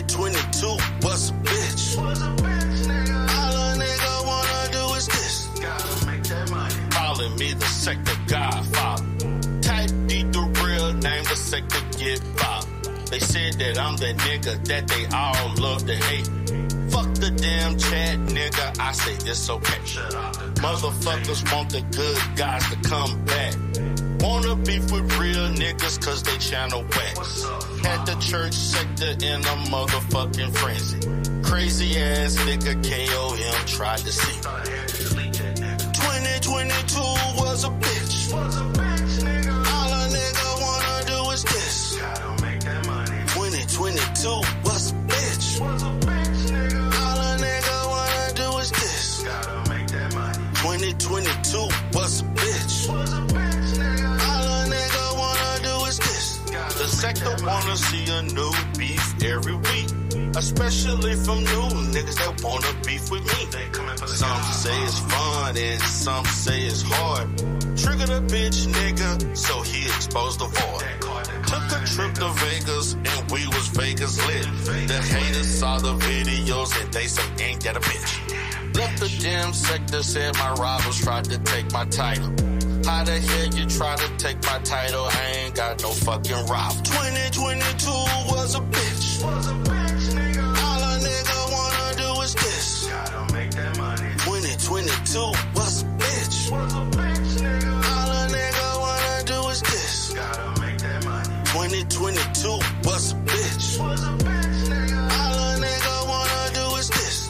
2022 was a bitch. All a nigga wanna do is this. Gotta make that money. Calling me the sector godfather. Type D the real name, the sector get bopped. They said that I'm the nigga that they all love to hate. Fuck the damn chat, nigga, I say it's okay. Motherfuckers want the good guys to come back. Wanna beef with real niggas cause they channel whack. Had the church sector in a motherfucking frenzy. Crazy ass nigga KOM tried to see. 2022 was a bitch. All a nigga wanna do is this. 2022 was a bitch. All a nigga wanna do is this. 2022 was a bitch. All a nigga wanna do is this. The sector wanna see a new beef every week, especially from new niggas that wanna beef with me. Some say it's fun and some say it's hard. Trigger the bitch nigga, so he exposed the void. Took a trip to Vegas and we was Vegas lit. The haters saw the videos and they say ain't that a bitch. Left the damn sector, said my rivals tried to take my title. How the hell you try to take my title? I ain't got no fucking rival. 2022 was a bitch. All a nigga wanna do is this. 2022 was a bitch. All a nigga wanna do is this. 2022 was a bitch. All a nigga wanna do is this.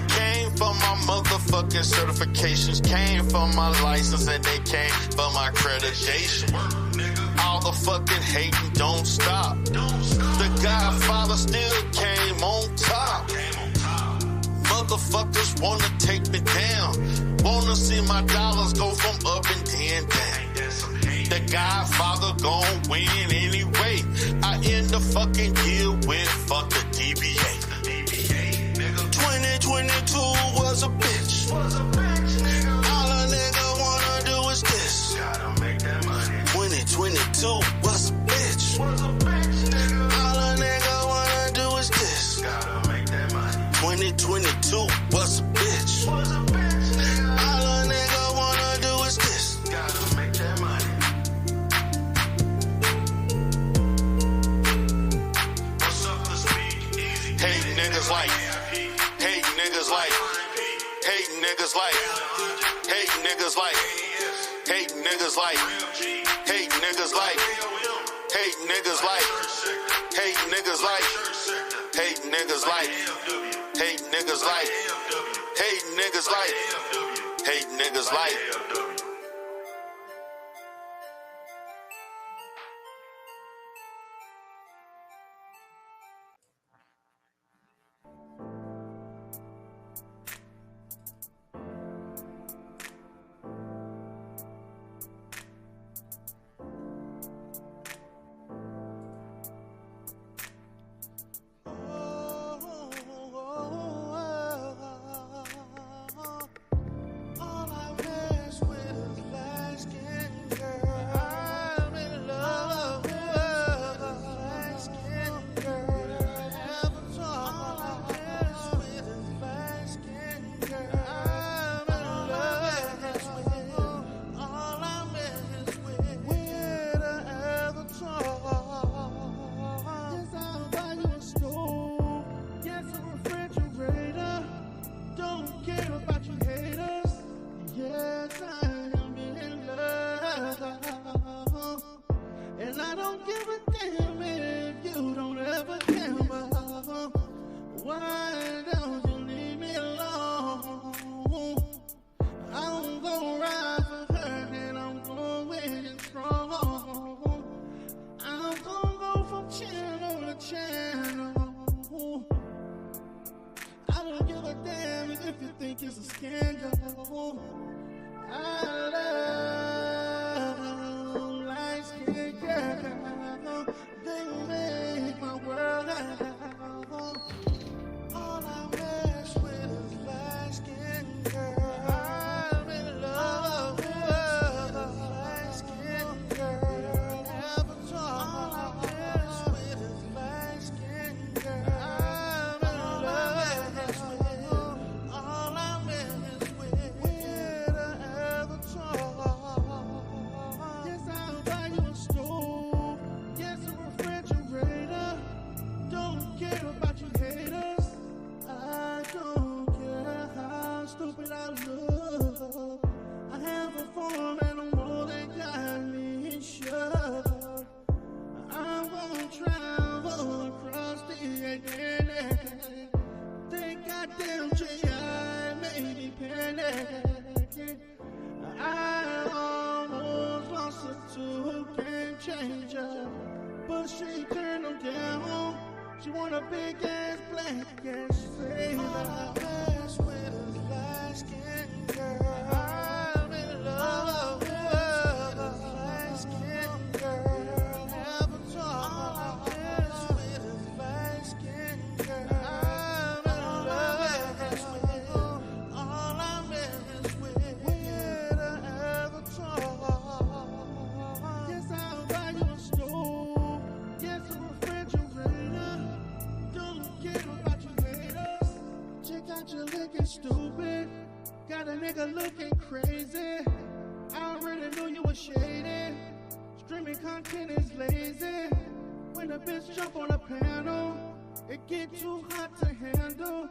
Came for my motherfucking certifications, came for my license, and they came for my accreditation. All the fucking hating don't stop. The Godfather still came on top. Motherfuckers wanna take me down. Wanna see my dollars go from up and then down. The Godfather gon' win anyway. I end the fucking year with fuck the DBA. 2022 was a bitch. All a nigga wanna do is this. 2022 was a bitch. All a nigga wanna do is this. 2022 was a bitch. All a nigga wanna do is this. Hate niggas like, hate niggas like, hate niggas like, hate niggas like, hate niggas like, hate niggas like, hate niggas like, hate niggas like, hate niggas like, hate niggas like, hate niggas like, hate niggas like. change her, but she turned them down. She want a big ass black ass sailor. All I mess with is light skin girl. I'm in love with light skin girl. Avatar. All I mess with is light skin girl. I'm in love with. All I mess with an avatar. Yes, I'll buy you a stove. Yes, a refrigerator. Don't care about you haters. Check out you looking stupid. Got a nigga looking crazy. I already knew you were shady. Streaming content is lazy. When a bitch jump on a panel, it get too hot to handle.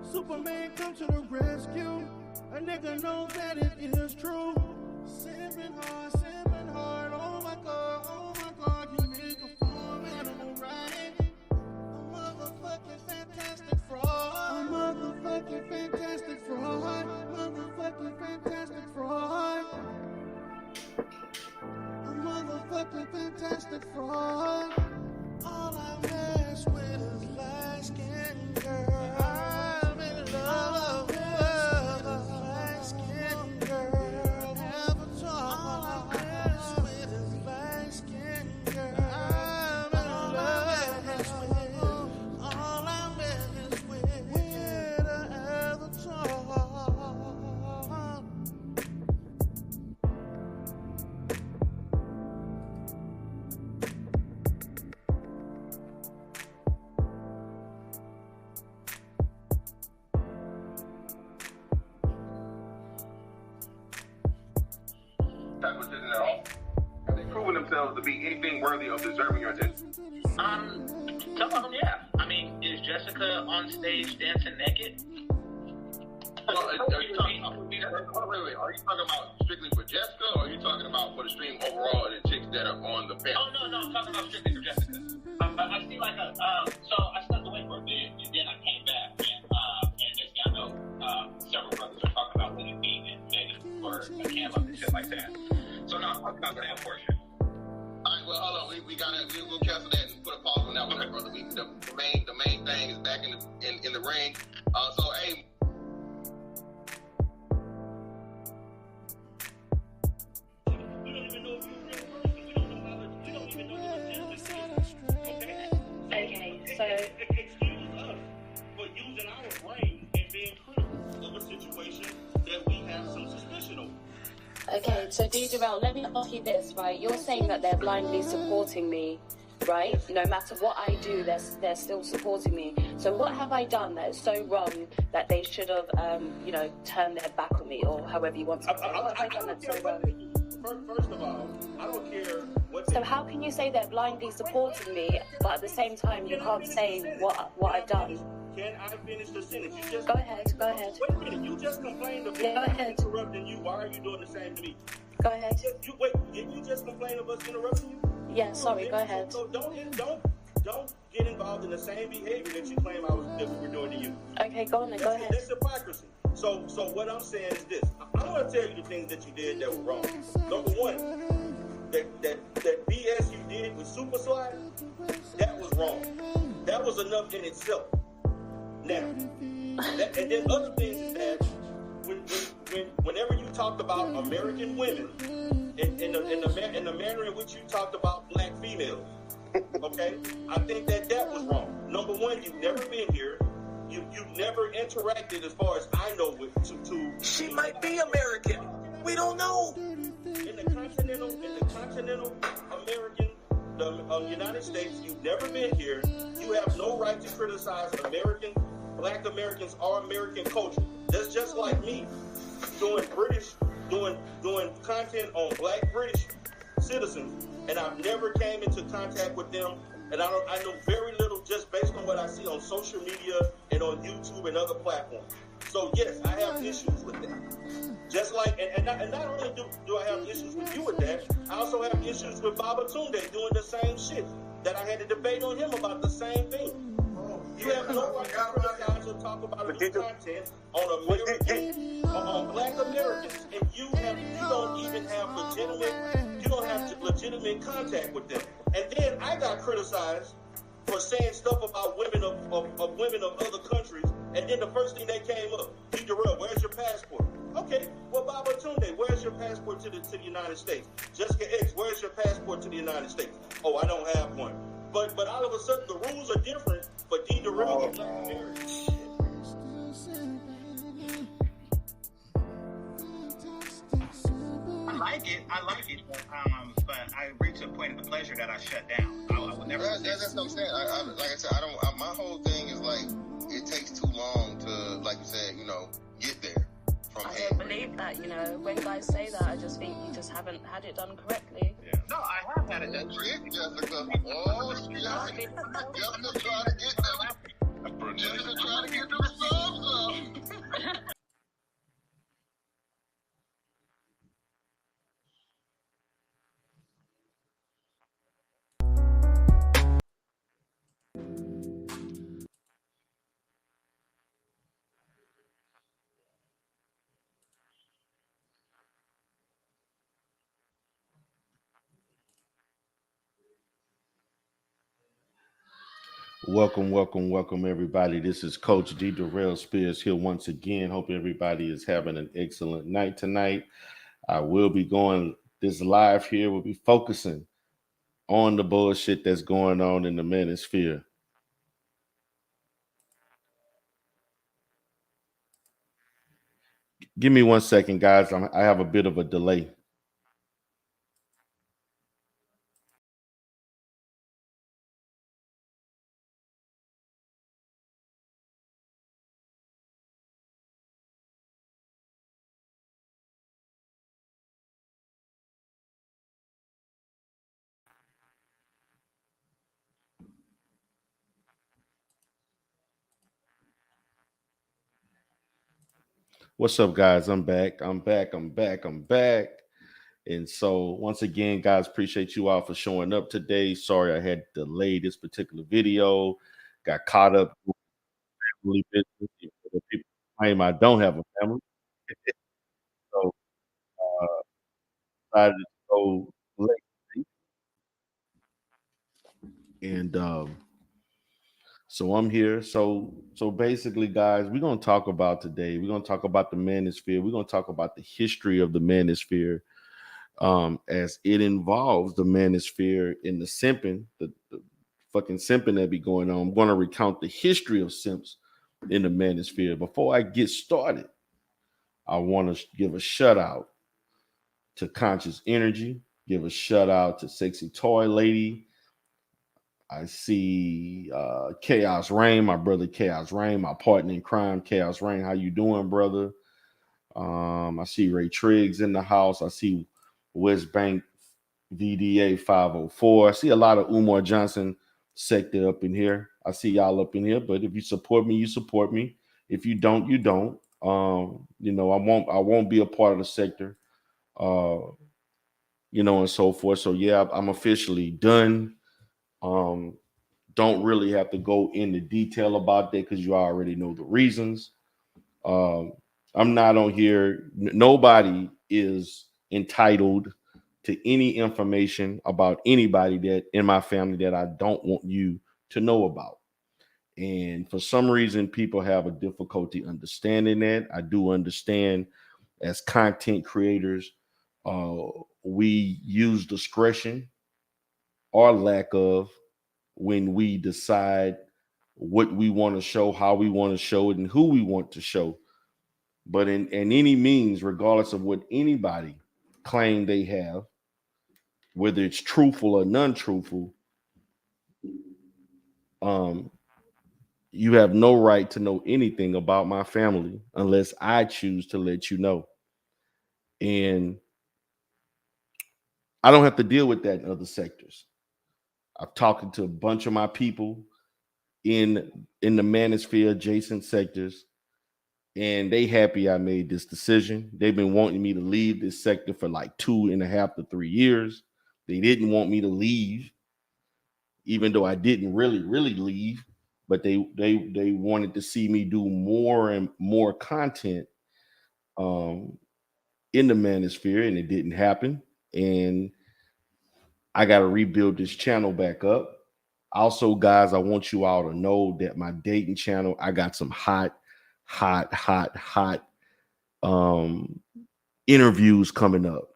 Superman come to the rescue. A nigga knows that it is true. Simping hard, oh my god, you make a form animal, right? A motherfucking fantastic fraud. A motherfucking fantastic fraud. Motherfucking fantastic fraud. A motherfucking fantastic fraud. All I mess with is light skin girl. I'm in love with light skin girl. Avatar. All I mess with is light skin girl. I'm in love with. All I mess with an avatar. Establishment at all? Have they proven themselves to be anything worthy of deserving your attention? Some of them, yeah. I mean, is Jessica on stage dancing naked? Well, are you talking about, wait, are you talking about strictly for Jessica, or are you talking about for the stream overall and the chicks that are on the panel? Oh, no, I'm talking about strictly for Jessica. I see like so I stepped away for a bit, and then I came back, and next thing I know, several brothers are talking about Lily being vetted for a cam up and shit like that. So no, I'm talking about that portion. Alright, well, hold on, we'll cancel that and put a pause on that one, brother. The main thing is back in the ring. So, hey. Okay, so excuse us for using our brain and being critical of a situation that we have some suspicion over. okay, so Deidre, let me ask you this, right? You're saying that they're blindly supporting me, right? No matter what I do, they're still supporting me. So what have I done that is so wrong that they should have, turned their back on me, or however you want to say it? What have I done that's so wrong? First of all, I don't care what. So how can you say they're blindly supporting me, but at the same time you can't say what I've done? Can I finish the sentence? You just Go ahead. Wait a minute, you just complained of Yeah, go ahead. interrupting you. Why are you doing the same to me? Go ahead. Wait, didn't you just complain of us interrupting you? Yeah, sorry, go ahead. So don't get involved in the same behavior that you claim that we were doing to you. Okay, go on then, go ahead. That's hypocrisy. So what I'm saying is this. I'm going to tell you the things that you did that were wrong. Number one, that BS you did with Super Slide, that was wrong. That was enough in itself. Now, and then other things is that whenever you talked about American women in the manner in which you talked about black females, okay, I think that was wrong. Number one, you've never been here. You've never interacted, as far as I know, with to. She might be American. We don't know. In the continental American, the United States, you've never been here. You have no right to criticize Black Americans or American culture. That's just like me doing content on Black British citizens, and I've never came into contact with them. And I know very little just based on what I see on social media and on YouTube and other platforms. So yes, I have issues with that. Just like, and not only do I have issues with you with that, I also have issues with Babatunde doing the same shit that I had a debate on him about the same thing. You have no right to criticize or talk about new content on American, on Black Americans, and you don't even have legitimate. you don't have legitimate contact with them. And then I got criticized for saying stuff about women of women of other countries, and then the first thing that came up, D. Darrell, where's your passport? Okay, well, Baba Tunde, where's your passport to the United States? Jessica X, where's your passport to the United States? Oh, I don't have one. But all of a sudden, the rules are different for D. Darrell and Black Americans. I like it, but I reached a point of pleasure that I shut down. I will never. That's what I'm saying. Like I said, my whole thing is like it takes too long to, like you said, get there. I don't believe that. When guys say that, I just think you just haven't had it done correctly. Yeah. No, I have had it done. Jessica. Oh, Jessica trying to get them. Jessica trying to get those thumbs up. Welcome, everybody. This is Coach D. Darrell Spears here once again. Hope everybody is having an excellent night tonight. I will be going this live here. We'll be focusing on the bullshit that's going on in the Manosphere. Give me 1 second, guys. I have a bit of a delay. What's up, guys? I'm back. And so once again, guys, appreciate you all for showing up today. Sorry I had to delay this particular video. Got caught up with family business. The people claim I don't have a family. So decided to go late. And so I'm here. So basically, guys, we're gonna talk about today. We're gonna talk about the Manosphere. We're gonna talk about the history of the Manosphere. As it involves the Manosphere in the simping, the fucking simping that be going on. I'm going to recount the history of Simps in the Manosphere. Before I get started, I want to give a shout out to Conscious Energy, give a shout out to Sexy Toy Lady. I see Chaos Rain, my brother Chaos Rain, my partner in crime, Chaos Rain. How you doing, brother? I see Ray Triggs in the house. I see West Bank VDA 504. I see a lot of Umar Johnson sector up in here. I see y'all up in here, but if you support me, you support me. If you don't, you don't. I won't be a part of the sector. And so forth. So yeah, I'm officially done. Don't really have to go into detail about that because you already know the reasons. I'm not on here. Nobody is entitled to any information about anybody that in my family that I don't want you to know about. And for some reason, people have a difficulty understanding that. I do understand as content creators, we use discretion or lack of when we decide what we want to show, how we want to show it, and who we want to show. But in any means, regardless of what anybody claim they have, whether it's truthful or non-truthful, you have no right to know anything about my family unless I choose to let you know. And I don't have to deal with that in other sectors. I've talked to a bunch of my people in the Manosphere adjacent sectors, and they happy I made this decision. They've been wanting me to leave this sector for like 2.5 to 3 years. They didn't want me to leave, even though I didn't really leave, but they wanted to see me do more and more content in the Manosphere, and it didn't happen. And I got to rebuild this channel back up. Also, guys, I want you all to know that my dating channel, I got some hot interviews coming up.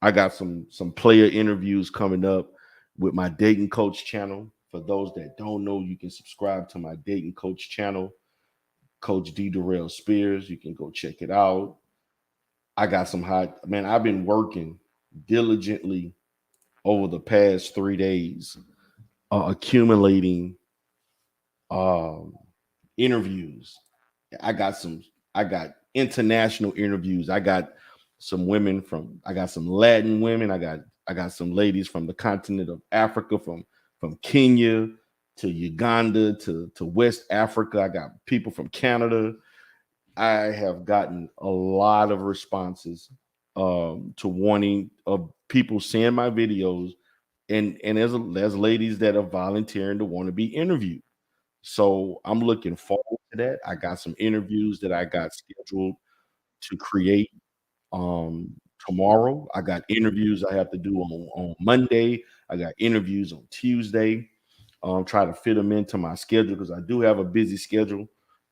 I got some player interviews coming up with my dating coach channel. For those that don't know, you can subscribe to my dating coach channel, Coach D. Darrell Spears. You can go check it out. I got some hot, man. I've been working diligently over the past 3 days, accumulating interviews. I got international interviews. I got some women I got some Latin women. I got some ladies from the continent of Africa, from Kenya to Uganda to West Africa. I got people from Canada. I have gotten a lot of responses to wanting of people seeing my videos, and there's ladies that are volunteering to want to be interviewed. So I'm looking forward to that. I got some interviews that I got scheduled to create tomorrow. I got interviews I have to do on Monday. I got interviews on Tuesday. Try to fit them into my schedule because I do have a busy schedule.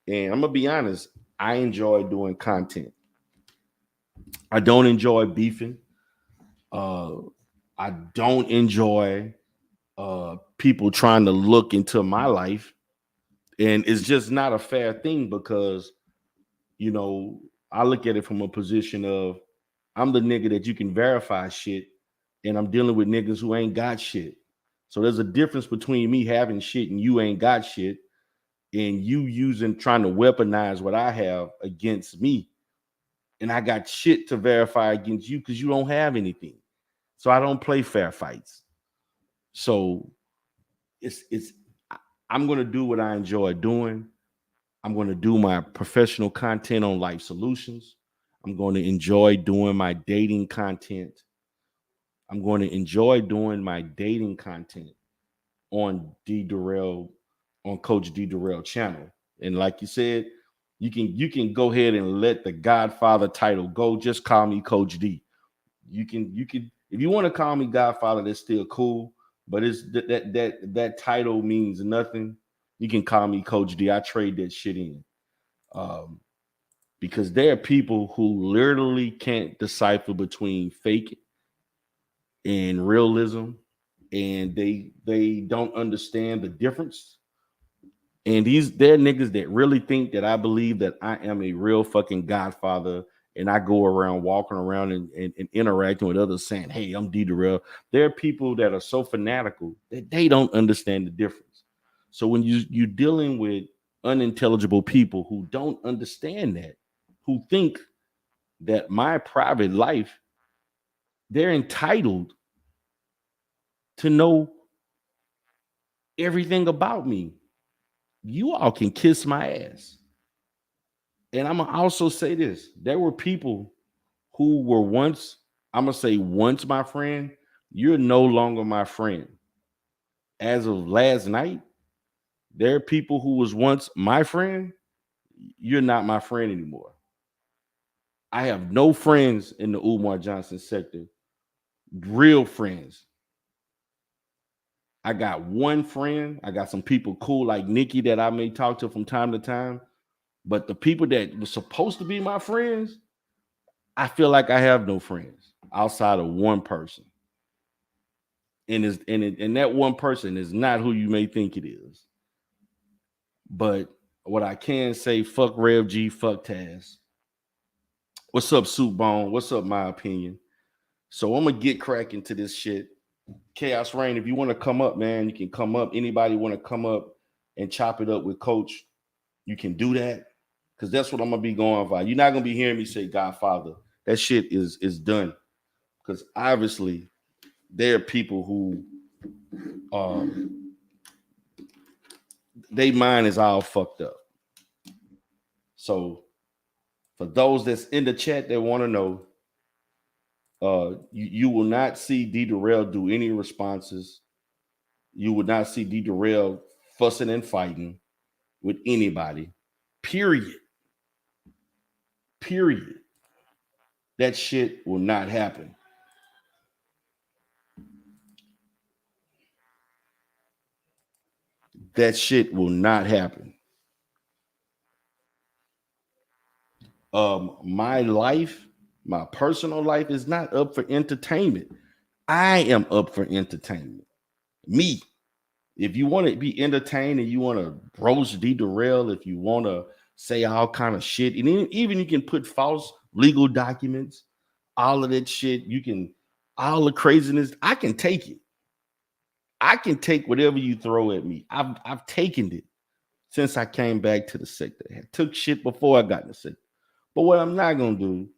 And I'm gonna be honest, I enjoy doing content. I don't enjoy beefing. I don't enjoy people trying to look into my life. And it's just not a fair thing because, you know, I look at it from a position of I'm the nigga that you can verify shit, and I'm dealing with niggas who ain't got shit. So there's a difference between me having shit and you ain't got shit, and you trying to weaponize what I have against me. And I got shit to verify against you because you don't have anything. So I don't play fair fights. So I'm gonna do what I enjoy doing. I'm going to do my professional content on life solutions. I'm going to enjoy doing my dating content. I'm going to enjoy doing my dating content on D Darrell, on Coach D Darrell channel. And like you said, you can go ahead and let the Godfather title go. Just call me Coach D. You can if you want to call me Godfather, that's still cool. But it's that title means nothing. You can call me Coach D. I trade that shit in. Because there are people who literally can't decipher between fake and realism, and they don't understand the difference. And they're niggas that really think that I believe that I am a real fucking Godfather, and I go around walking around and interacting with others saying, "Hey, I'm D Darrell." There are people that are so fanatical that they don't understand the difference. So when you're dealing with unintelligible people who don't understand that, who think that my private life, they're entitled to know everything about me. You all can kiss my ass. And I'm gonna also say this: there were people who were once, I'm gonna say once my friend, you're no longer my friend. As of last night, there are people who was once my friend, you're not my friend anymore. I have no friends in the Umar Johnson sector, real friends. I got one friend. I got some people cool like Nikki that I may talk to from time to time. But the people that were supposed to be my friends, I feel like I have no friends outside of one person. And that one person is not who you may think it is. But what I can say, fuck Rev G, fuck Taz. What's up, Soup Bone? What's up, my opinion? So I'm gonna get cracking to this shit. Chaos Rain, if you want to come up, man, you can come up. Anybody want to come up and chop it up with Coach, you can do that. Because that's what I'm gonna be going by. You're not gonna be hearing me say Godfather. That shit is done. Because obviously there are people who they mind is all fucked up. So for those that's in the chat that want to know, you will not see D Darrell do any responses. You would not see D Darrell fussing and fighting with anybody. Period. That shit will not happen. That shit will not happen. My life, my personal life is not up for entertainment. I am up for entertainment. Me. If you want to be entertained and you want to roast derail, if you want to say all kind of shit, and even you can put false legal documents, all of that shit, you can, all the craziness, I can take it. I can take whatever you throw at me. I've taken it since I came back to the sector. I took shit before I got in the sector. But what I'm not gonna do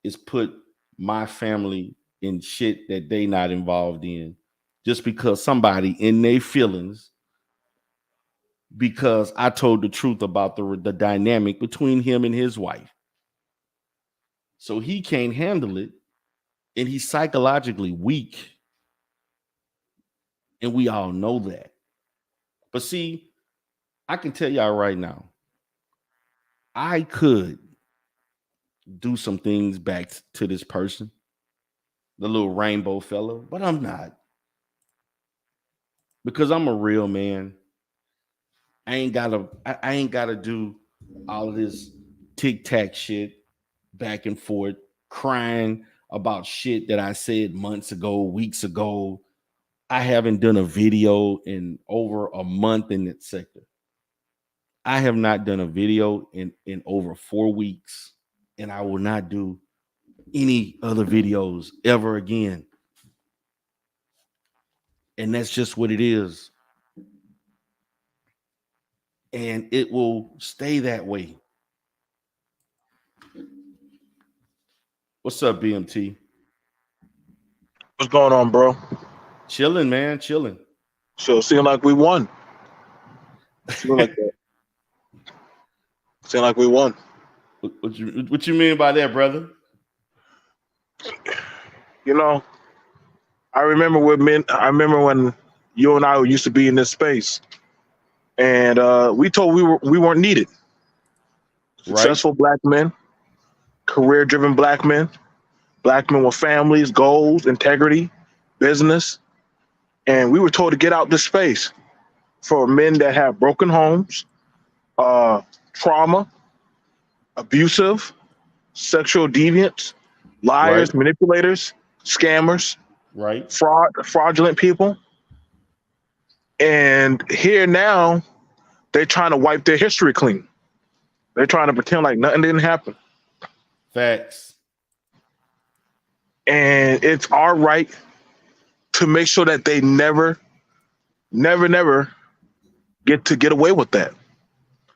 is put my family in shit that they not involved in just because somebody in their feelings, because I told the truth about the dynamic between him and his wife. So he can't handle it, and he's psychologically weak. And we all know that. But see, I can tell y'all right now, I could do some things back to this person, the little rainbow fellow, but I'm not. Because I'm a real man. I ain't gotta do all of this tic-tac shit back and forth, crying about shit that I said months ago, weeks ago. I haven't done a video in over a month in that sector. I have not done a video in over 4 weeks, and I will not do any other videos ever again. And that's just what it is. And it will stay that way. What's up, BMT? What's going on, bro? Chilling, man, chilling. So seem like we won. Seem like that. Seem like we won. What you mean by that, brother? You know, I remember when you and I used to be in this space, and we told we weren't needed. Successful black men, career-driven black men with families, goals, integrity, business, and we were told to get out this space for men that have broken homes, trauma, abusive, sexual deviants, liars, manipulators, scammers, fraudulent people. And here now, they're trying to wipe their history clean. They're trying to pretend like nothing didn't happen. Facts. And it's our right to make sure that they never get away with that.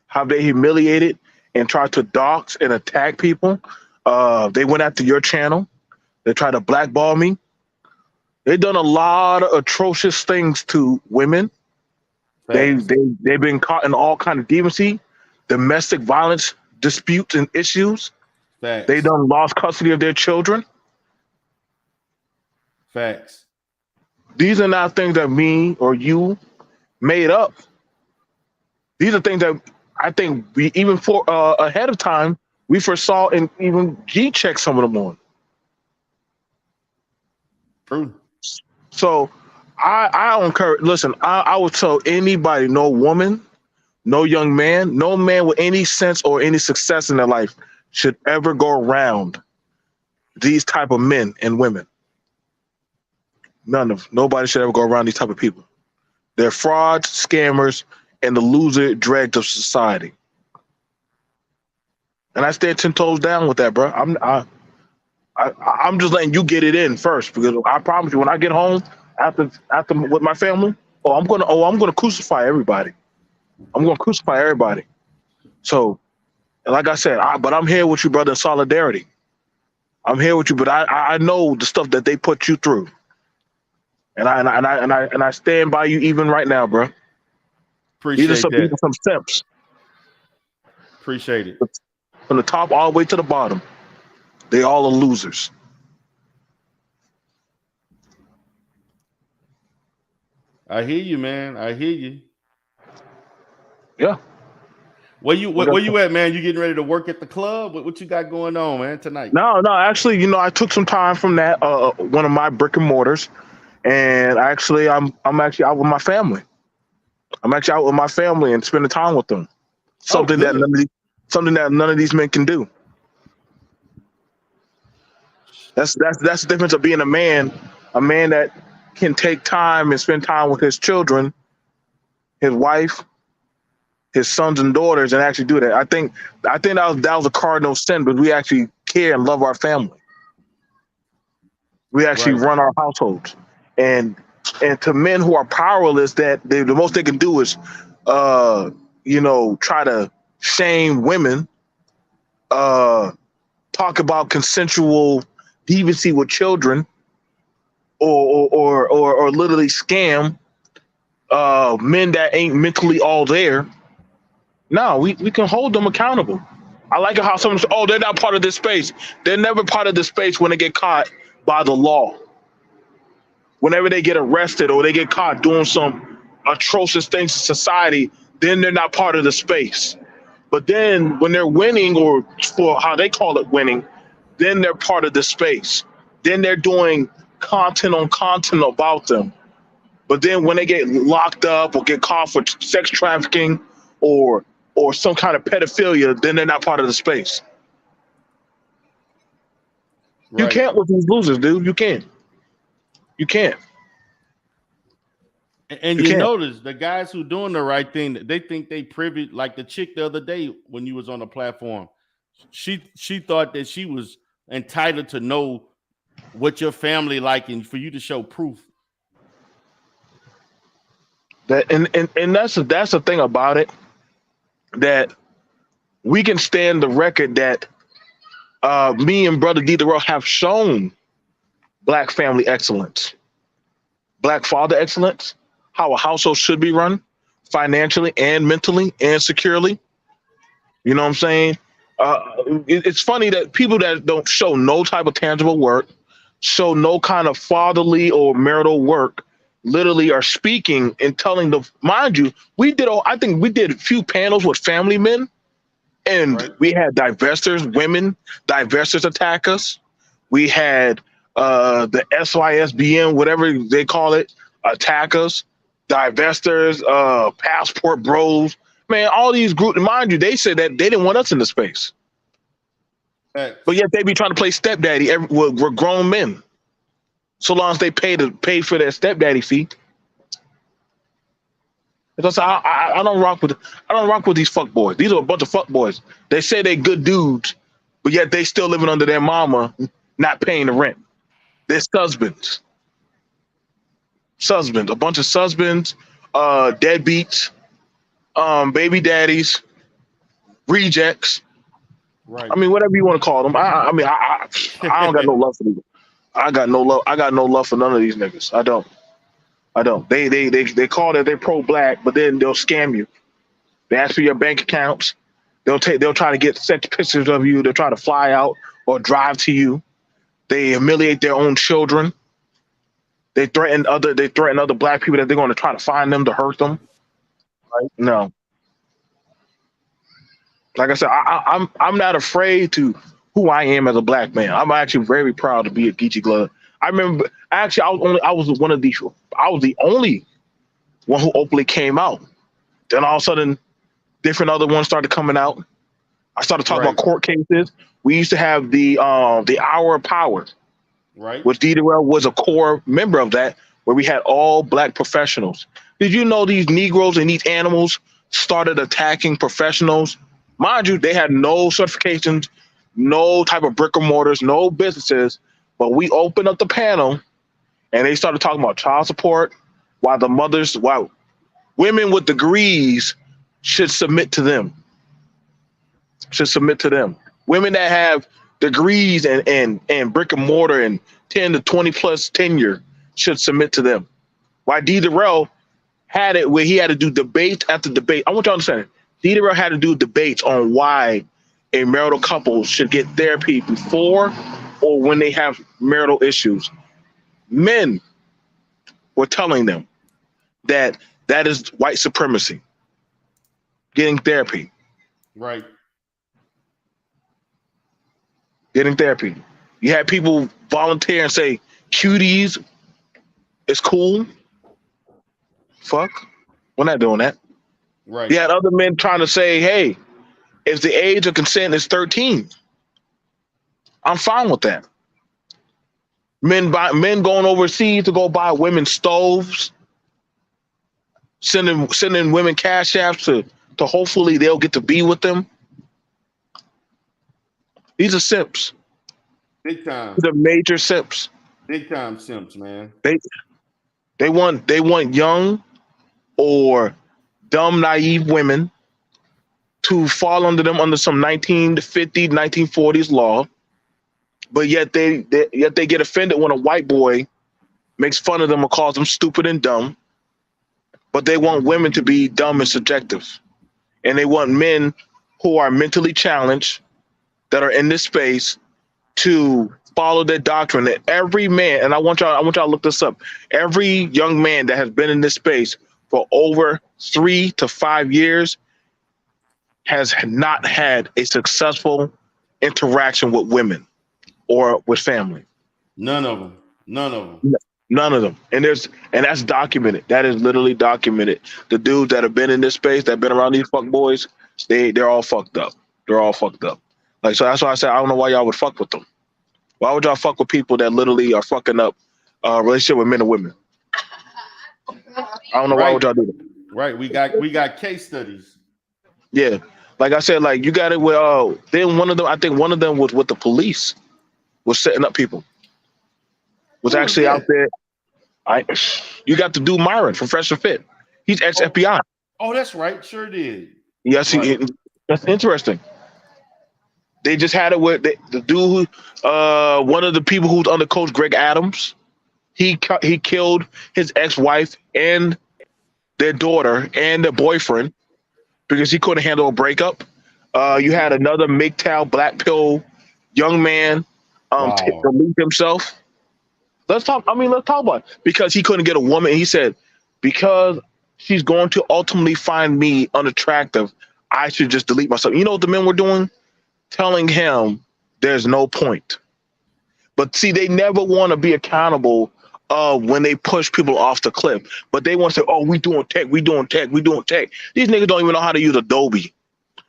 How they humiliated and tried to dox and attack people. They went after your channel. They tried to blackball me. They've done a lot of atrocious things to women. They've been caught in all kind of deviancy, domestic violence disputes and issues. Facts. They done lost custody of their children. Facts. These are not things that me or you made up. These are things that I think we even for ahead of time we foresaw and even G-checked some of them on. True. So I don't care. Listen, I would tell anybody, no woman, no young man, no man with any sense or any success in their life should ever go around these type of men and women. Nobody should ever go around these type of people. They're frauds, scammers, and the loser dregs of society. And I stand 10 toes down with that, bro. I'm just letting you get it in first, because I promise you, when I get home after with my family, I'm gonna crucify everybody. I'm gonna crucify everybody. So, like I said, but I'm here with you, brother, in solidarity. I'm here with you, but I know the stuff that they put you through, and I stand by you even right now, bro. Appreciate these are some Simps. Appreciate it. From the top all the way to the bottom, they all are losers. I hear you, man. I hear you. Yeah. Where you at, man? You getting ready to work at the club? What you got going on, man, tonight? No. Actually, I took some time from that one of my brick and mortars, and actually, I'm actually out with my family. I'm actually out with my family and spending time with them. Something that none of these men can do. That's the difference of being a man that can take time and spend time with his children, his wife, his sons and daughters, and actually do that. I think that was a cardinal sin, but we actually care and love our family. We actually run our households, and to men who are powerless, that the most they can do is, try to shame women, talk about consensual deviancy with children, or literally scam men that ain't mentally all there. No, we can hold them accountable. I like how someone says, "Oh, they're not part of this space." They're never part of this space when they get caught by the law. Whenever they get arrested or they get caught doing some atrocious things to society, then they're not part of the space. But then when they're winning, or for how they call it winning, then they're part of the space. Then they're doing content on content about them. But then when they get locked up or get caught for sex trafficking or some kind of pedophilia, then they're not part of the space. You can't with these losers, dude. You can't. You can't. And you notice the guys who doing the right thing, they think they privy. Like the chick the other day when you was on the platform, she thought that she was entitled to know what your family like and for you to show proof. That and that's the thing about it, that we can stand the record that me and Brother D. Darrell have shown Black family excellence, Black father excellence, how a household should be run financially and mentally and securely. You know what I'm saying? It's funny that people that don't show no type of tangible work, show no kind of fatherly or marital work, literally are speaking and telling mind you, I think we did a few panels with family men, and we had women divestors attack us. We had the SYSBN, whatever they call it, attack us. Divestors, passport bros, man, all these groups, mind you, they said that they didn't want us in the space. But yet they be trying to play stepdaddy. We're grown men. So long as they pay for their stepdaddy fee. Because I don't rock with these fuck boys. These are a bunch of fuck boys. They say they're good dudes, but yet they still living under their mama, not paying the rent. They're husbands. A bunch of husbands, deadbeats, baby daddies, rejects. I mean, whatever you want to call them. I don't got no love for them. I got no love for none of these niggas. I don't. They call that they're pro-Black, but then they'll scam you. They ask for your bank accounts. They'll try to get sex pictures of you. They'll try to fly out or drive to you. They humiliate their own children. They threaten other Black people that they're going to try to find them to hurt them. Right? No. Like I said, I'm not afraid to who I am as a Black man. I'm actually very proud to be a Geechee Glove. I remember actually I was the only one who openly came out. Then all of a sudden, different other ones started coming out. I started talking about court cases. We used to have the Hour of Power, which D. Darrell was a core member of that, where we had all Black professionals. Did you know these Negroes and these animals started attacking professionals? Mind you, they had no certifications, no type of brick and mortars, no businesses, but we opened up the panel and they started talking about child support, why women with degrees should submit to them. Women that have degrees and brick and mortar and 10 to 20 plus tenure should submit to them. Why D. Darrell had it where he had to do debate after debate. I want you to understand, D. Darrell had to do debates on why a marital couple should get therapy before or when they have marital issues. Men were telling them that is white supremacy, getting therapy. Right. Getting therapy. You had people volunteer and say, cuties is cool. Fuck. We're not doing that. Right. You had other men trying to say, hey, if the age of consent is 13, I'm fine with that. Men going overseas to go buy women stoves, sending women cash apps to hopefully they'll get to be with them. These are simps. Big time. These are major simps. Big time simps, man. They want young or dumb, naive women to fall under some 1950s, 1940s law, but yet they get offended when a white boy makes fun of them or calls them stupid and dumb. But they want women to be dumb and subjective, and they want men who are mentally challenged that are in this space to follow their doctrine. That every man, and I want y'all to look this up. Every young man that has been in this space for over 3 to 5 years has not had a successful interaction with women or with family. None of them. None of them. None of them. And that's documented. That is literally documented. The dudes that have been in this space, that have been around these fuck boys, they're all fucked up. They're all fucked up. Like, so that's why I said I don't know why y'all would fuck with them. Why would y'all fuck with people that literally are fucking up relationship with men and women? I don't know why would y'all do that. Right. We got case studies. Yeah. Like I said, like you got it with then one of them, I think one of them was with the police, was setting up people. Was actually out there. You got the dude Myron from Fresh and Fit. He's ex-FBI. Oh, that's right. Sure did. Yes, right. That's interesting. They just had it with the dude who, one of the people who's under Coach Greg Adams. He killed his ex-wife and their daughter and their boyfriend because he couldn't handle a breakup. You had another MGTOW black pill young man delete himself. Let's talk about it. Because he couldn't get a woman. He said, because she's going to ultimately find me unattractive, I should just delete myself. You know what the men were doing? Telling him there's no point. But see, they never want to be accountable when they push people off the cliff. But they want to say, oh, we doing tech. These niggas don't even know how to use Adobe.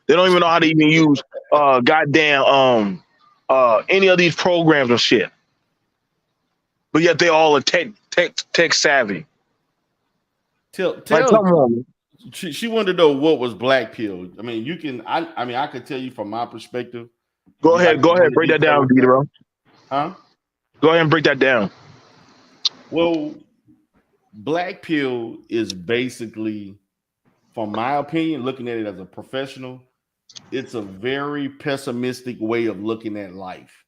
They don't even know how to even use any of these programs and shit. But yet they all are tech savvy. She wanted to know what was black pill. I mean, I could tell you from my perspective. Go ahead, break that down, Vito. Huh? Go ahead and break that down. Well, black pill is basically, from my opinion, looking at it as a professional, it's a very pessimistic way of looking at life.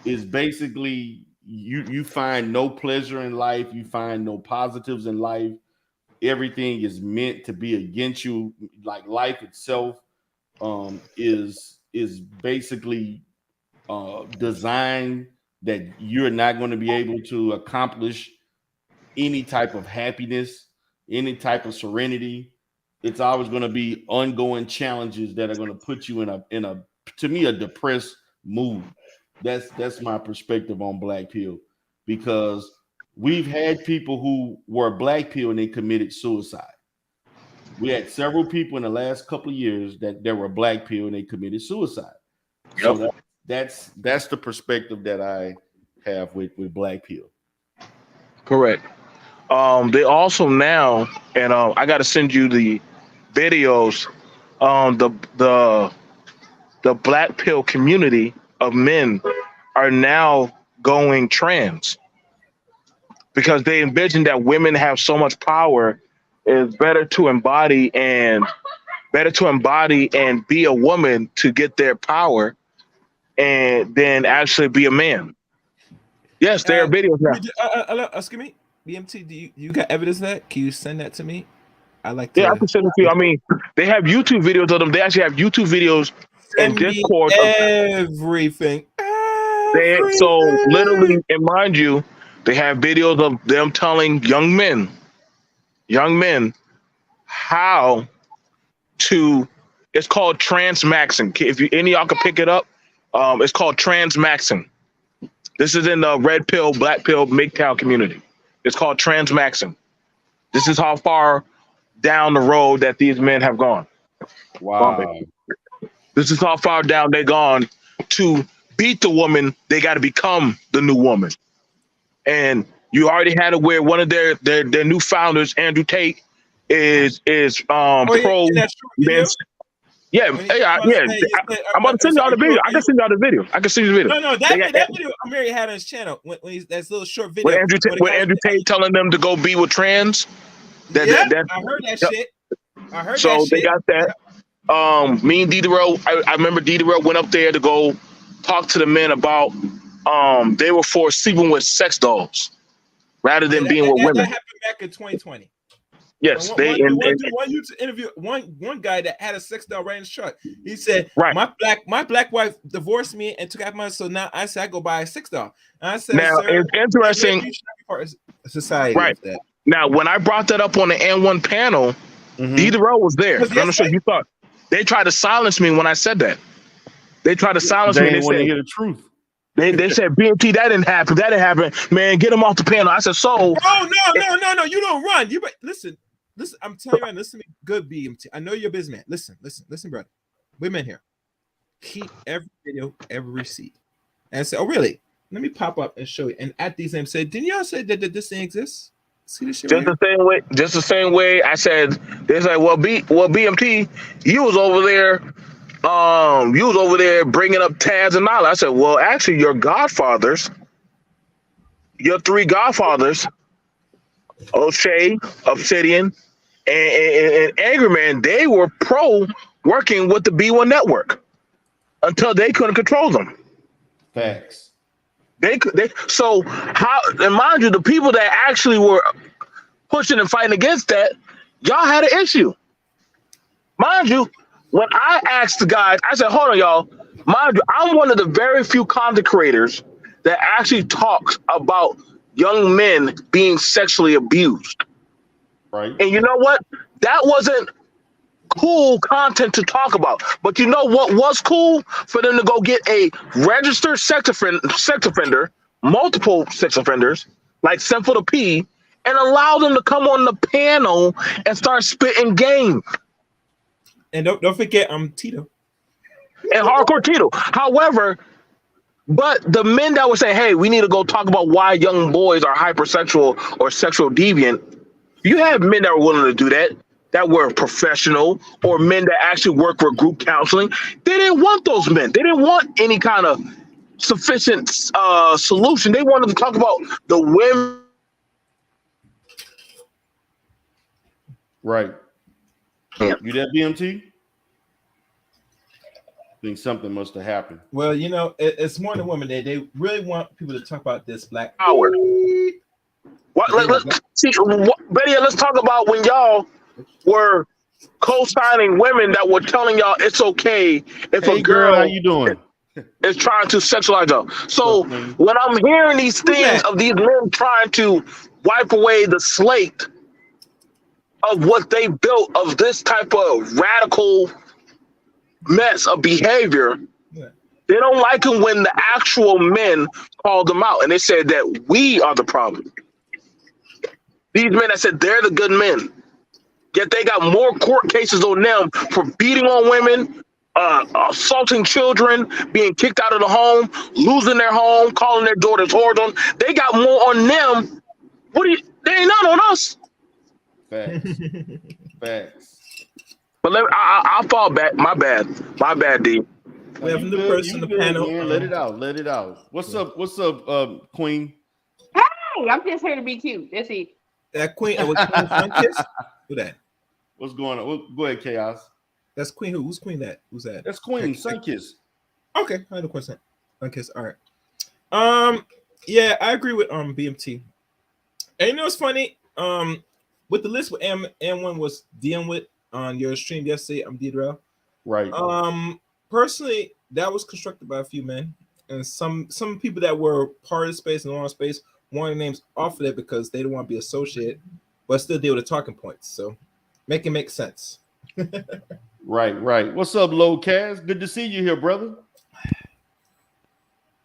It's basically you find no pleasure in life, you find no positives in life. Everything is meant to be against you. Like life itself is basically designed that you're not going to be able to accomplish any type of happiness, any type of serenity. It's always going to be ongoing challenges that are going to put you in a to me a depressed mood. That's my perspective on black pill, because we've had people who were black pill and they committed suicide. We had several people in the last couple of years that were black pill and they committed suicide. Yep. So that's the perspective that I have with black pill. Correct. They also now, and I got to send you the videos. The black pill community of men are now going trans because they envision that women have so much power. It's better to embody and be a woman to get their power, and then actually be a man. Yes, there are videos now. Excuse me, BMT. Do you got evidence of that? Can you send that to me? I can send it to you. I mean, they have YouTube videos of them. They actually have YouTube videos in Discord. Everything. So literally, and mind you, they have videos of them telling young men how to. It's called transmaxing. If any of y'all can pick it up, it's called transmaxing. This is in the red pill, black pill, MGTOW community. It's called transmaxing. This is how far down the road that these men have gone. Wow. This is how far down they've gone to beat the woman. They got to become the new woman. And you already had it where one of their new founders, Andrew Tate, is pro men's. Yeah. I'm about to send y'all the video. I can send y'all the video. No, that video Amiri had on his channel when he's that little short video. With Andrew Tate telling them to go be with trans. I heard that shit. So they got that. Me and Diderot, I remember Diderot went up there to go talk to the men about they were for sleeping with sex dolls rather than being with women. That happened back in 2020. Yes, one YouTube interview, one guy that had a sex doll right in his truck. He said, my black wife divorced me and took out money, so now I said I go buy a sex doll. And I said, now it's interesting. Society, right? That. Now, when I brought that up on the N1 panel, Diderot was there. I'm not sure you thought they tried to silence me when I said that. They tried to silence me. They didn't want to hear the truth. They said, BMT, that didn't happen. Man, get him off the panel. I said, so. Oh, no. You don't run. Listen, I'm telling you right, listen to me. Good BMT. I know you're a businessman. Listen, brother. Women here. Keep every video, every receipt. And say, oh, really? Let me pop up and show you. And at these names say, didn't y'all say that this thing exists? See this shit just the same way I said, they said, well, BMT, you was over there bringing up Taz and Nala. I said, well, actually, your three godfathers, O'Shea, Obsidian, and Angerman, they were pro working with the B1 network until they couldn't control them. Facts. So how, and mind you, the people that actually were pushing and fighting against that, y'all had an issue. Mind you, when I asked the guys, I said, hold on, y'all. Mind you, I'm one of the very few content creators that actually talks about young men being sexually abused. Right. And you know what? That wasn't cool content to talk about. But you know what was cool? For them to go get a registered sex offender, multiple sex offenders, like Simple to P, and allow them to come on the panel and start spitting game. And don't forget, Tito. And Hardcore Tito. However, but the men that were saying, hey, we need to go talk about why young boys are hypersexual or sexual deviant, you have men that were willing to do that were professional, or men that actually work for group counseling. They didn't want those men. They didn't want any kind of sufficient solution. They wanted to talk about the women. Right. You that BMT? I think something must have happened. Well, it's more than women. They really want people to talk about this black power. Let's talk about when y'all were co-signing women that were telling y'all it's okay if a girl, how you doing, is trying to sexualize y'all. So when I'm hearing these things of these men trying to wipe away the slate of what they built of this type of radical mess of behavior, they don't like it when the actual men called them out and they said that we are the problem. These men that said they're the good men, yet they got more court cases on them for beating on women, assaulting children, being kicked out of the home, losing their home, calling their daughters whores on. They got more on them. They ain't none on us. Facts. But I'll fall back. My bad, D. We have a new person on the panel. Man. Let it out. What's up, Queen? Hey, I'm just here to be cute. That's it. That Queen, was Queen Sunkiss? Who that? What's going on? Go ahead, Chaos. That's Queen who? Who's Queen that? Who's that? That's Queen Sunkiss. Okay, 100%. Sunkiss. All right. Yeah, I agree with BMT. And it's funny. With the list what M1 was dealing with on your stream yesterday, I'm Diderot. Right. Personally, that was constructed by a few men, and some people that were part of the space and on space wanted names off of it because they don't want to be associated, but still deal with the talking points. So make it make sense. Right. What's up, Low Kaz? Good to see you here, brother.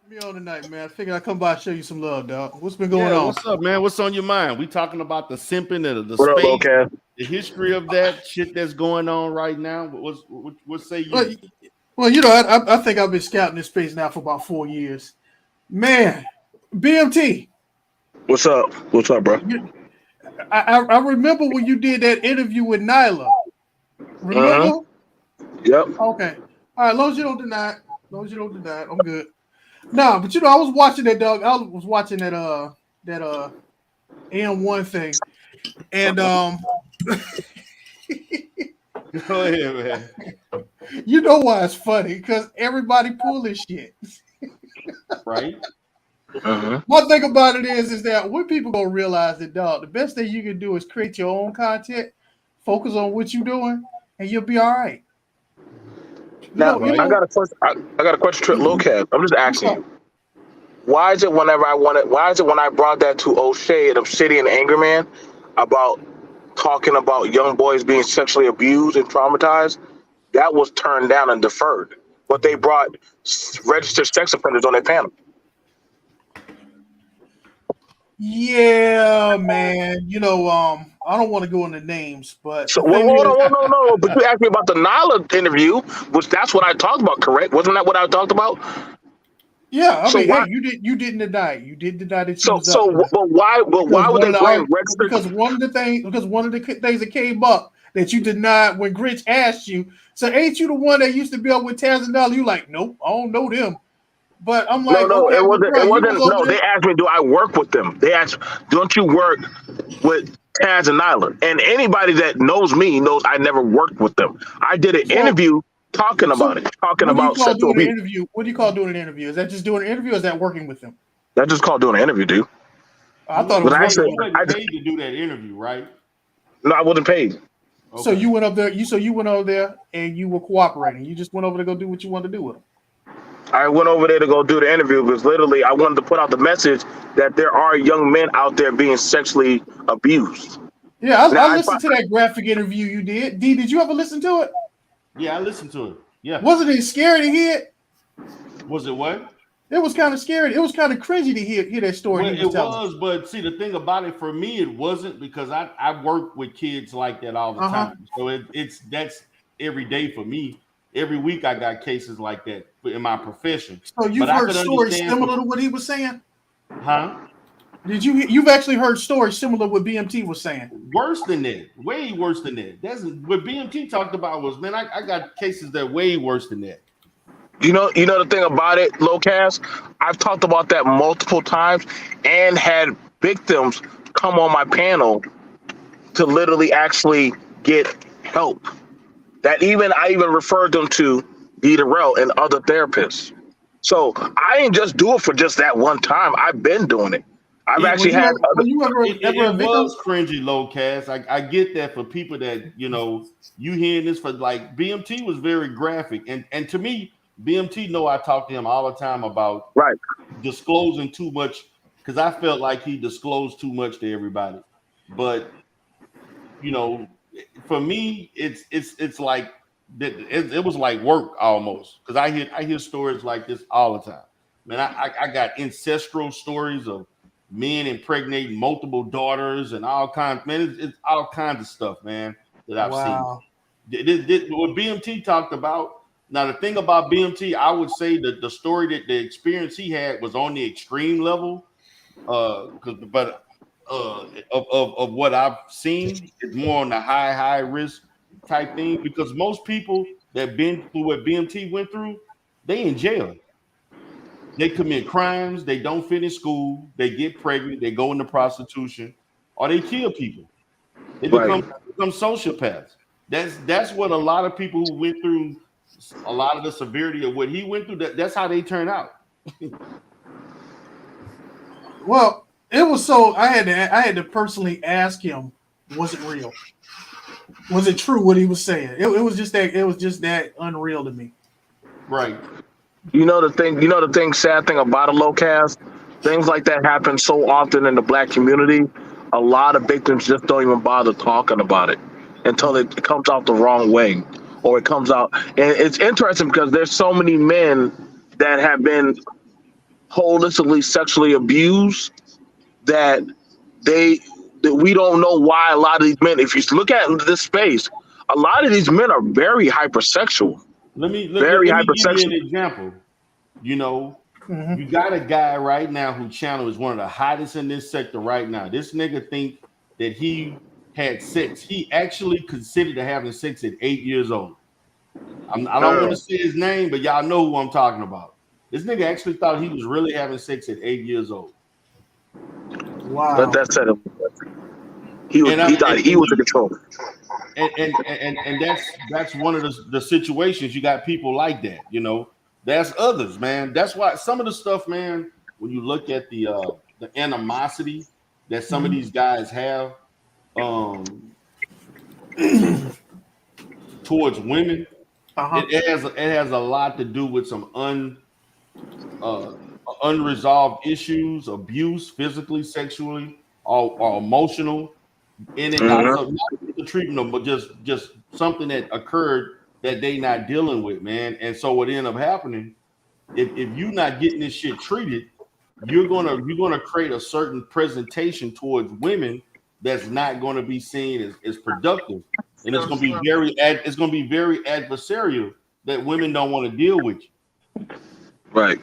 Me on tonight, man. I figured I'd come by and show you some love, dog. What's been going on? What's up, man? What's on your mind? We talking about the simping and the what space. Up, Low Kaz? the history of that shit that's going on right now? What say you? Well, you know, I think I've been scouting this space now for about 4 years. Man, BMT. What's up? What's up, bro? I remember when you did that interview with Nyla. Remember? Yep. Okay. All right, as long as you don't deny it. I'm good. Nah, but you know, I was watching that dog. I was watching that AM1 thing. And Go ahead, man. You know why it's funny? Because everybody pulling shit. Right? One thing about it is that when people gonna realize that, dog, the best thing you can do is create your own content, focus on what you're doing, and you'll be all right. Now, I got a question. I got a question to Locab. I'm just asking you. Why is it when I brought that to O'Shea at Obsidian Angerman about talking about young boys being sexually abused and traumatized, that was turned down and deferred, but they brought registered sex offenders on their panel? Yeah, man. You know, I don't want to go into names, but So, no. But you asked me about the Nala interview, which that's what I talked about, correct? Wasn't that what I talked about? Yeah, I mean, why, hey, you didn't deny it. You did deny that. But why would they bring registered? Because one of the things that came up that you denied when Grinch asked you, so ain't you the one that used to be up with Taz and Dollar? You like, nope, I don't know them. But I'm like, no, okay, it wasn't. No, there. they asked me, do I work with them? They asked, don't you work with Taz and Nyla? And anybody that knows me knows I never worked with them. I did an interview talking about it, talking about sexual abuse. What do you call doing an interview? Is that just doing an interview, or is that working with them? That's just called doing an interview, dude. I thought it was. You wasn't paid to do that interview, right? No, I wasn't paid. Okay. So you went up there. You went over there and you were cooperating. You just went over to go do what you wanted to do with them. I went over there to go do the interview because literally I wanted to put out the message that there are young men out there being sexually abused. Yeah, I listened to that graphic interview you did. D, did you ever listen to it? Yeah, I listened to it. Yeah. Wasn't it scary to hear it? Was it what? It was kind of scary. It was kind of crazy to hear that story. Well, it was, but see, the thing about it for me, it wasn't, because I work with kids like that all the time. So that's every day for me. Every week I got cases like that in my profession. So you've heard stories similar to what he was saying? Huh? You've actually heard stories similar to what BMT was saying? Worse than that. Way worse than that. That's what BMT talked about was, man, I got cases that way worse than that. You know the thing about it, Locast, I've talked about that multiple times and had victims come on my panel to literally actually get help. I even referred them to D. Darrell and other therapists. So I ain't just do it for just that one time. I've been doing it. I've actually had other. It was cringy, Locast. I get that for people that, you hearing this for, like, BMT was very graphic. And to me, BMT know I talk to him all the time about disclosing too much, because I felt like he disclosed too much to everybody. But for me, it's like it was like work almost, because I hear stories like this all the time. Man, I got ancestral stories of men impregnating multiple daughters and all kinds. Man, it's all kinds of stuff, man, that I've seen. What BMT talked about. Now, the thing about BMT, I would say that the story that the experience he had was on the extreme level, of what I've seen, it's more on the high risk type thing, because most people that been through what BMT went through, they in jail. They commit crimes, they don't finish school, they get pregnant, they go into prostitution, or they kill people. They become sociopaths. That's what a lot of people who went through a lot of the severity of what he went through, that's how they turn out. Well, it was so I had to personally ask him, was it real? Was it true what he was saying? It was just that unreal to me. Right. The thing, sad thing about a Locast, things like that happen so often in the Black community. A lot of victims just don't even bother talking about it until it comes out the wrong way, or it comes out. And it's interesting because there's so many men that have been holistically sexually abused that they that we don't know why a lot of these men, if you look at this space, a lot of these men are very hypersexual. Let me give hypersexual. you an example. You know, Mhm. you got a guy right now who channel is one of the hottest in this sector right now. This nigga think that he had sex. He actually considered having sex at 8 years old. I don't want to say his name, but y'all know who I'm talking about. This nigga actually thought he was really having sex at 8 years old. Wow. That's it. He thought he was in control. And that's one of the situations. You got people like that, you know. There's others, man. That's why some of the stuff, man, when you look at the animosity that some of these guys have towards women, it has a lot to do with some unresolved issues, abuse, physically, sexually, or emotional. And it also not the treatment, but just something that occurred that they not dealing with, man. And so what ended up happening, if you're not getting this shit treated, you're gonna create a certain presentation towards women that's not going to be seen as productive, and it's gonna be very adversarial that women don't want to deal with you. Right.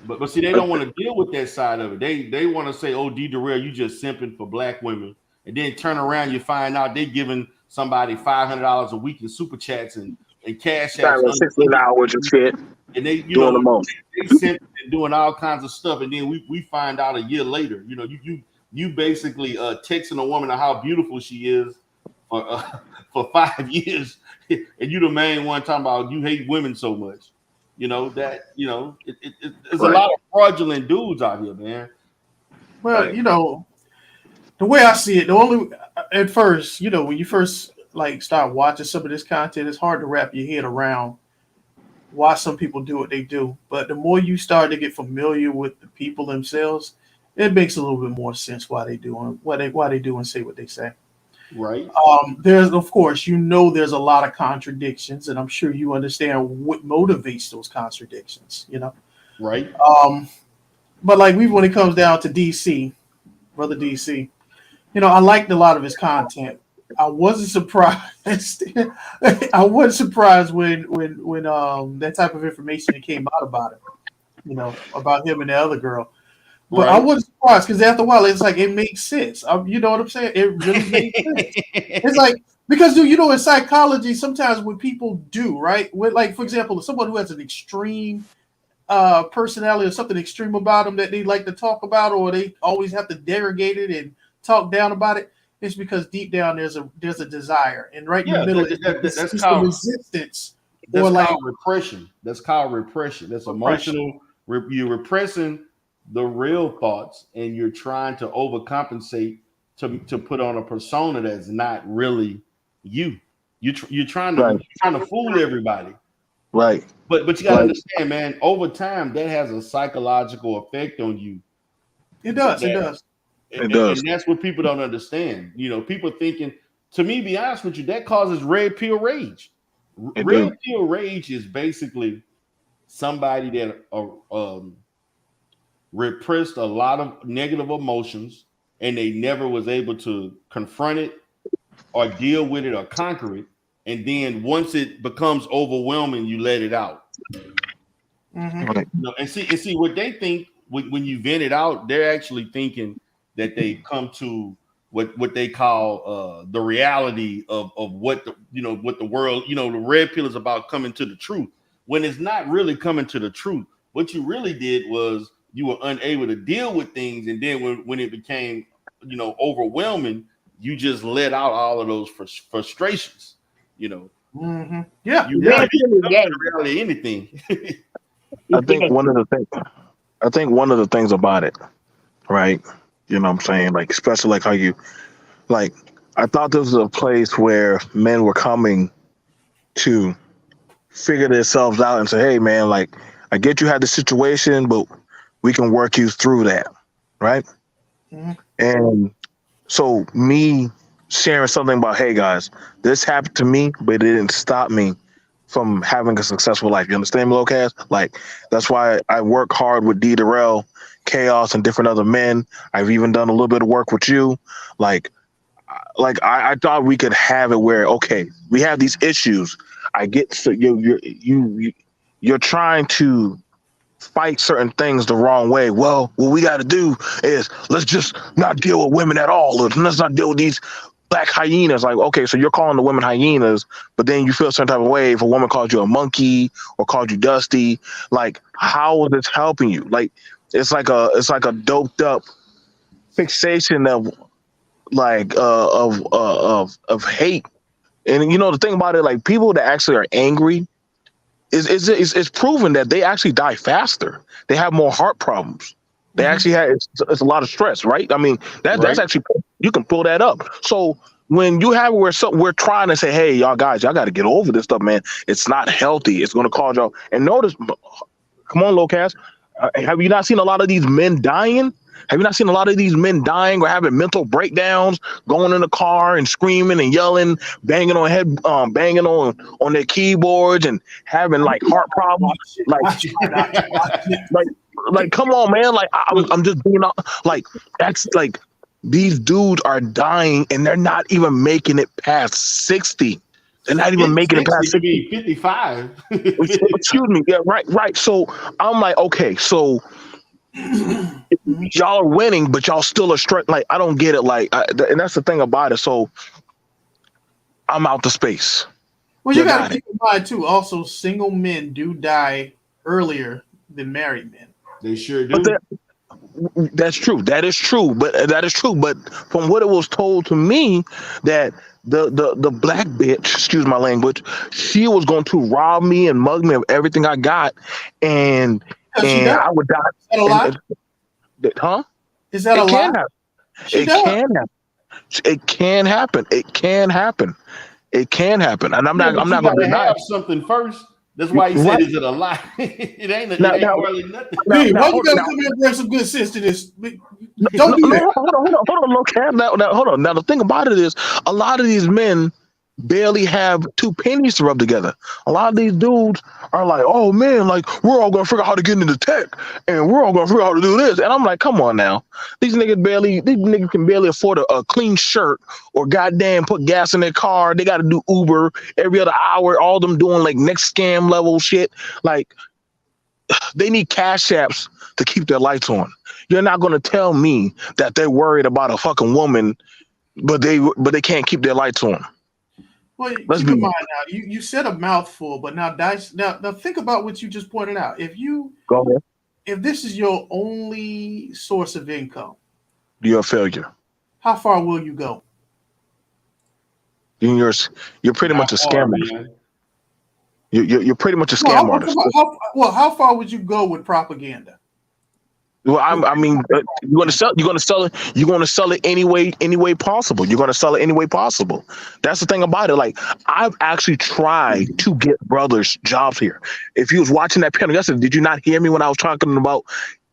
But see, they don't want to deal with that side of it. They want to say, "Oh, D. Darrell, you just simping for black women," and then turn around, you find out they giving somebody $500 a week in super chats and cash apps, 16 hours and shit, and they doing the most. They simping and doing all kinds of stuff, and then we find out a year later, you know, you basically texting a woman of how beautiful she is for 5 years, and you the main one talking about you hate women so much. You know, that, you know, there's a lot of fraudulent dudes out here, man. Well, you know, the way I see it, the only at first, you know, when you first like start watching some of this content, it's hard to wrap your head around why some people do what they do. But the more you start to get familiar with the people themselves, it makes a little bit more sense why they do and say what they say. Right. There's, of course, you know, there's a lot of contradictions, and I'm sure you understand what motivates those contradictions, you know. Right. But like when it comes down to DC, brother DC, you know, I liked a lot of his content. I wasn't surprised. I wasn't surprised when that type of information came out about him, you know, about him and the other girl. But I wasn't surprised because after a while, it's like it makes sense. You know what I'm saying? It really makes sense. It's like because, dude, you know, in psychology, sometimes what people do, right? With, like, for example, someone who has an extreme personality or something extreme about them that they like to talk about, or they always have to derogate it and talk down about it. It's because deep down there's a desire, and right in the middle that's called resistance. That's called repression. That's called repression. That's emotional. You're repressing the real thoughts, and you're trying to overcompensate to put on a persona that's not really you. You're trying to fool everybody. Right. But you gotta understand, man, over time that has a psychological effect on you. It does. And that's what people don't understand. You know, people thinking, to me, be honest with you, that causes red pill rage. Red pill rage is basically somebody that repressed a lot of negative emotions, and they never was able to confront it or deal with it or conquer it. And then once it becomes overwhelming, you let it out. Mm-hmm. You know, and see what they think when you vent it out, they're actually thinking that they come to what they call the reality of what what the world, you know, the red pill is about, coming to the truth, when it's not really coming to the truth. What you really did was you were unable to deal with things, and then when it became, you know, overwhelming, you just let out all of those frustrations, you know. Mm-hmm. Yeah, you really anything. I think one of the things about it, right? You know what I'm saying? Like, especially like how you, like, I thought this was a place where men were coming to figure themselves out and say, hey, man, like, I get you had the situation, but we can work you through that, right? Mm-hmm. And so me sharing something about, hey, guys, this happened to me, but it didn't stop me from having a successful life. You understand me, Locast? Like, that's why I work hard with D. Darrell, Chaos and different other men. I've even done a little bit of work with you. I thought we could have it where, okay, we have these issues. I get, so you're trying to fight certain things the wrong way. Well, what we got to do is let's just not deal with women at all. Let's not deal with these black hyenas. Like, okay, so you're calling the women hyenas, but then you feel some type of way if a woman calls you a monkey or called you dusty. Like, how is this helping you? Like, it's like a doped up fixation of hate. And you know the thing about it, like people that actually are angry is proven that they actually die faster. They have more heart problems. They actually have it's a lot of stress, right? I mean, that's actually, you can pull that up. So when you have where we're trying to say, hey, y'all guys, y'all got to get over this stuff, man. It's not healthy. It's going to cause y'all. And notice, come on, Locast, have you not seen a lot of these men dying? Have you not seen a lot of these men dying or having mental breakdowns, going in the car and screaming and yelling, banging on their keyboards and having like heart problems? Like, come on, man. Like, I'm just being like, that's like, these dudes are dying and they're not even making it past 60. They're not even making it past 60. 55. Excuse me. Yeah, right. So I'm like, okay, so y'all are winning, but y'all still are straight. Like, I don't get it. Like, and that's the thing about it. So I'm out to space. Well, you got to keep in mind too. Also, single men do die earlier than married men. They sure do. That's true. That is true. But from what it was told to me, that the black bitch, excuse my language, she was going to rob me and mug me of everything I got, and I would die. Is that a lie? Huh? Is that a lie? It can happen. It can happen. It can happen. It can happen. And I'm not going to deny have something first. That's why he said, "Is it a lie?" It ain't really nothing. Hey, why you gotta come here and bring some good sense to this? Don't do that. Hold on, look. Now, hold on. Now, the thing about it is, a lot of these men barely have 2 pennies to rub together. A lot of these dudes are like, oh man, like we're all gonna figure out how to get into tech and we're all gonna figure out how to do this. And I'm like, come on now. These niggas can barely afford a clean shirt or goddamn put gas in their car. They gotta do Uber every other hour, all them doing like next scam level shit. Like, they need cash apps to keep their lights on. You're not gonna tell me that they're worried about a fucking woman, but they can't keep their lights on. Well, keep in mind now, you said a mouthful, but now think about what you just pointed out. If this is your only source of income, you're a failure. How far will you go? You're pretty much a scammer. You're pretty much a scam artist. How far would you go with propaganda? Well, I mean, you're going to sell it any way possible. You're going to sell it any way possible. That's the thing about it. Like, I've actually tried to get brothers jobs here. If you was watching that panel yesterday, did you not hear me when I was talking about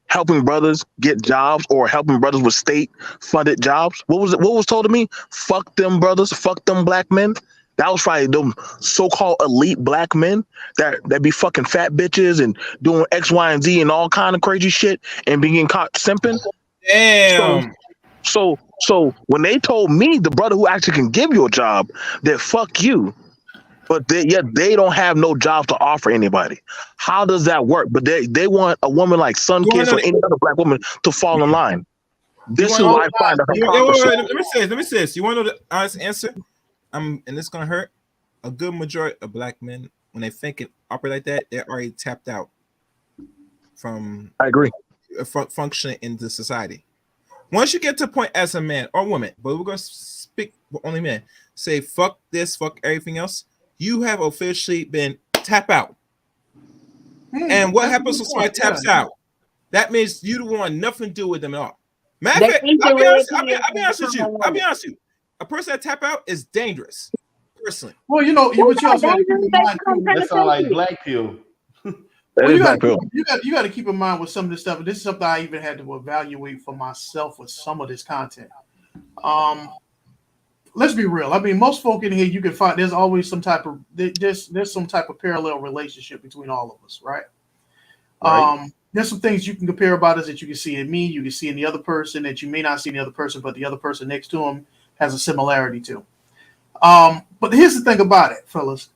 helping brothers get jobs or helping brothers with state funded jobs? What was told to me? Fuck them brothers. Fuck them black men. That was probably them so-called elite black men that be fucking fat bitches and doing X, Y, and Z and all kind of crazy shit and being caught simping. Damn. So when they told me, the brother who actually can give you a job, that fuck you, but they don't have no job to offer anybody. How does that work? But they want a woman like Sun Kiss or any other black woman to fall in line. This is why I find Let me say this. You want to know the honest answer? And it's gonna hurt. A good majority of black men, when they think and operate like that, they're already tapped out from. I agree. Functioning in the society. Once you get to a point as a man or woman, but we're gonna speak with only men, say fuck this, fuck everything else. You have officially been tapped out. And what happens when somebody taps out? That means you don't want nothing to do with them at all. Matter of fact, I'll be honest with you. A person that tap out is dangerous, personally. Well, you also have to keep in mind. That sounds like black pill. You got to keep in mind with some of this stuff. This is something I even had to evaluate for myself with some of this content. Let's be real. I mean, most folk in here, you can find there's always some type of there's some type of parallel relationship between all of us, right? there's some things you can compare about us that you can see in me, you can see in the other person that you may not see in the other person, but the other person next to him has a similarity to. But here's the thing about it, fellas,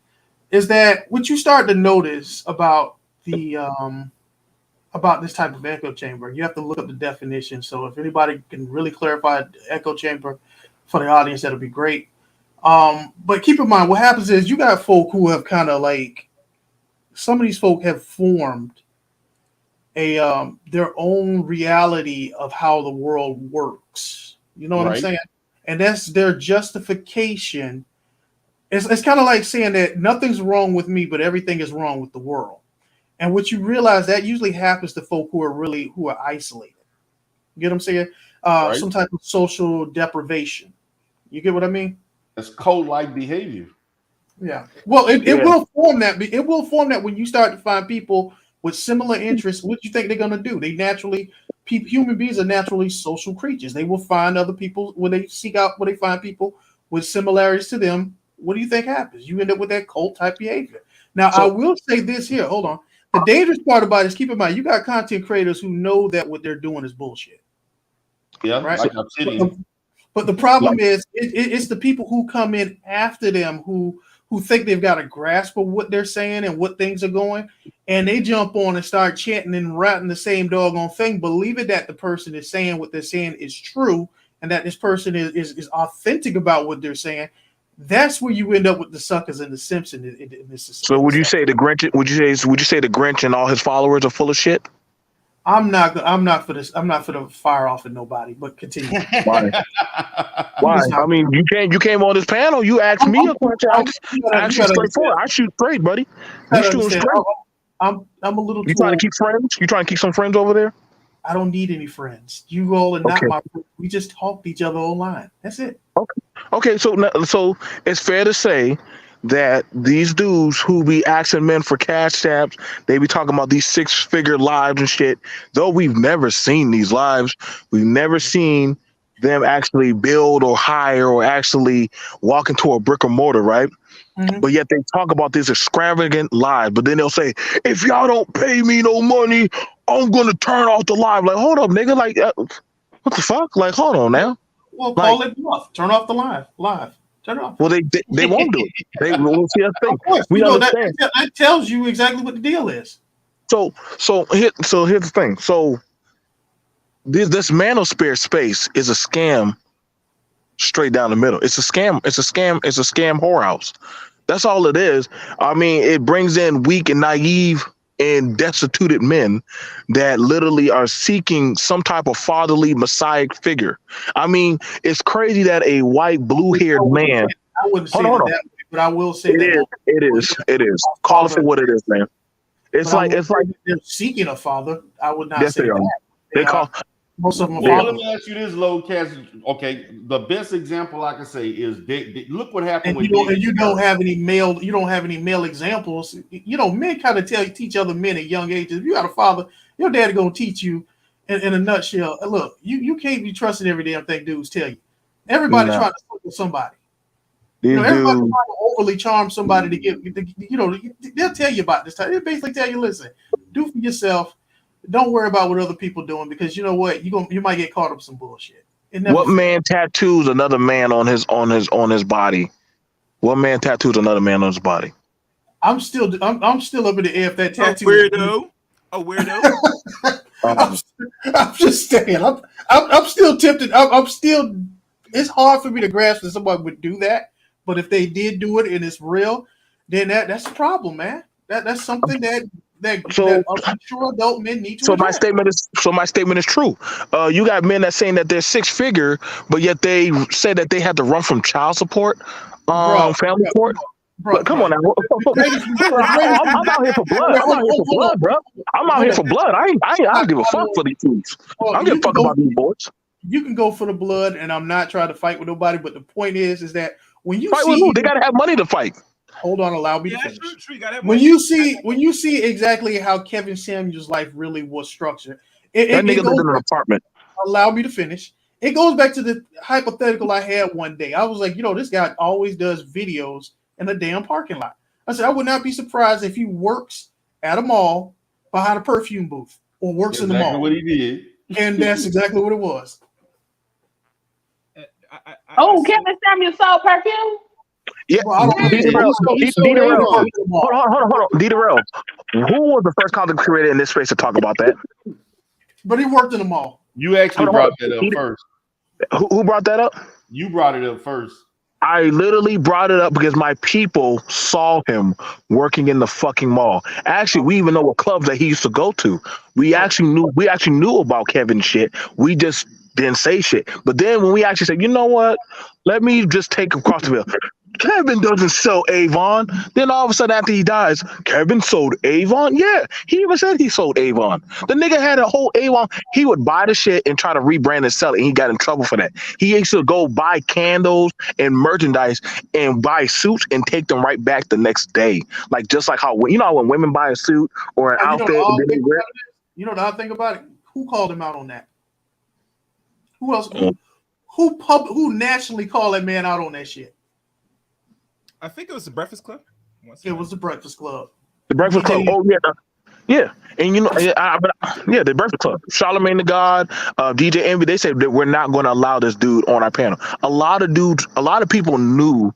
is that what you start to notice about the about this type of echo chamber, you have to look up the definition. So if anybody can really clarify echo chamber for the audience, that'll be great. But keep in mind, what happens is you got folk who have kind of like, some of these folk have formed a their own reality of how the world works. You know what I'm Right. saying? And that's their justification. It's kind of like saying that nothing's wrong with me, but everything is wrong with the world. And what you realize that usually happens to folk who are isolated. You get what I'm saying? Right. Some type of social deprivation. You get what I mean? That's code-like behavior. Yeah. Well, it will form that. It will form that when you start to find people with similar interests. What do you think they're going to do? They naturally, human beings are naturally social creatures. They will find other people when they seek out, when they find people with similarities to them. What do you think happens? You end up with that cult type behavior. Now, I will say this here. Hold on. The dangerous part about it is, keep in mind, you got content creators who know that what they're doing is bullshit. Yeah, right. like Obsidian. But the problem is, it's the people who come in after them who think they've got a grasp of what they're saying and what things are going, and they jump on and start chanting and writing the same doggone thing, believing that the person is saying what they're saying is true and that this person is authentic about what they're saying. That's where you end up with the suckers and the Simps in this. So would you say the Grinch? Would you say the Grinch and all his followers are full of shit? I'm not for this. I'm not for the fire off of nobody. But continue. Why? Why? I mean, you came on this panel. You asked me a question. I asked you straightforward. I shoot straight, buddy. You shooting straight. I'm a little. You trying to keep friends? You trying to keep some friends over there? I don't need any friends. You all are not my friends. We just talk to each other online. That's it. Okay. So it's fair to say that these dudes who be asking men for cash tabs, they be talking about these 6-figure lives and shit. Though we've never seen these lives, we've never seen them actually build or hire or actually walk into a brick or mortar, right? Mm-hmm. But yet they talk about this extravagant live. But then they'll say, if y'all don't pay me no money, I'm gonna turn off the live. Like, hold up, nigga. Like, what the fuck? Like, hold on now. Well, call it off. Turn off the live. Turn it off. Well, they won't do it. They will see a thing. Of course, we understand. That tells you exactly what the deal is. So here's the thing. So this Manosphere space is a scam straight down the middle. It's a scam. It's a scam whorehouse. That's all it is. I mean, it brings in weak and naive and destituted men that literally are seeking some type of fatherly messiah figure. I mean, it's crazy that a white blue-haired man. I wouldn't say that way, but I will say it is. Call it for what it is, man. It's like they're seeking a father. I would not say that. They call most of them. Let me ask you this, low Cass. Okay, the best example I can say is look what happened with. You don't have any male examples. You know, men kind of teach other men at young ages. If you got a father, your daddy gonna teach you. In a nutshell, look, you can't be trusting every damn thing dudes tell you. Everybody trying to fuck with somebody. Everybody trying to overly charm somebody to get. They'll tell you about this time. They basically tell you, listen, do for yourself. Don't worry about what other people doing, because you know what, you might get caught up some bullshit. What man tattoos another man on his body? What man tattoos another man on his body? I'm still up in the air if that tattoo. A weirdo. I'm just saying. I'm still tempted. I'm still. It's hard for me to grasp that somebody would do that, but if they did do it and it's real, then that's a problem, man. That's something that I'm sure adult men need to. So my statement is true. You got men that saying that they're 6-figure, but yet they say that they had to run from child support, family support. Bro, come on now. I'm out here for blood. Bro. I'm out here for blood. I don't give a fuck for these dudes. I don't give a fuck about these boys. You can go for the blood, and I'm not trying to fight with nobody. But the point is that when you fight with who? They gotta have money to fight. Hold on, allow me to finish. True. When you see exactly how Kevin Samuel's life really was structured, that nigga lived in an apartment. Allow me to finish. It goes back to the hypothetical I had one day. I was like, this guy always does videos in a damn parking lot. I said, I would not be surprised if he works at a mall behind a perfume booth. or works in the exactly mall. what he did. And that's exactly what it was. Kevin Samuel sold perfume? Yeah, Well, I don't know. D-Darrell, He sold D-Darrell, Avon in the mall. hold on. D-Darrell, who was the first content creator in this space to talk about that? But he worked in the mall. You actually brought that up first. Who brought that up? You brought it up first. I literally brought it up because my people saw him working in the fucking mall. Actually, we even know what clubs that he used to go to. We actually knew about Kevin's shit. We just didn't say shit. But then when we actually said, you know what? Let me just take him across the field. Kevin doesn't sell Avon. Then all of a sudden after he dies, Kevin sold Avon? Yeah, he even said he sold Avon. The nigga had a whole Avon. He would buy the shit and try to rebrand and sell it, and he got in trouble for that. He used to go buy candles and merchandise and buy suits and take them right back the next day. Like just like how when women buy a suit or an outfit. You know the odd thing about it? Who called him out on that? Who else? Who nationally called that man out on that shit? I think it was the Breakfast Club. It was the Breakfast Club. The Breakfast Club. Oh yeah. And the Breakfast Club. Charlamagne the God, DJ Envy. They said that we're not going to allow this dude on our panel. A lot of people knew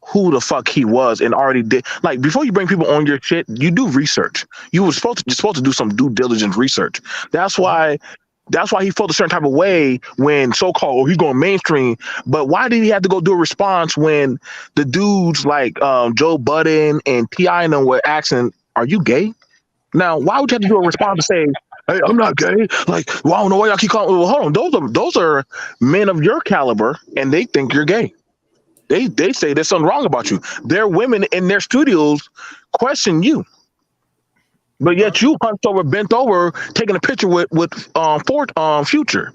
who the fuck he was and already did. Like before you bring people on your shit, you do research. You're supposed to do some due diligence research. That's why he felt a certain type of way when so-called he's going mainstream. But why did he have to go do a response when the dudes like Joe Budden and T.I. and them were asking, "Are you gay?" Now, why would you have to do a response to say, "Hey, I'm not gay"? Like, well, I don't know why y'all keep calling. Well, hold on, those are men of your caliber, and they think you're gay. They say there's something wrong about you. Their women in their studios question you. But yet you hunched over, bent over, taking a picture with Future.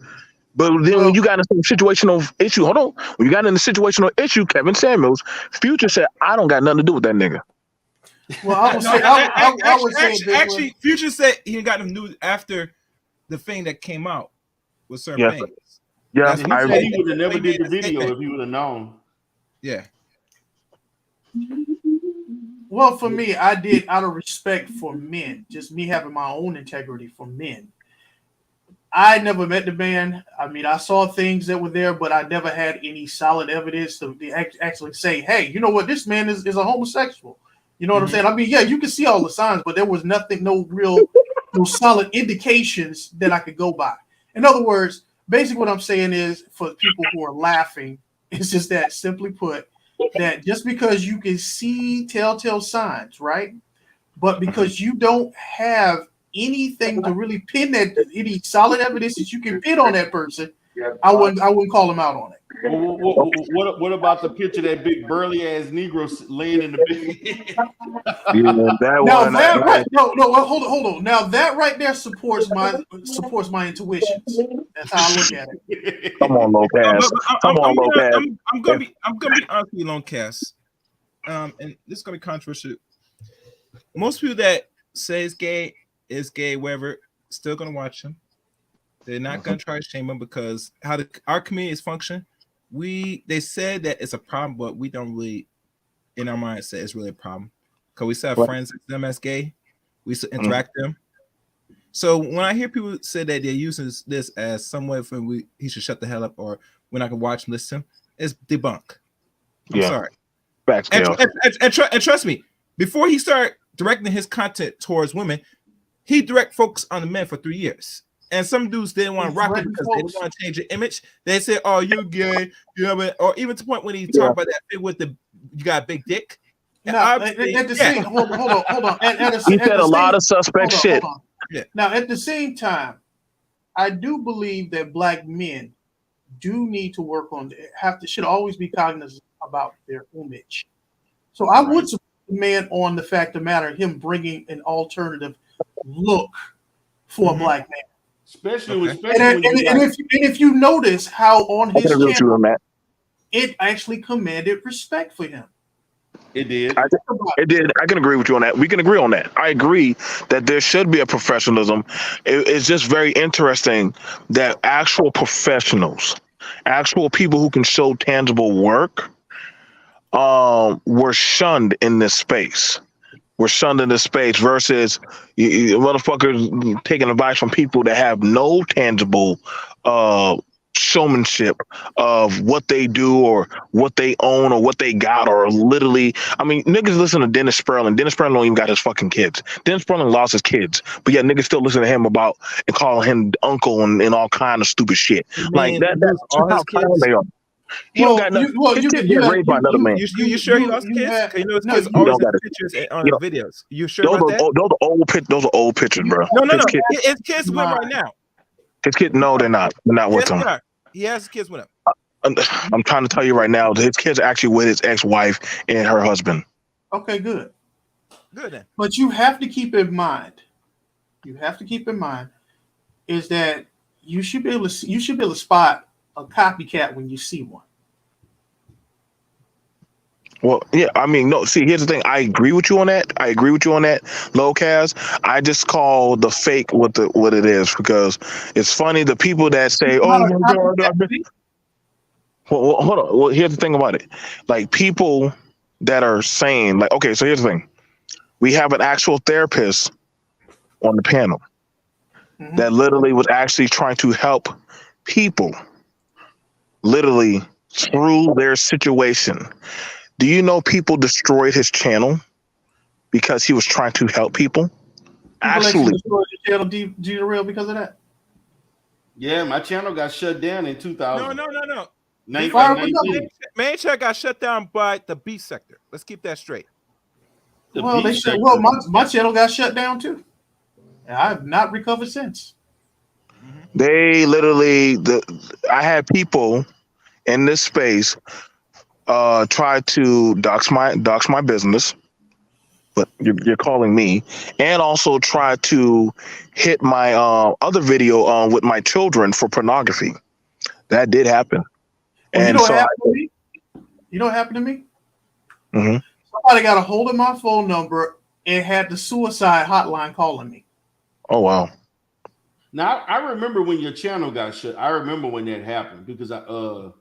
But then when you got in a situational issue, when you got in a situational issue, Kevin Samuels, Future said, "I don't got nothing to do with that nigga." Well, I would say actually, Future said he got him news after the thing that came out with certain things. Yeah, he said he would have never did the video if he would have known. Yeah. Well, for me, I did out of respect for men, just me having my own integrity for men. I never met the man. I mean, I saw things that were there, but I never had any solid evidence to actually say, "Hey, you know what? This man is a homosexual." You know what I'm saying? I mean, yeah, you can see all the signs, but there was no solid indications that I could go by. In other words, basically what I'm saying is for people who are laughing, it's just that simply put, that just because you can see telltale signs, right? But because you don't have anything to really pin that, any solid evidence that you can pin on that person, I wouldn't call him out on it. What about the picture of that big burly ass Negro laying in the bed? Hold on. Now that right there supports my intuitions. That's how I look at it. Come on, Lopez. I'm gonna be honest with you, Longcast. And this is gonna be controversial. Most people that say is gay, whatever, still gonna watch him. They're not gonna try to shame him because how our community is function. They said that it's a problem, but we don't really, in our mindset, it's really a problem because we still have friends them as gay. We still interact with them. So when I hear people say that they're using this as some way for he should shut the hell up or we're not gonna watch him, listen to him, it's debunk. I'm sorry. And trust me, before he started directing his content towards women, he direct focus on the men for 3 years. And some dudes didn't want to rock it because they didn't want to change your image. They said, "Oh, you gay," you know, or even to the point when he talked about that thing with you got a big dick. Now, hold on. He said a lot of suspect shit. Yeah. Now, at the same time, I do believe that black men do need to work on should always be cognizant about their image. So I would support the man on the fact of the matter, him bringing an alternative look for a black man. Especially if you notice how on his channel, it actually commanded respect for him. It did. It did. I can agree with you on that. We can agree on that. I agree that there should be a professionalism. It's just very interesting that actual professionals, actual people who can show tangible work, were shunned in this space. were shunned in this space versus motherfuckers taking advice from people that have no tangible showmanship of what they do or what they own or what they got or literally. I mean, niggas listen to Dennis Sperling. Dennis Sperling don't even got his fucking kids. Dennis Sperling lost his kids, but yeah, niggas still listen to him about and calling him uncle and all kind of stupid shit. Like that. That's all how his clown kids. they are. He don't got nothing. His kids get raped by another man. You sure he lost kids? You know his kids He always don't in got it. pictures on You know, videos. You sure about that? Those are old pictures, bro. No. His kids, His kids with right now. his kids, no, they're not. They're not with Yes, him. they are. He has his kids with him. I'm trying to tell you right now, his kids are actually with his ex-wife and her husband. Okay, good. Good then. But you have to keep in mind. Is that you should be able to spot a copycat when you see one. Well, yeah, I mean, no. See, here's the thing. I agree with you on that. Lowcast. I just call the fake what it is because it's funny. The people that say, "Oh my God," well, hold on. Well, here's the thing about it. Like people that are saying, like, okay, so here's the thing. We have an actual therapist on the panel that literally was actually trying to help people, literally through their situation. Do you know people destroyed his channel because he was trying to help people? Actually, destroyed your channel, G Real, because of that. Yeah, my channel got shut down in 2000. No. 19. Main chat got shut down by the B sector. Let's keep that straight. My channel got shut down too. I have not recovered since. They literally, I had people in this space try to dox my business, but you're calling me, and also try to hit my other video with my children for pornography. That did happen. Well, and you know what happened to me? Mm-hmm. Somebody got a hold of my phone number and had the suicide hotline calling me. Oh wow! Now I remember when your channel got shut. I remember when that happened because that was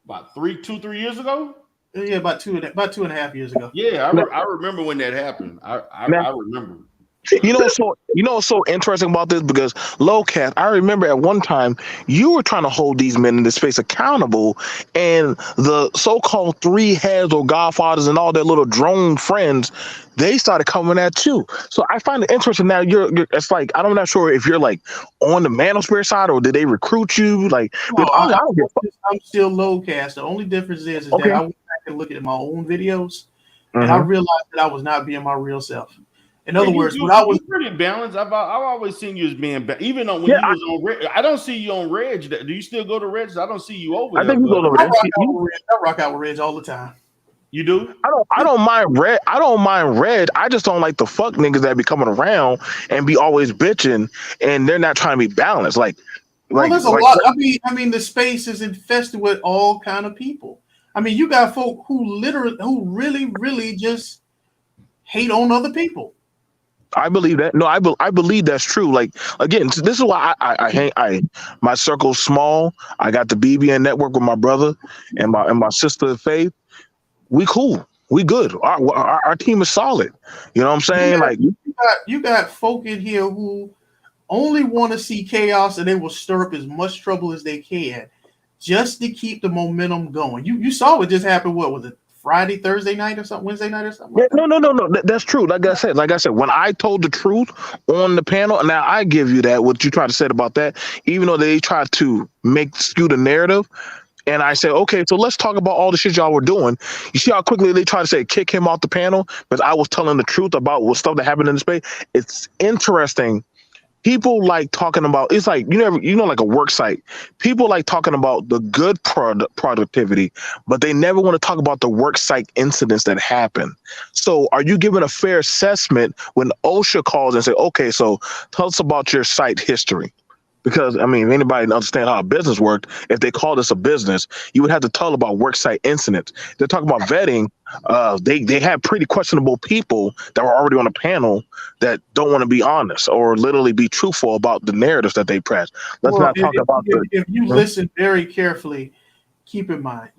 about 3 years ago. Yeah, about two and a half years ago. Yeah, I remember when that happened. I remember. You know what's so interesting about this? Because Lowcat, I remember at one time you were trying to hold these men in this space accountable, and the so-called three heads or godfathers and all their little drone friends, they started coming at you. So I find it interesting now. You're it's like I'm not sure if you're like on the Manosphere side or did they recruit you? Like I'm still Lowcast. The only difference is that I went back and looked at my own videos, and I realized that I was not being my real self. In other words, when I was pretty balanced, I've always seen you as being even on when you was on Reg. I don't see you on Reg. Do you still go to Reg? I don't see you over there. I think you go to Reg. I rock out with Reg all the time. You do? I don't mind Red. I don't mind Red. I just don't like the fuck niggas that be coming around and be always bitching and they're not trying to be balanced. There's a lot. I mean, the space is infested with all kind of people. I mean, you got folk who really just hate on other people. I believe that. No, I believe that's true. Like again, this is why my circle's small. I got the BBN network with my brother and my sister Faith. We cool. We good. Our team is solid. You know what I'm saying? You got folk in here who only want to see chaos and they will stir up as much trouble as they can just to keep the momentum going. You saw what just happened. What was it? Friday, Thursday night or something, Wednesday night or something? Yeah, no. That's true. Like I said, when I told the truth on the panel, now I give you that, what you tried to say about that, even though they tried to skew the narrative. And I said, okay, so let's talk about all the shit y'all were doing. You see how quickly they try to say kick him off the panel, but I was telling the truth about what stuff that happened in the space. It's interesting. People like talking about, it's like, like a work site. People like talking about the good productivity, but they never want to talk about the work site incidents that happen. So are you giving a fair assessment when OSHA calls and say, okay, so tell us about your site history? Because, I mean, if anybody understand how a business worked, if they call this a business, you would have to tell about worksite incidents. They're talking about vetting. They have pretty questionable people that were already on a panel that don't want to be honest or literally be truthful about the narratives that they press. Let's not talk about if you listen very carefully, keep in mind,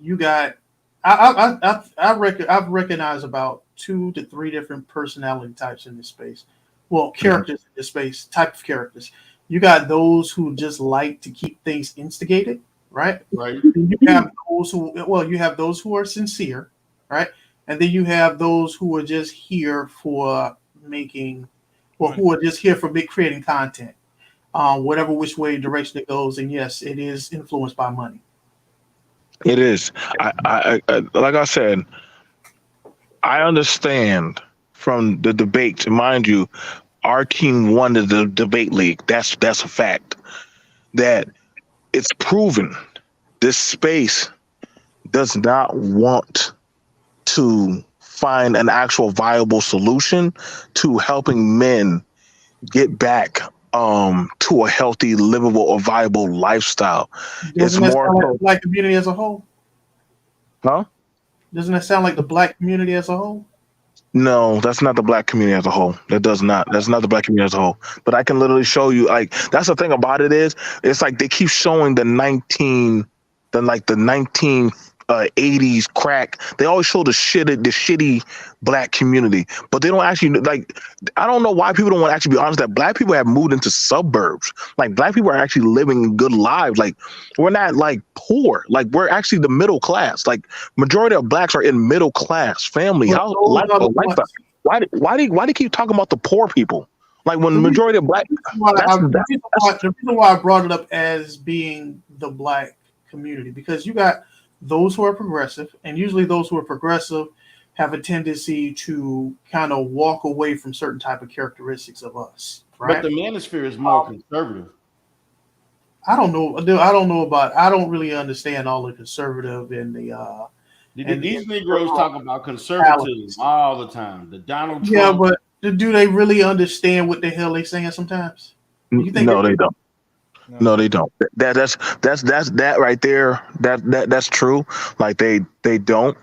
I've recognized about 2 to 3 different personality types in this space. Well, characters in this space, type of characters. You got those who just like to keep things instigated, right? Right. And you have those who are sincere, right? And then you have those who are just here for making, or who are just here for creating content, whatever which way direction it goes. And yes, it is influenced by money. It is. I like I said, I understand from the debate. Mind you, our team won the debate league. That's a fact. That it's proven this space does not want to find an actual viable solution to helping men get back to a healthy, livable, or viable lifestyle. Doesn't It's that more sound like so, the black community as a whole? huh? Doesn't that sound like the black community as a whole? No, that's not the black community as a whole. That does not. That's not the black community as a whole. But I can literally show you. Like that's the thing about it is, it's like they keep showing the 1980s crack. They always show the shitty black community, but they don't actually like. I don't know why people don't want to actually be honest that black people have moved into suburbs. Like black people are actually living good lives. Like we're not like poor. Like we're actually the middle class. Like majority of blacks are in middle class family. But How those are the lifestyle? ones- Why do keep talking about the poor people? Like when The the reason, majority of black the reason why I brought it up as being the black community, because you got those who are progressive, and usually those who are progressive have a tendency to kind of walk away from certain type of characteristics of us, But right? the Manosphere is more conservative. I don't know. I don't know about. I don't really understand all the conservative and the. These Negroes talk about conservatism all the time. The Donald Trump. Yeah, but do they really understand what the hell they're saying sometimes? You think no, they don't. No, they don't. That's that right there. That's true. Like they don't.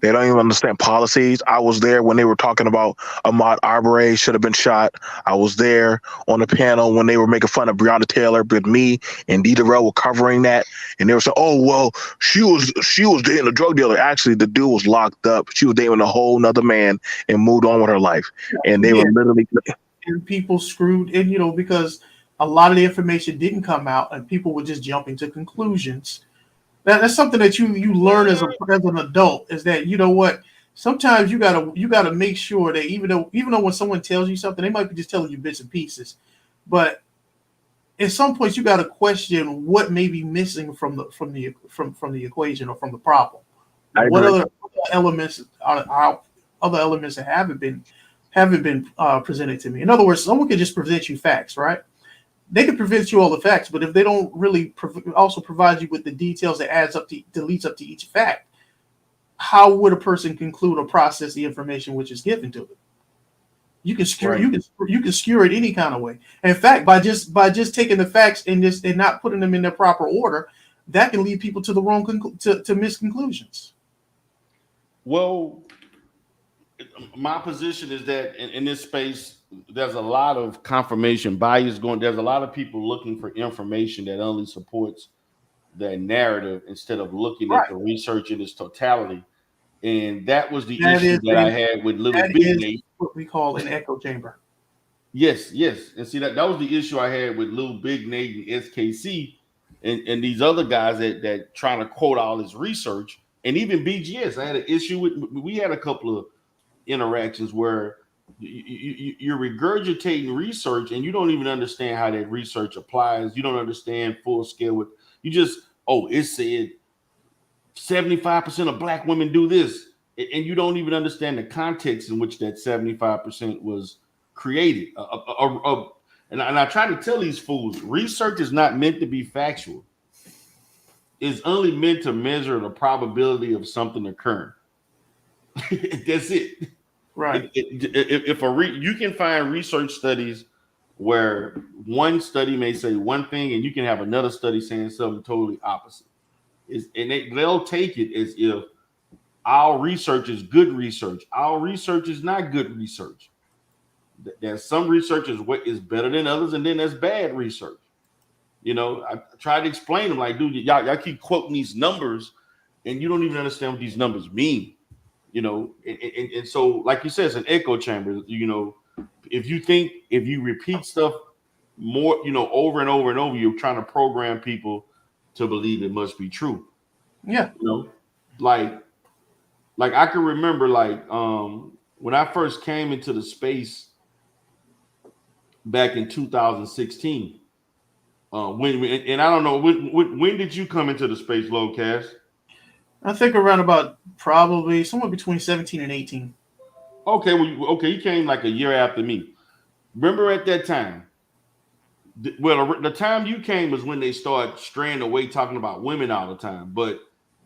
They don't even understand policies. I was there when they were talking about Ahmaud Arbery should have been shot. I was there on the panel when they were making fun of Breonna Taylor, but me and Dee Darrell were covering that, and they were saying, "Oh well, she was dating a drug dealer." Actually, the dude was locked up. She was dating a whole nother man and moved on with her life. And they were literally. And people screwed, and because a lot of the information didn't come out, and people were just jumping to conclusions. That's something that you learn as an adult, is that what, sometimes you gotta make sure that even though when someone tells you something, they might be just telling you bits and pieces, but at some points you gotta question what may be missing from the equation or from the problem. What other elements are other elements that haven't been presented to me? In other words, someone could just present you facts, right? They can present you all the facts, but if they don't really also provide you with the details that leads up to each fact, how would a person conclude or process the information which is given to them? You can skewer you can skewer it any kind of way. In fact, by just taking the facts and not putting them in their proper order, that can lead people to the wrong to misconclusions. Well, my position is that in this space, there's a lot of confirmation bias going. There's a lot of people looking for information that only supports their narrative instead of looking at the research in its totality. And that was the issue that I had with Little Big Nate. What we call an echo chamber. Yes. And see that was the issue I had with Little Big Nate and SKC and these other guys that trying to quote all this research. And even BGS, I had an issue with. We had a couple of interactions where you're regurgitating research and you don't even understand how that research applies. You don't understand full scale. With you just it said 75% of black women do this, and you don't even understand the context in which that 75% was created. And I try to tell these fools, research is not meant to be factual. It's only meant to measure the probability of something occurring. That's it. Right. You can find research studies where one study may say one thing and you can have another study saying something totally opposite. They'll take it as if our research is good research. Our research is not good research. There's some research is better than others, and then there's bad research. I try to explain them like, dude, y'all keep quoting these numbers and you don't even understand what these numbers mean. You know, and so like you said, it's an echo chamber. You know, if you repeat stuff more, you know, over and over and over, you're trying to program people to believe it must be true. Yeah. You know, like I can remember when I first came into the space back in 2016. And I don't know when did you come into the space, Lowcast? I think around about probably somewhere between 17 and 18. Okay, you came like a year after me. Remember at that time? Well, the time you came was when they started straying away talking about women all the time. But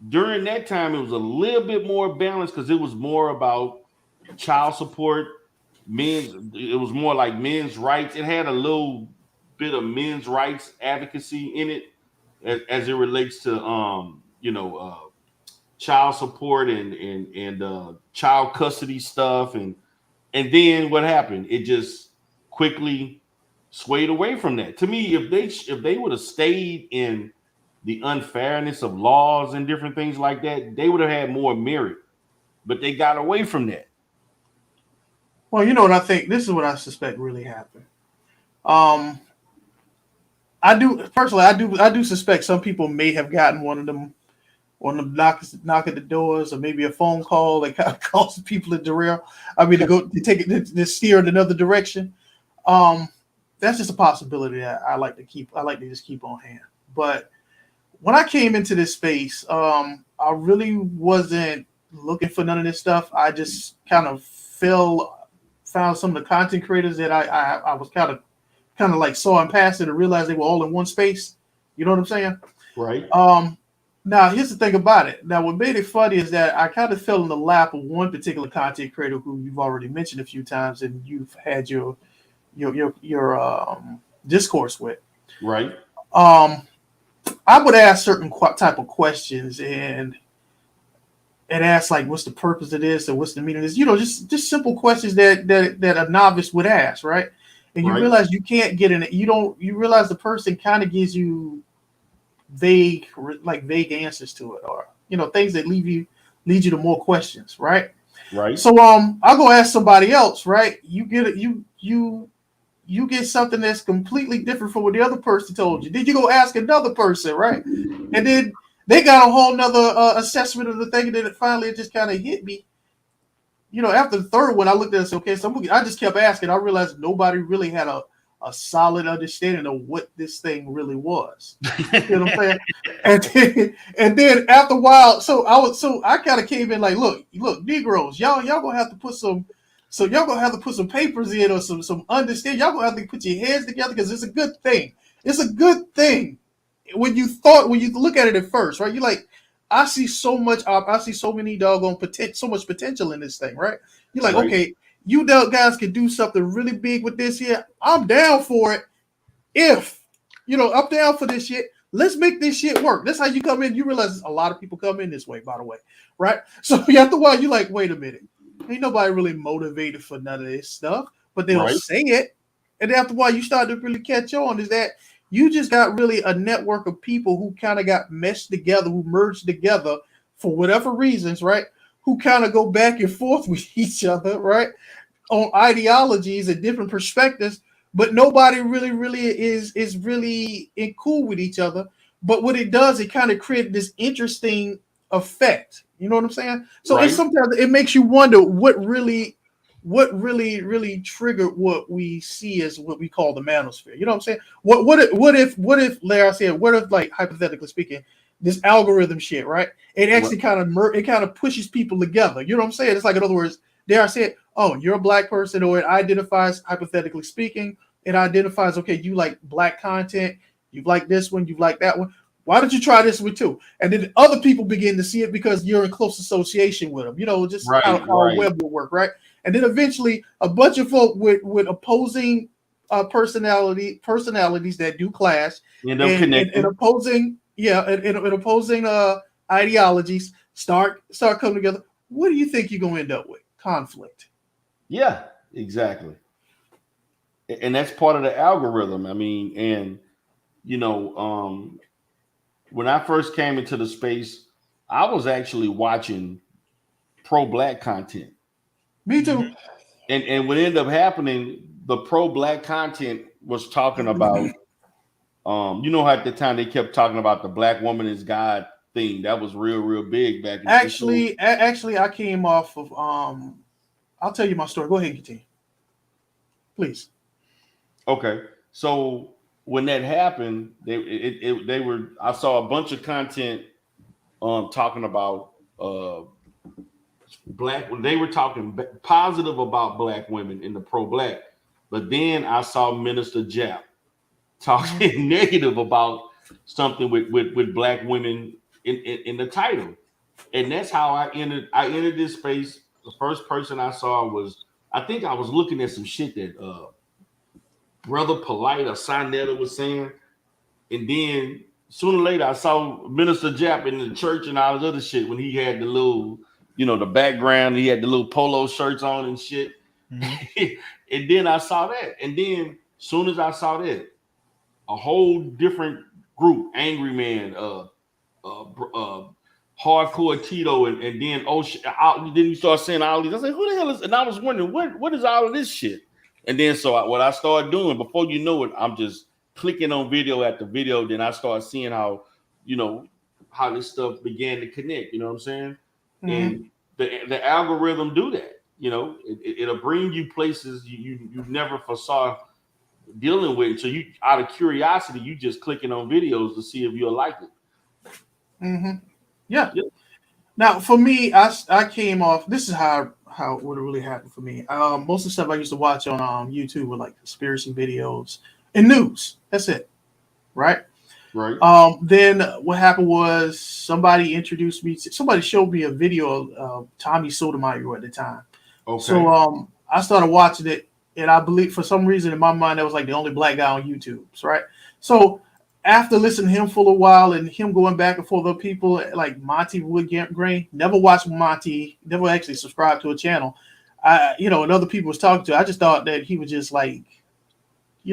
during that time, it was a little bit more balanced because it was more about child support, men's. It was more like men's rights. It had a little bit of men's rights advocacy in it, as it relates to child support and child custody stuff, and then what happened? It just quickly swayed away from that. To me, if they would have stayed in the unfairness of laws and different things like that, they would have had more merit. But they got away from that. Well, you know what I think? This is what I suspect really happened. Um, I do personally. I do suspect some people may have gotten one of them knock at the doors, or maybe a phone call that kind of causes people to derail. I mean, to take it to steer in another direction. That's just a possibility that I like to just keep on hand. But when I came into this space, I really wasn't looking for none of this stuff. I just kind of found some of the content creators that I was kind of like saw in passing and realized they were all in one space. You know what I'm saying? Right. Now here's the thing about it. Now what made it funny is that I kind of fell in the lap of one particular content creator who you've already mentioned a few times and you've had your discourse with. Right. I would ask certain type of questions and ask like, what's the purpose of this or what's the meaning of this? You know, just simple questions that a novice would ask, right? And you realize you can't get in it. You realize the person kind of gives you vague answers to it, or things that lead you to more questions, right? Right. So I'll go ask somebody else, right? You get it, you get something that's completely different from what the other person told you. Then you go ask another person, right? And then they got a whole nother assessment of the thing, and then finally it just kind of hit me. After the third one, I looked at it and said, okay, so I just kept asking. I realized nobody really had a solid understanding of what this thing really was. You know what I'm saying? And then after a while, I kind of came in like, look, Negroes, y'all gonna have to put some. So y'all gonna have to put some papers in or some understanding. Y'all gonna have to put your heads together because it's a good thing. It's a good thing. When you look at it at first, right? You're like, I see so many doggone so much potential in this thing, right? You're like, Right. okay, you guys can do something really big with this here. I'm down for it. I'm down for this shit. Let's make this shit work. That's how you come in. You realize a lot of people come in this way, by the way, right? So after a while, you're like, wait a minute. Ain't nobody really motivated for none of this stuff, but they'll say it. And after a while, you start to really catch on is that you just got really a network of people who kind of got meshed together, who merged together for whatever reasons, right? Who kind of go back and forth with each other, right? On ideologies and different perspectives, but nobody really is really in cool with each other. But what it does, it kind of creates this interesting effect. You know what I'm saying? So it's sometimes it makes you wonder what really triggered what we see as what we call the manosphere. You know what I'm saying? What if Larry said, what if, like, hypothetically speaking, this algorithm shit, right? It actually kind of pushes people together. You know what I'm saying? It's like, in other words, there I said, oh, you're a black person, or it identifies, hypothetically speaking, it identifies, okay, you like black content, you like this one, you like that one. Why don't you try this one too? And then other people begin to see it because you're in close association with them. Just how a web will work, right? And then eventually a bunch of folk with opposing personalities that do clash and opposing ideologies start coming together. What do you think you're going to end up with? Conflict. Yeah, exactly. And that's part of the algorithm. I mean, and when I first came into the space, I was actually watching pro-black content. Me too. And what ended up happening, the pro-black content was talking about, you know, how at the time they kept talking about the black woman is God thing. That was real big back in. Actually, I came off of I'll tell you my story. Go ahead and continue, please. Okay, so when that happened, they were. I saw a bunch of content talking about black. They were talking positive about black women in the pro-black, but then I saw Minister Jap talking negative about something with black women in the title, and that's how I entered this space. The first person I saw was, I think I was looking at some shit that Brother Polite or Sinetta was saying, and then sooner or later I saw Minister Jap in the church and all this other shit when he had the little, you know, the background, he had the little polo shirts on and shit. And then I saw that, and then soon as I saw that, a whole different group, Angry Man, Hardcore Tito, and then then you start saying all these. I said, who the hell is? And I was wondering what is all of this shit. And then what I started doing, before you know it, I'm just clicking on video after video. Then I start seeing how, you know, how this stuff began to connect. You know what I'm saying? And the algorithm do that. You know, it'll bring you places you never foresaw dealing with. So you, out of curiosity, you just clicking on videos to see if you'll like it. Yeah. Now for me, I came off. This is how what really happened for me. Most of the stuff I used to watch on YouTube were like conspiracy videos and news. That's it, right? Right. Then what happened was somebody introduced me. Somebody showed me a video of Tommy Sotomayor at the time. Okay. So I started watching it, and I believe for some reason in my mind that was like the only black guy on YouTube, right? So after listening to him for a while and him going back and forth with people like Monty Woodgrain, never watched Monty, never actually subscribed to a channel. And other people was talking to, I just thought that he was just like,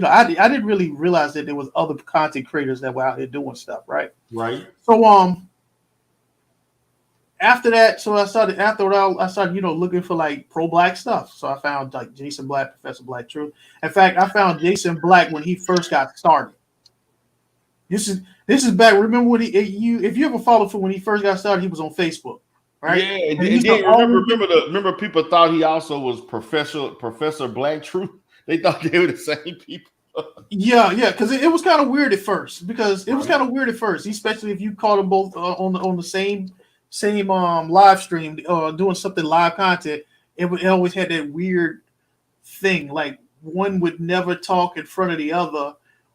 I didn't really realize that there was other content creators that were out here doing stuff, right? Right. So after that, I started looking for like pro-black stuff. So I found like Jason Black, Professor Black Truth. In fact, I found Jason Black when he first got started. This is back. Remember when if you ever followed for when he first got started, he was on Facebook, right? Yeah, and then remember people thought he also was Professor Black Truth. They thought they were the same people. Yeah, because it was kind of weird at first. Especially if you caught them both on the same live stream, doing something live content. It always had that weird thing, like one would never talk in front of the other.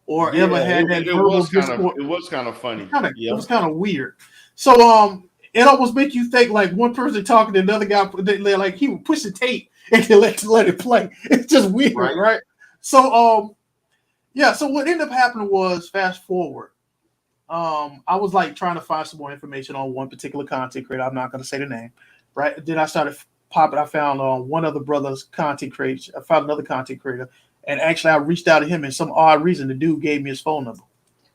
Or ever had that verbal discord. It was kind of funny. It was kind of weird. So it almost make you think like one person talking to another guy, like he would push the tape and then let it play. It's just weird, right? So so what ended up happening was, fast forward, I was like trying to find some more information on one particular content creator. I'm not going to say the name, right? Then I started popping. I found one other brother's content creator. I found another content creator. And actually, I reached out to him, and some odd reason, the dude gave me his phone number,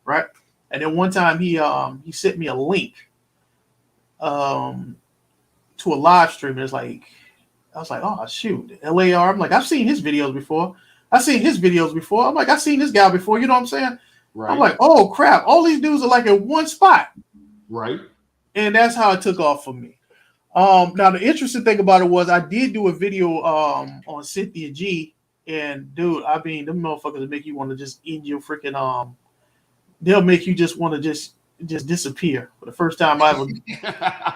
right? And then one time he sent me a link to a live stream. And I was like, oh shoot, LAR. I'm like, I've seen his videos before. I'm like, I've seen this guy before. You know what I'm saying? Right. I'm like, oh crap, all these dudes are like in one spot. Right. And that's how it took off for me. Now the interesting thing about it was I did do a video on Cynthia G. And dude, I mean, them motherfuckers make you want to just end your freaking they'll make you just want to just disappear. For the first time I ever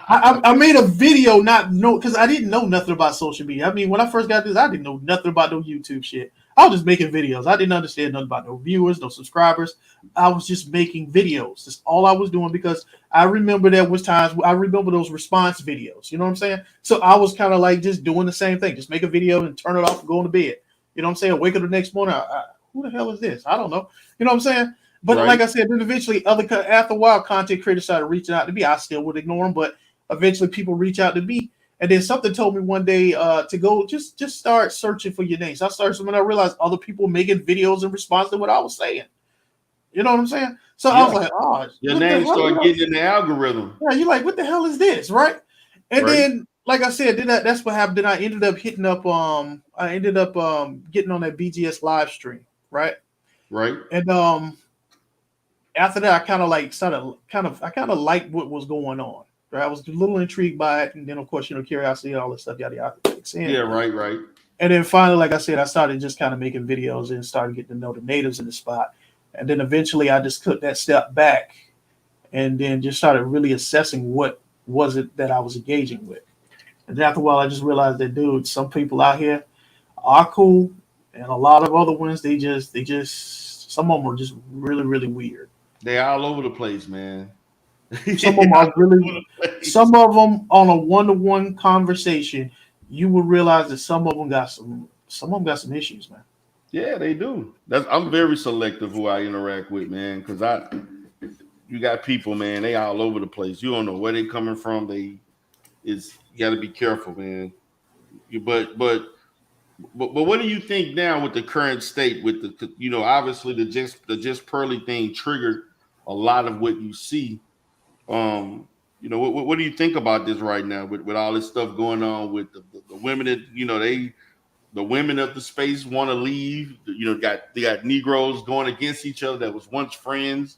I made a video because I didn't know nothing about social media. I mean, when I first got this, I didn't know nothing about no YouTube shit. I was just making videos. I didn't understand nothing about no viewers, no subscribers. I was just making videos. That's all I was doing, because I remember there was times I remember those response videos. You know what I'm saying? So I was kind of like just doing the same thing. Just make a video and turn it off and go to bed. You know what I'm saying? Wake up the next morning. Who the hell is this? I don't know. You know what I'm saying? But like I said, then eventually after a while, content creators started reaching out to me. I still would ignore them, but eventually people reach out to me. And then something told me one day to go just start searching for your names. I started when I realized other people making videos in response to what I was saying. You know what I'm saying? So I was like, oh, your what the name hell? started getting in the algorithm. Yeah, you're like, what the hell is this, right? And then, like I said, that's what happened. Then I ended up hitting up getting on that BGS live stream, right? Right. And after that, I kind of like I kind of liked what was going on. Right? I was a little intrigued by it, and then of course, curiosity, all this stuff, yada yada. Yeah, right. And then finally, like I said, I started just kind of making videos and started getting to know the natives in the spot. And then eventually, I just took that step back, and then just started really assessing what was it that I was engaging with. And after a while, I just realized that, dude, some people out here are cool, and a lot of other ones, they just, some of them are just really, really weird. They all over the place, man. Some of them are really, some of them on a one-to-one conversation, you will realize that some of them got some issues, man. Yeah, they do. I'm very selective who I interact with, man, because you got people, man, they all over the place. You don't know where they coming from. You got to be careful, man. But what do you think now with the current state? With the obviously the just Pearly thing triggered a lot of what you see. What do you think about this right now with all this stuff going on with the women that the women of the space want to leave? They got Negroes going against each other that was once friends.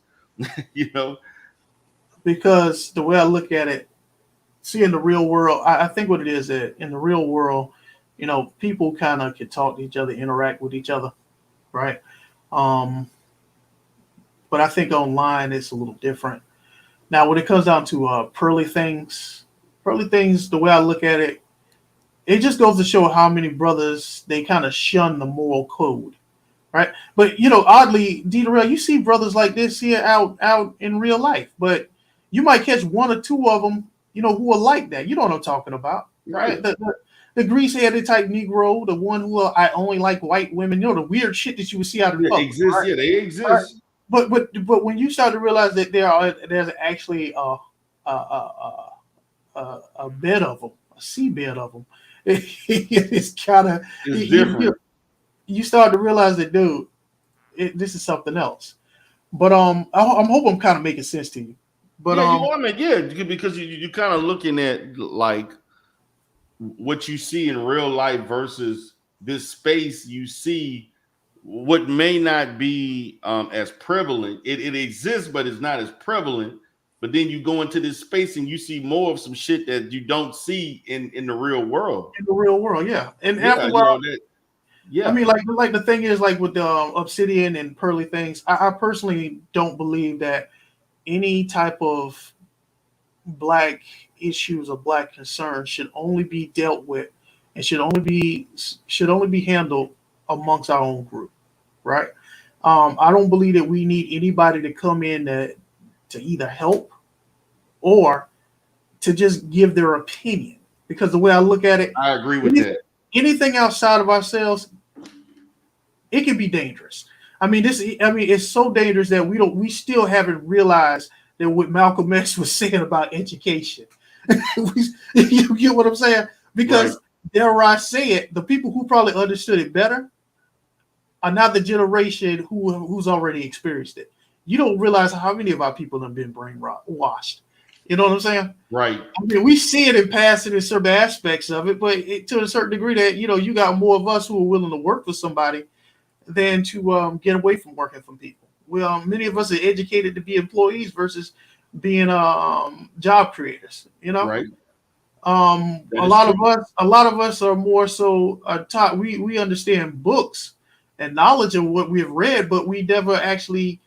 Because the way I look at it, see, in the real world, I think what it is that in the real world, people kind of can talk to each other, interact with each other, right? But I think online it's a little different. Now, when it comes down to pearly things, the way I look at it, it just goes to show how many brothers they kind of shun the moral code, right? But oddly, D-Darrell, you see brothers like this here out in real life, but you might catch one or two of them, who are like that. You know what I'm talking about, right? The grease-headed type Negro, the one who I only like white women. The weird shit that you would see out in public. Exists, right? Yeah, they exist. Right? But when you start to realize that there's actually a bed of them, a seabed of them, it's kind of different. You start to realize that, dude, this is something else. But I'm hoping I'm kind of making sense to you. But because you kind of looking at like what you see in real life versus this space. You see what may not be as prevalent. It exists, but it's not as prevalent. But then you go into this space and you see more of some shit that you don't see in the real world. In the real world, yeah. And after a while, I mean, like the thing is, like with the obsidian and pearly things, I personally don't believe that any type of black issues or black concerns should only be dealt with and should only be handled amongst our own group, right? I don't believe that we need anybody to come in to either help or to just give their opinion, because the way I look at it, I agree with that. Anything outside of ourselves, it can be dangerous. It's so dangerous that we still haven't realized that what Malcolm X was saying about education. You get what I'm saying? Because dare I say it, the people who probably understood it better are not the generation who's already experienced it. You don't realize how many of our people have been brainwashed. You know what I'm saying? Right. I mean, we see it in passing in certain aspects of it, but to a certain degree that, you got more of us who are willing to work for somebody than to get away from working for people. Well, many of us are educated to be employees versus being job creators, Right. A lot of us are more so taught. We understand books and knowledge of what we've read, but we never actually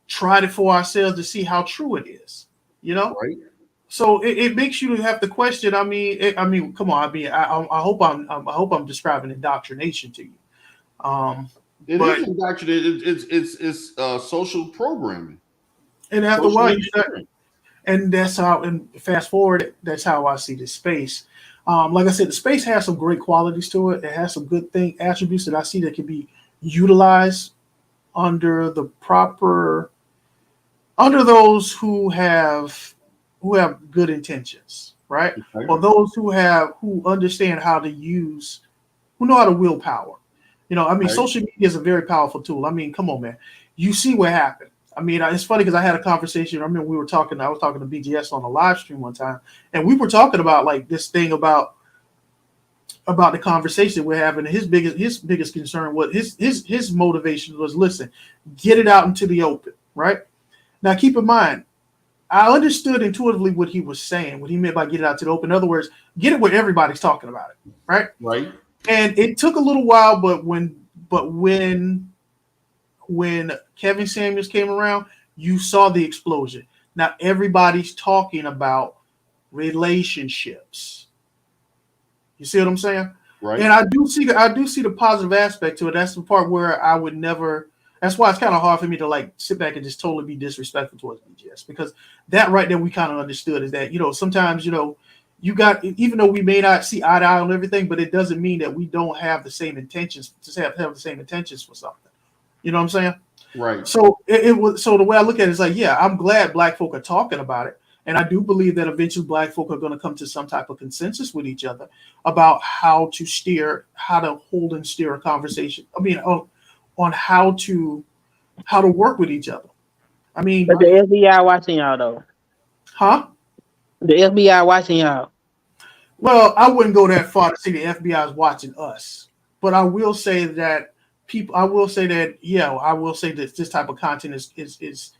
tried it for ourselves to see how true it is. Right. So it makes you have to question. I mean, come on. I hope I'm describing indoctrination to you. It is indoctrination. It's social programming. And after a while, and that's how. And fast forward, that's how I see this space. Like I said, the space has some great qualities to it. It has some good attributes that I see that can be utilized under those who have good intentions, right? Okay. Or those who understand how to who know how to wield power. Social media is a very powerful tool. I mean, come on, man. You see what happened. I mean, it's funny because I had a conversation. I remember I was talking to BGS on a live stream one time, and we were talking about like this thing about the conversation we're having. His biggest concern was his motivation was, listen, get it out into the open, right? Now, keep in mind, I understood intuitively what he was saying, what he meant by get it out to the open. In other words, get it where everybody's talking about it, right? Right. And it took a little while, but when Kevin Samuels came around, you saw the explosion. Now everybody's talking about relationships. You see what I'm saying? Right. And I do see the positive aspect to it. That's the part where I would never. That's why it's kind of hard for me to like sit back and just totally be disrespectful towards BGS, because that right there we kind of understood is that, sometimes, you got, even though we may not see eye to eye on everything, but it doesn't mean that we don't have the same intentions, just have the same intentions for something. You know what I'm saying? Right. So so the way I look at it is like, yeah, I'm glad Black folk are talking about it. And I do believe that eventually Black folk are going to come to some type of consensus with each other about how to hold and steer a conversation. I mean, on how to work with each other. I mean, but the FBI watching y'all though. Huh? The FBI watching y'all. Well, I wouldn't go that far to say the FBI is watching us, but I will say that I will say that this type of content is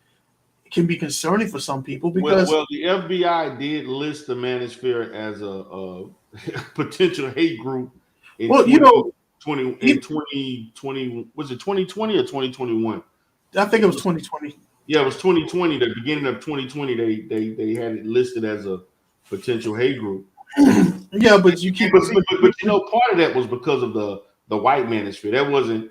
can be concerning for some people because well the FBI did list the Manosphere as a potential hate group in 2020. Was it 2020 or 2021? I think it was 2020. Yeah, it was 2020. The beginning of 2020, they had it listed as a potential hate group. Yeah, but part of that was because of the white Manosphere. That wasn't,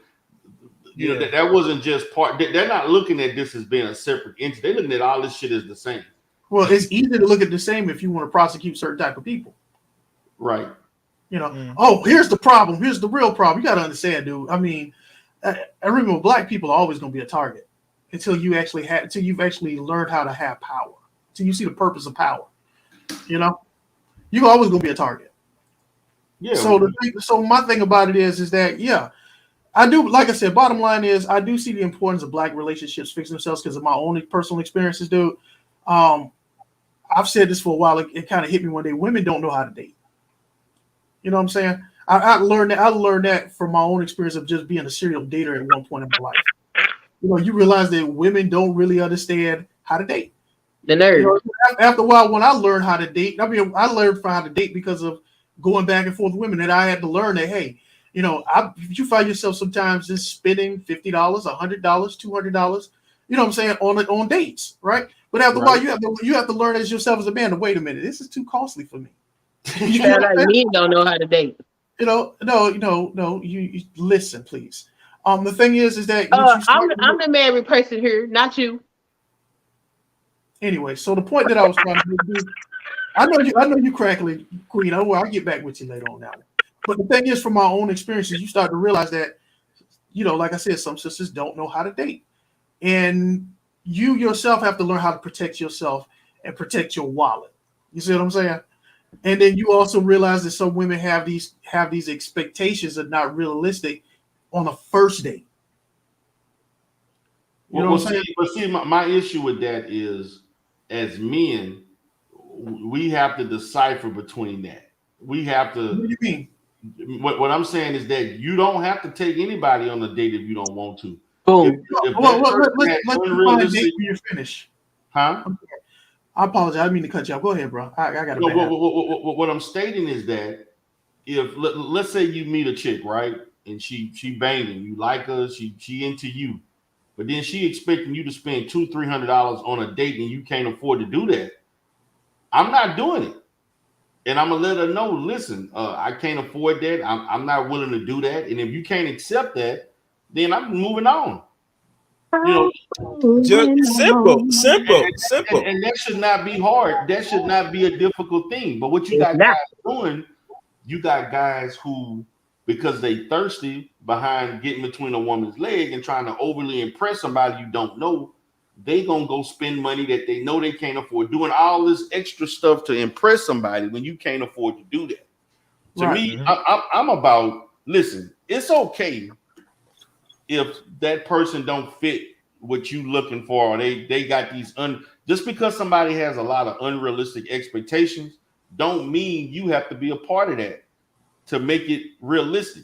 that wasn't just part. They're not looking at this as being a separate entity. They're looking at all this shit as the same. Well, it's easy to look at the same if you want to prosecute certain type of people. Right. Oh, here's the problem. Here's the real problem. You got to understand, dude. I mean, I remember Black people are always going to be a target until you've actually learned how to have power. Until you see the purpose of power. You're always going to be a target. Yeah. So my thing about it is that, yeah, I do. Like I said, bottom line is I do see the importance of Black relationships fixing themselves because of my own personal experiences, dude. I've said this for a while. It kind of hit me one day. Women don't know how to date. You know what I'm saying? I learned that from my own experience of just being a serial dater at one point in my life. You realize that women don't really understand how to date. The nerd. After a while, when I learned how to date, I learned how to date because of going back and forth with women. And I had to learn that, hey, if you find yourself sometimes just spending $50, $100, $200, you know what I'm saying, on dates, right? But after a while, you have to learn as yourself as a man to wait a minute, this is too costly for me. You like me don't know how to date. No. You listen, please. The thing is that I'm the married person here, not you. Anyway, so the point that I was trying to do, I know you crackly queen. I'll get back with you later on that one. But the thing is, from my own experiences, you start to realize that, like I said, some sisters don't know how to date, and you yourself have to learn how to protect yourself and protect your wallet. You see what I'm saying? And then you also realize that some women have these expectations that are not realistic on a first date. You know what I'm saying? But see, my issue with that is, as men, we have to decipher between that. We have to. What do you mean? What I'm saying is that you don't have to take anybody on a date if you don't want to. Boom. Let's define a date when you're finished. Huh? I apologize. I didn't mean to cut you off. Go ahead, bro. I got to. What I'm stating is that if let's say you meet a chick, right, and she banging, you like her, she into you, but then she expecting you to spend $200-$300 on a date and you can't afford to do that. I'm not doing it. And I'm gonna let her know, listen, I can't afford that. I'm not willing to do that. And if you can't accept that, then I'm moving on. Just simple. And that should not be hard. That should not be a difficult thing. But what you got guys doing, you got guys who, because they thirsty behind getting between a woman's leg and trying to overly impress somebody you don't know, they gonna go spend money that they know they can't afford, doing all this extra stuff to impress somebody when you can't afford to do that. To me, I'm about, listen, it's okay if that person don't fit what you looking for, or they got these just because somebody has a lot of unrealistic expectations, don't mean you have to be a part of that to make it realistic.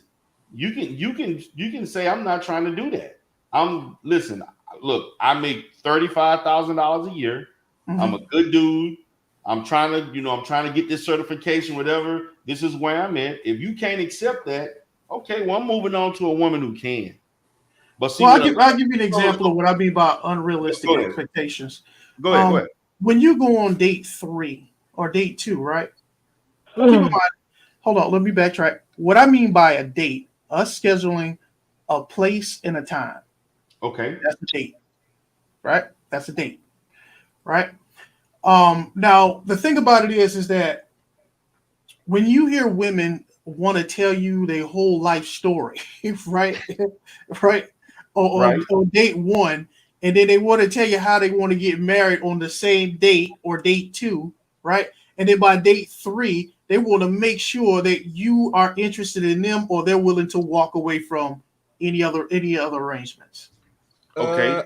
You can say, I'm not trying to do that. Look, I make $35,000 a year. Mm-hmm. I'm a good dude. I'm trying to get this certification, whatever. This is where I'm at. If you can't accept that, okay, well, I'm moving on to a woman who can. But see, I'll give you an example of what I mean by unrealistic expectations. Go ahead. When you go on date 3 or date 2, right? Keep in mind, hold on, let me backtrack. What I mean by a date, us scheduling a place and a time. Okay. That's a date, right? That's a date, right? Now, the thing about it is that when you hear women want to tell you their whole life story, right? Right? On date 1, and then they want to tell you how they want to get married on the same date or date 2, right? And then by date 3, they want to make sure that you are interested in them, or they're willing to walk away from any other arrangements. Okay.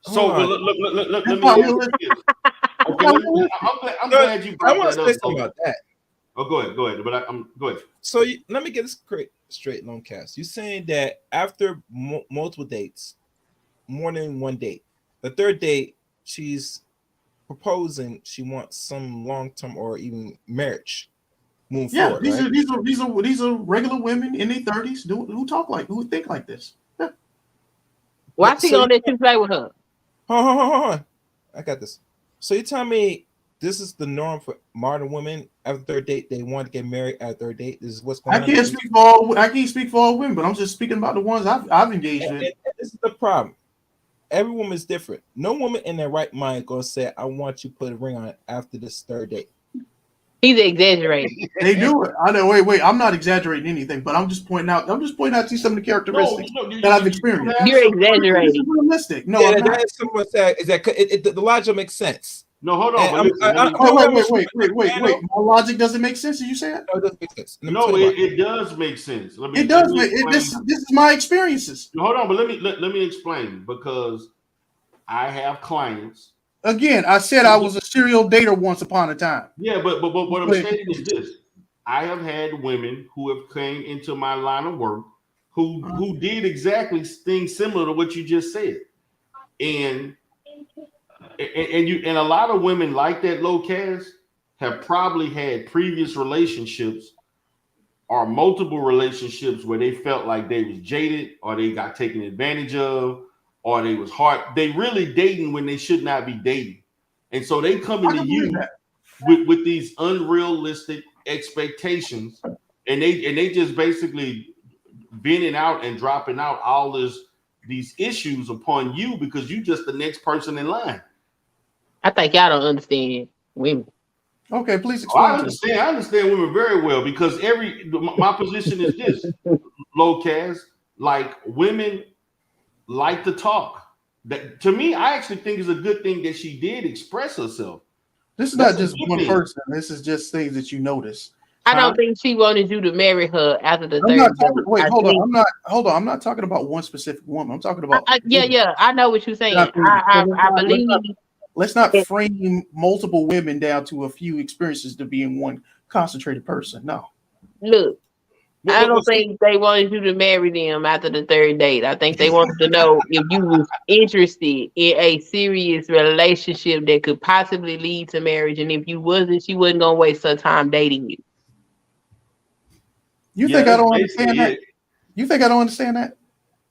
So let me ask you this. Okay, I'm glad you brought that up. Say something about that. Oh, go ahead. But go ahead. So let me get this straight, Longcast. You're saying that after multiple dates, more than one date, the third date, she's proposing she wants some long-term or even marriage moving forward. These are regular women in their 30s who think like this. Yeah. Why she gonna let you play with her? Hold on. I got this. So you tell me this is the norm for modern women after third date, they want to get married at third date. This is what's going on. I can't speak for all women, but I'm just speaking about the ones I've engaged in. And this is the problem. Every woman is different. No woman in their right mind gonna say, I want you to put a ring on it after this third date. He's exaggerating. They do it. I know. Wait. I'm not exaggerating anything, but I'm just pointing out to you some of the characteristics that I've experienced. You're exaggerating. It's realistic. No, yeah, that is someone said is that the logic makes sense. No, hold on. Wait. My logic doesn't make sense. Did you say it? No, it doesn't make sense. No, it does make sense. It does make this is my experiences. Hold on, but let me explain, because I have clients. Again, I said I was a serial dater once upon a time. Yeah, but what I'm saying is this: I have had women who have came into my line of work who did exactly things similar to what you just said, and a lot of women like that, Locaz, have probably had previous relationships or multiple relationships where they felt like they was jaded, or they got taken advantage of, or they was hard. They really dating when they should not be dating. And so they come into you with these unrealistic expectations, and they just basically venting out and dropping out all these issues upon you because you just the next person in line. I think y'all don't understand women. Okay, please explain. I understand women very well, because my position is this, Locaz, like, women like to talk. That, to me, I actually think is a good thing that she did express herself. This is not just one person. This is just things that you notice. I don't think she wanted you to marry her after the third date. Wait, hold on. I'm not talking about one specific woman. I'm talking about yeah. I know what you're saying. I believe. Let's not frame multiple women down to a few experiences to be in one concentrated person. No. Look, I don't think they wanted you to marry them after the third date. I think they wanted to know if you was interested in a serious relationship that could possibly lead to marriage, and if you wasn't, she wasn't gonna waste her time dating you. You think I don't understand that? You think I don't understand that?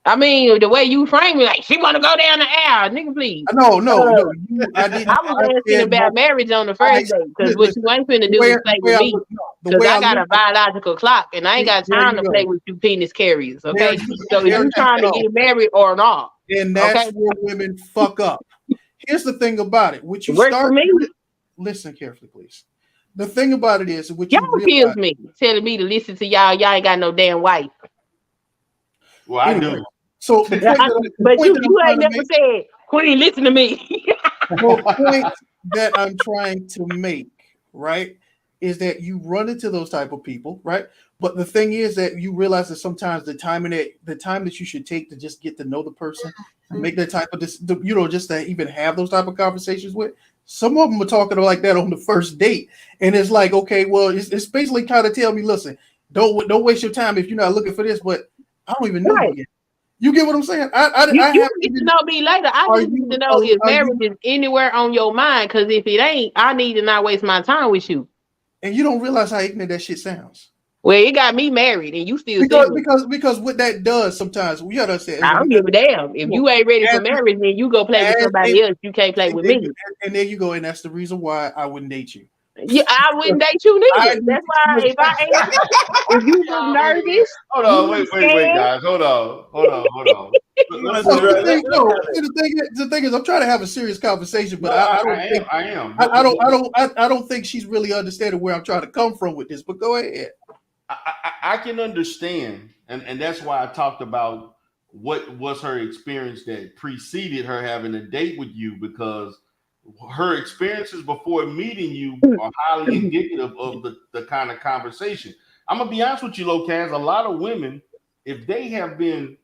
I mean, the way you frame me, like, she want to go down the aisle, nigga, please. No. I was asking about marriage on the first date, because what you ain't finna do is play with me. Because I got a biological clock, and I ain't got time to play with you penis carriers, okay? So if you trying to get married or not. And that's where women fuck up. Here's the thing about it. What you works for me. Listen carefully, please. The thing about it is, what y'all kills me, telling me to listen to y'all. Y'all ain't got no damn wife. Well, I do. So, but you ain't never said, Queen, listen to me. The point that I'm trying to make, right, is that you run into those type of people, right? But the thing is that you realize that sometimes the time that you should take to just get to know the person and make that type of this, just to even have those type of conversations with. Some of them are talking like that on the first date, and it's like, okay, well, it's basically kind of tell me, listen, don't waste your time if you're not looking for this. But I don't even know you yet. You get what I'm saying? You I have get to know me later. I just need to know if marriage is anywhere on your mind. Because if it ain't, I need to not waste my time with you. And you don't realize how ignorant that shit sounds. Well, it got me married, and you still because what that does sometimes, we gotta say, I don't give a damn. If you ain't ready for marriage, then you go play with somebody else. You can't play with me. And there you go, and that's the reason why I wouldn't date you. Yeah, I wouldn't date you neither. That's why if you look nervous, hold on, wait, guys, hold on. The thing is, I'm trying to have a serious conversation, but I don't think she's really understanding where I'm trying to come from with this. But go ahead. I can understand, and that's why I talked about what was her experience that preceded her having a date with you, because her experiences before meeting you are highly indicative of the kind of conversation. I'm gonna be honest with you, Locaz. A lot of women, if they have been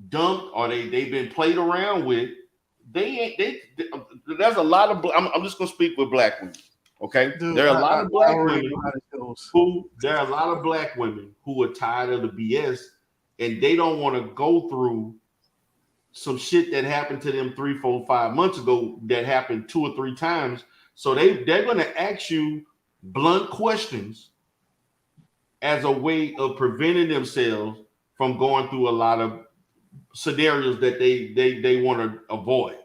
dumped or they've been played around with, there's a lot of. I'm just gonna speak with black women. Okay, there are a lot of black women who are tired of the BS, and they don't want to go through some shit that happened to them 3, 4, 5 months ago that happened 2 or 3 times. So they're going to ask you blunt questions as a way of preventing themselves from going through a lot of scenarios that they want to avoid.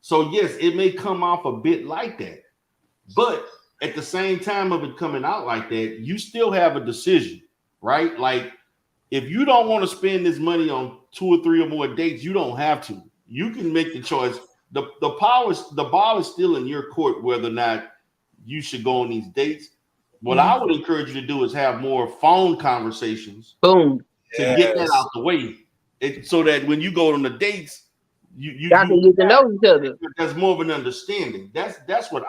So yes, it may come off a bit like that, but at the same time of it coming out like that, you still have a decision, right? Like, if you don't want to spend this money on 2 or 3 or more dates, you don't have to. You can make the choice. The ball is still in your court whether or not you should go on these dates. What I would encourage you to do is have more phone conversations. Boom. To get that out the way, so that when you go on the dates, you can get to know each other. There's more of an understanding. That's what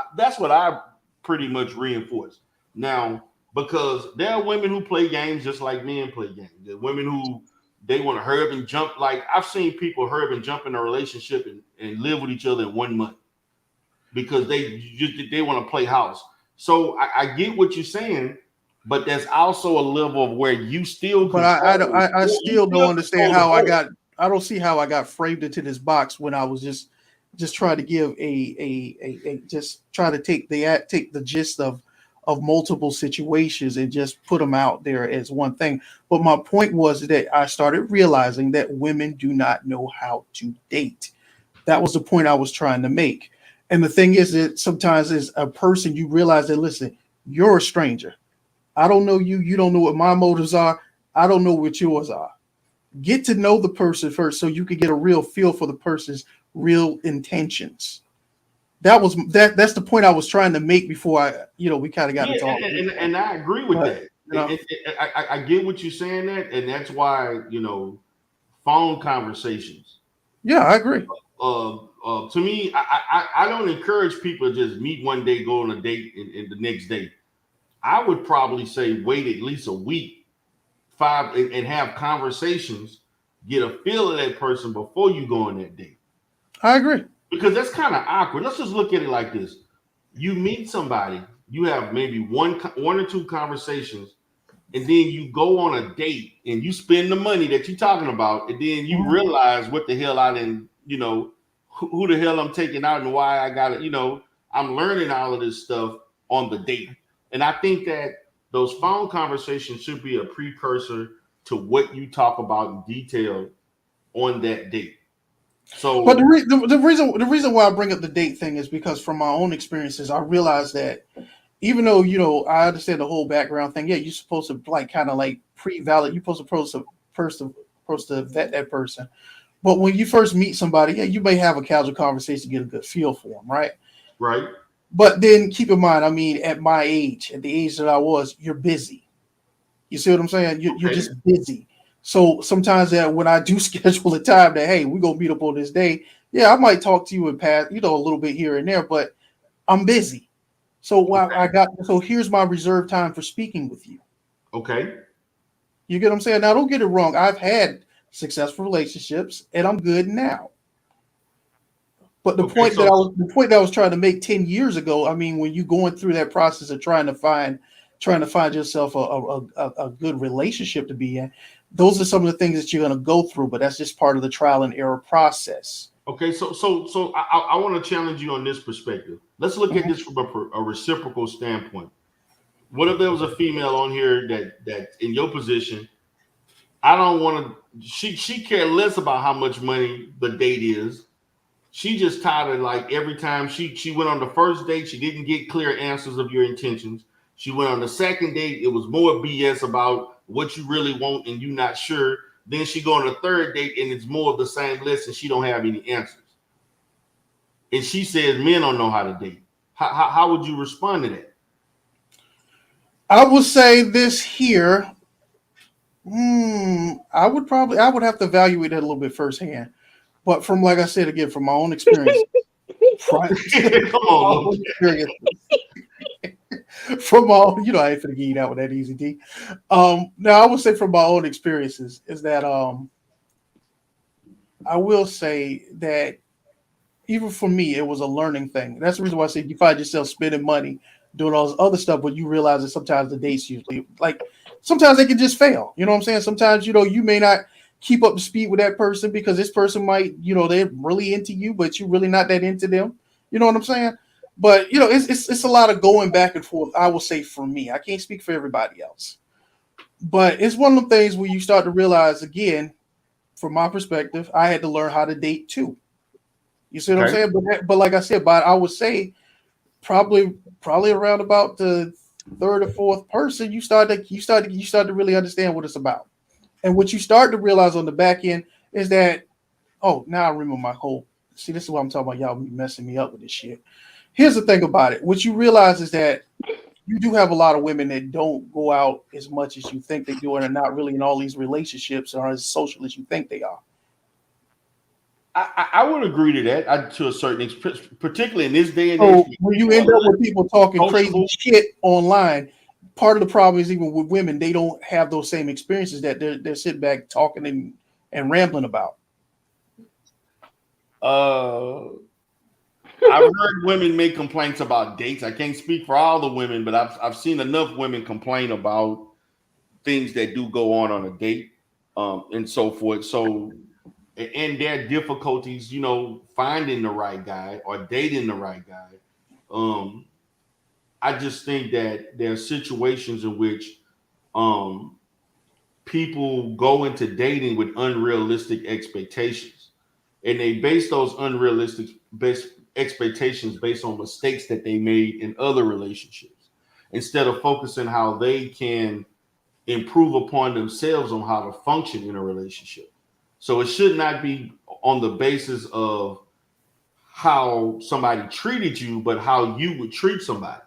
I pretty much reinforce now. Because there are women who play games just like men play games. There are women who they want to hurry up and jump. Like, I've seen people hurry up and jump in a relationship and live with each other in 1 month because they want to play house. So I get what you're saying, but there's also a level of where you still. But I still don't understand how I don't see how I got framed into this box when I was just trying to give just try to take the gist of multiple situations and just put them out there as one thing. But my point was that I started realizing that women do not know how to date. That was the point I was trying to make. And the thing is that sometimes as a person, you realize that, listen, you're a stranger. I don't know you. You don't know what my motives are. I don't know what yours are. Get to know the person first so you can get a real feel for the person's real intentions. That's the point I was trying to make before we kind of got to talk. And I agree with that. I get what you're saying that, and that's why phone conversations. Yeah, I agree. To me, I don't encourage people to just meet one day, go on a date, and the next day. I would probably say wait at least a week, 5, and have conversations, get a feel of that person before you go on that date. I agree. Because that's kind of awkward. Let's just look at it like this. You meet somebody, you have maybe one or 2 conversations, and then you go on a date and you spend the money that you're talking about, and then you realize what the hell I didn't, who the hell I'm taking out and why I got it. I'm learning all of this stuff on the date. And I think that those phone conversations should be a precursor to what you talk about in detail on that date. So, but the reason why I bring up the date thing is because from my own experiences, I realized that even though I understand the whole background thing, yeah, you're supposed to pre-validate. You're supposed to vet that person. But when you first meet somebody, yeah, you may have a casual conversation, get a good feel for them, right? Right. But then keep in mind, at my age, at the age that I was, you're busy. You see what I'm saying? You're just busy. So sometimes when I do schedule a time that, hey, we're going to meet up on this day, yeah, I might talk to you and pass, a little bit here and there, but I'm busy. So here's my reserved time for speaking with you. Okay. You get what I'm saying? Now, don't get it wrong. I've had successful relationships, and I'm good now. But the point that I was trying to make 10 years ago, I mean, when you're going through that process of trying to find yourself a good relationship to be in, those are some of the things that you're going to go through. But that's just part of the trial and error process. Okay, so I want to challenge you on this perspective. Let's look at this from a reciprocal standpoint. What if there was a female on here that in your position, I don't want to. She cared less about how much money the date is. She just tired of, like, every time she went on the first date, she didn't get clear answers of your intentions. She went on the second date, it was more BS about what you really want and you not sure. Then she go on the third date and it's more of the same list and she don't have any answers. And she says men don't know how to date. How would you respond to that? I would say this here. I would have to evaluate that a little bit firsthand. But from, like I said again, from my own experience, from all, I ain't finna give you that one that easy, D. Now I would say from my own experiences is that I will say that even for me, it was a learning thing. That's the reason why I say you find yourself spending money doing all this other stuff, but you realize that sometimes the dates usually, like, sometimes they can just fail. You know what I'm saying? Sometimes, you may not keep up the speed with that person because this person might, they're really into you, but you're really not that into them. You know what I'm saying? But, it's a lot of going back and forth, I will say, for me. I can't speak for everybody else. But it's one of the things where you start to realize, again, from my perspective, I had to learn how to date too. You see what I'm saying? But like I said, I would say probably around about the third or fourth person, you start to really understand what it's about. And what you start to realize on the back end is that, now I remember my whole. See, this is what I'm talking about. Y'all be messing me up with this shit. Here's the thing about it. What you realize is that you do have a lot of women that don't go out as much as you think they do and are not really in all these relationships or as social as you think they are. I would agree to that to a certain extent, particularly in this day and age. So when you end up with people talking crazy shit online, part of the problem is even with women, they don't have those same experiences that they're sitting back talking and rambling about. I've heard women make complaints about dates. I can't speak for all the women, but I've seen enough women complain about things that do go on a date, and so forth. So, and their difficulties, finding the right guy or dating the right guy. I just think that there are situations in which people go into dating with unrealistic expectations, and they base those unrealistic expectations based on mistakes that they made in other relationships, instead of focusing how they can improve upon themselves on how to function in a relationship. So it should not be on the basis of how somebody treated you, but how you would treat somebody.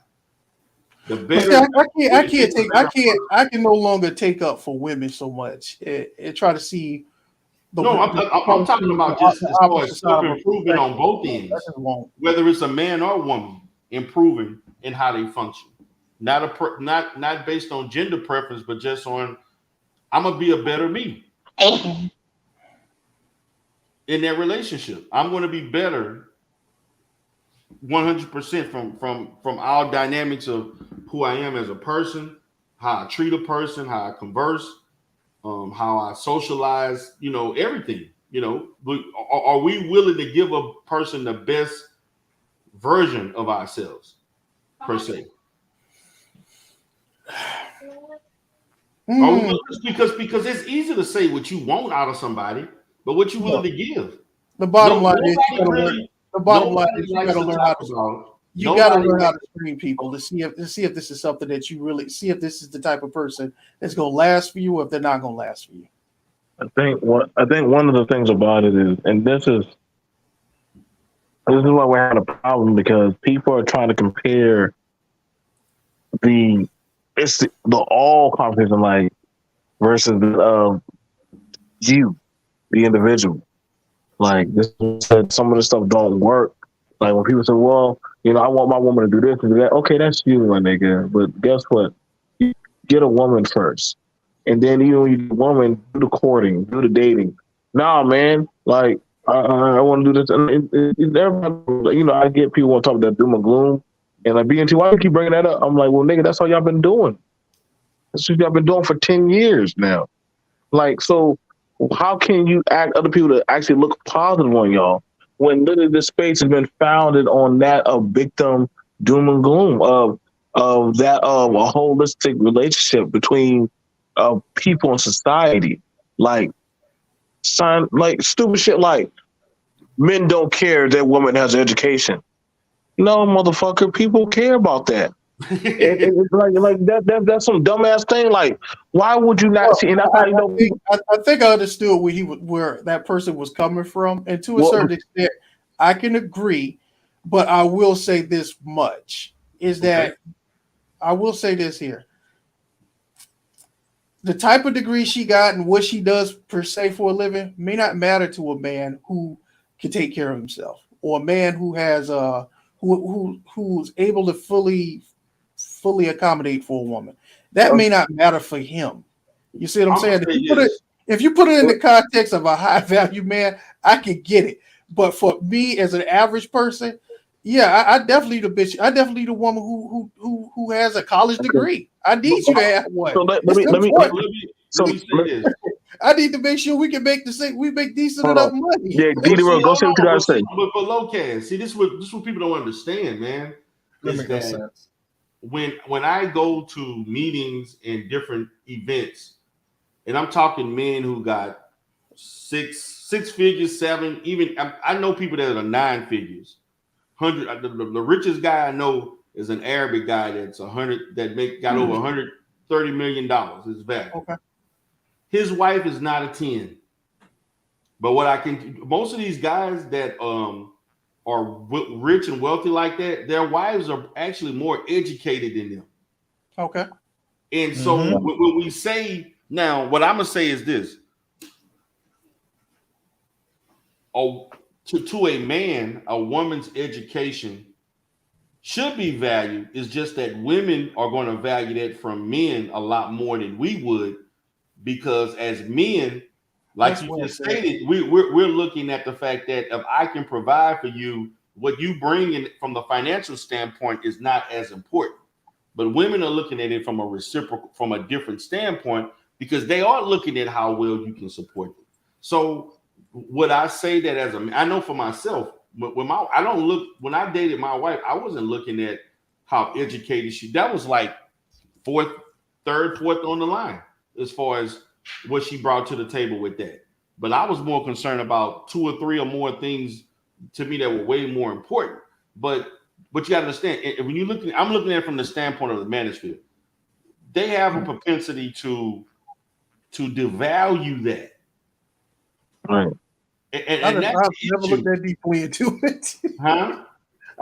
The better. I can no longer take up for women so much and try to see. I'm talking about just as far as self-improvement on both ends, whether it's a man or woman, improving in how they function. Not based on gender preference, but just on, I'm gonna be a better me in that relationship. I'm gonna be better 100% from all dynamics of who I am as a person, how I treat a person, how I converse, how I socialize, everything. Are we willing to give a person the best version of ourselves, per se? Because it's easy to say what you want out of somebody, but what you willing to give. The bottom line is you gotta learn how to. You got to learn how to screen people to see if this is something that you really see, if this is the type of person that's going to last for you, or if they're not going to last for you. I think one of the things about it is, and this is why we're having a problem, because people are trying to compare the all conversation, like, versus you, the individual. Like, some of the stuff don't work Like when people say, "Well, I want my woman to do this and do that." Okay, that's you, my nigga. But guess what? You get a woman first, and then when you get a woman, do the courting, do the dating. Nah, man. Like I want to do this, and everybody, I get people want to talk about that doom and gloom, and like BNT, why do you keep bringing that up? I'm like, well, nigga, that's all y'all been doing. That's what y'all been doing for 10 years now. Like, so how can you ask other people to actually look positive on y'all when literally this space has been founded on that of victim doom and gloom of that of a holistic relationship between people and society, like stupid shit like men don't care that woman has an education. No, motherfucker, people care about that. It's like that's some dumbass thing. Like, why would you not see? And that's how you know. I think I understood where that person was coming from, and to a certain extent, I can agree. But I will say this much: is that I will say this here: the type of degree she got and what she does per se for a living may not matter to a man who can take care of himself, or a man who has who's able to fully accommodate for a woman. That may not matter for him. You see what I'm saying? If you put it in the context of a high value man, I can get it. But for me as an average person, yeah, I definitely the bitch. I definitely the woman who has a college degree. I need you to have one. So let me say this. I need to make sure we can make we make decent enough money. Yeah, go say what you gotta say. But for Locan, see, this is what people don't understand, man. Is that when I go to meetings and different events, and I'm talking men who got six figures, seven, even I know people that are 9 figures, 100. The richest guy I know is an Arabic guy that's 100 that got over $130 million. His value. Okay. His wife is not a 10. But most of these guys that are rich and wealthy like that, their wives are actually more educated than them. Okay. And so when we say now, what I'm gonna say is this: to a man, a woman's education should be valued. It's just that women are going to value that from men a lot more than we would, because as men, like you just stated, we're looking at the fact that if I can provide for you, what you bring in from the financial standpoint is not as important. But women are looking at it from a different standpoint, because they are looking at how well you can support them. So would I say that I know for myself, when I dated my wife, I wasn't looking at how educated that was like third, fourth on the line as far as what she brought to the table with that. But I was more concerned about 2 or 3 or more things to me that were way more important. But you got to understand, when I'm looking at it from the standpoint of the Manosphere, they have a propensity to devalue that. Right. I've never looked that deeply into it. Huh?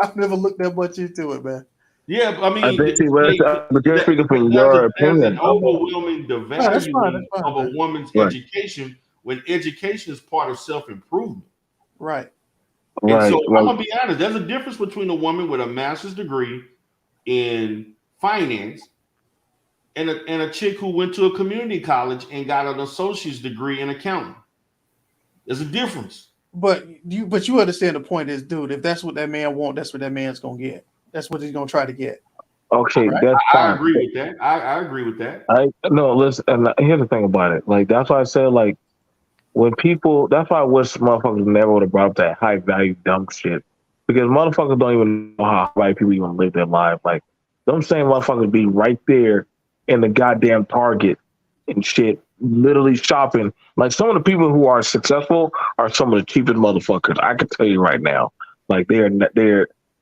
I've never looked that much into it, man. Yeah, I mean, but you're speaking from your opinion. There's an overwhelming devaluing of a woman's education, when education is part of self-improvement. Right. And so I'm gonna be honest, there's a difference between a woman with a master's degree in finance and a chick who went to a community college and got an associate's degree in accounting. There's a difference. But you understand the point is, dude, if that's what that man wants, that's what that man's gonna get. That's what he's gonna try to get. Okay, right? that's fine. I agree with that. I agree with that. Listen, and here's the thing about it. Like, that's why I said, like, when people, that's why I wish motherfuckers never would have brought up that high value dumb shit. Because motherfuckers don't even know how high people even live their life. Like, them same motherfuckers be right there in the goddamn Target and shit, literally shopping. Like, some of the people who are successful are some of the cheapest motherfuckers. I can tell you right now. Like, they're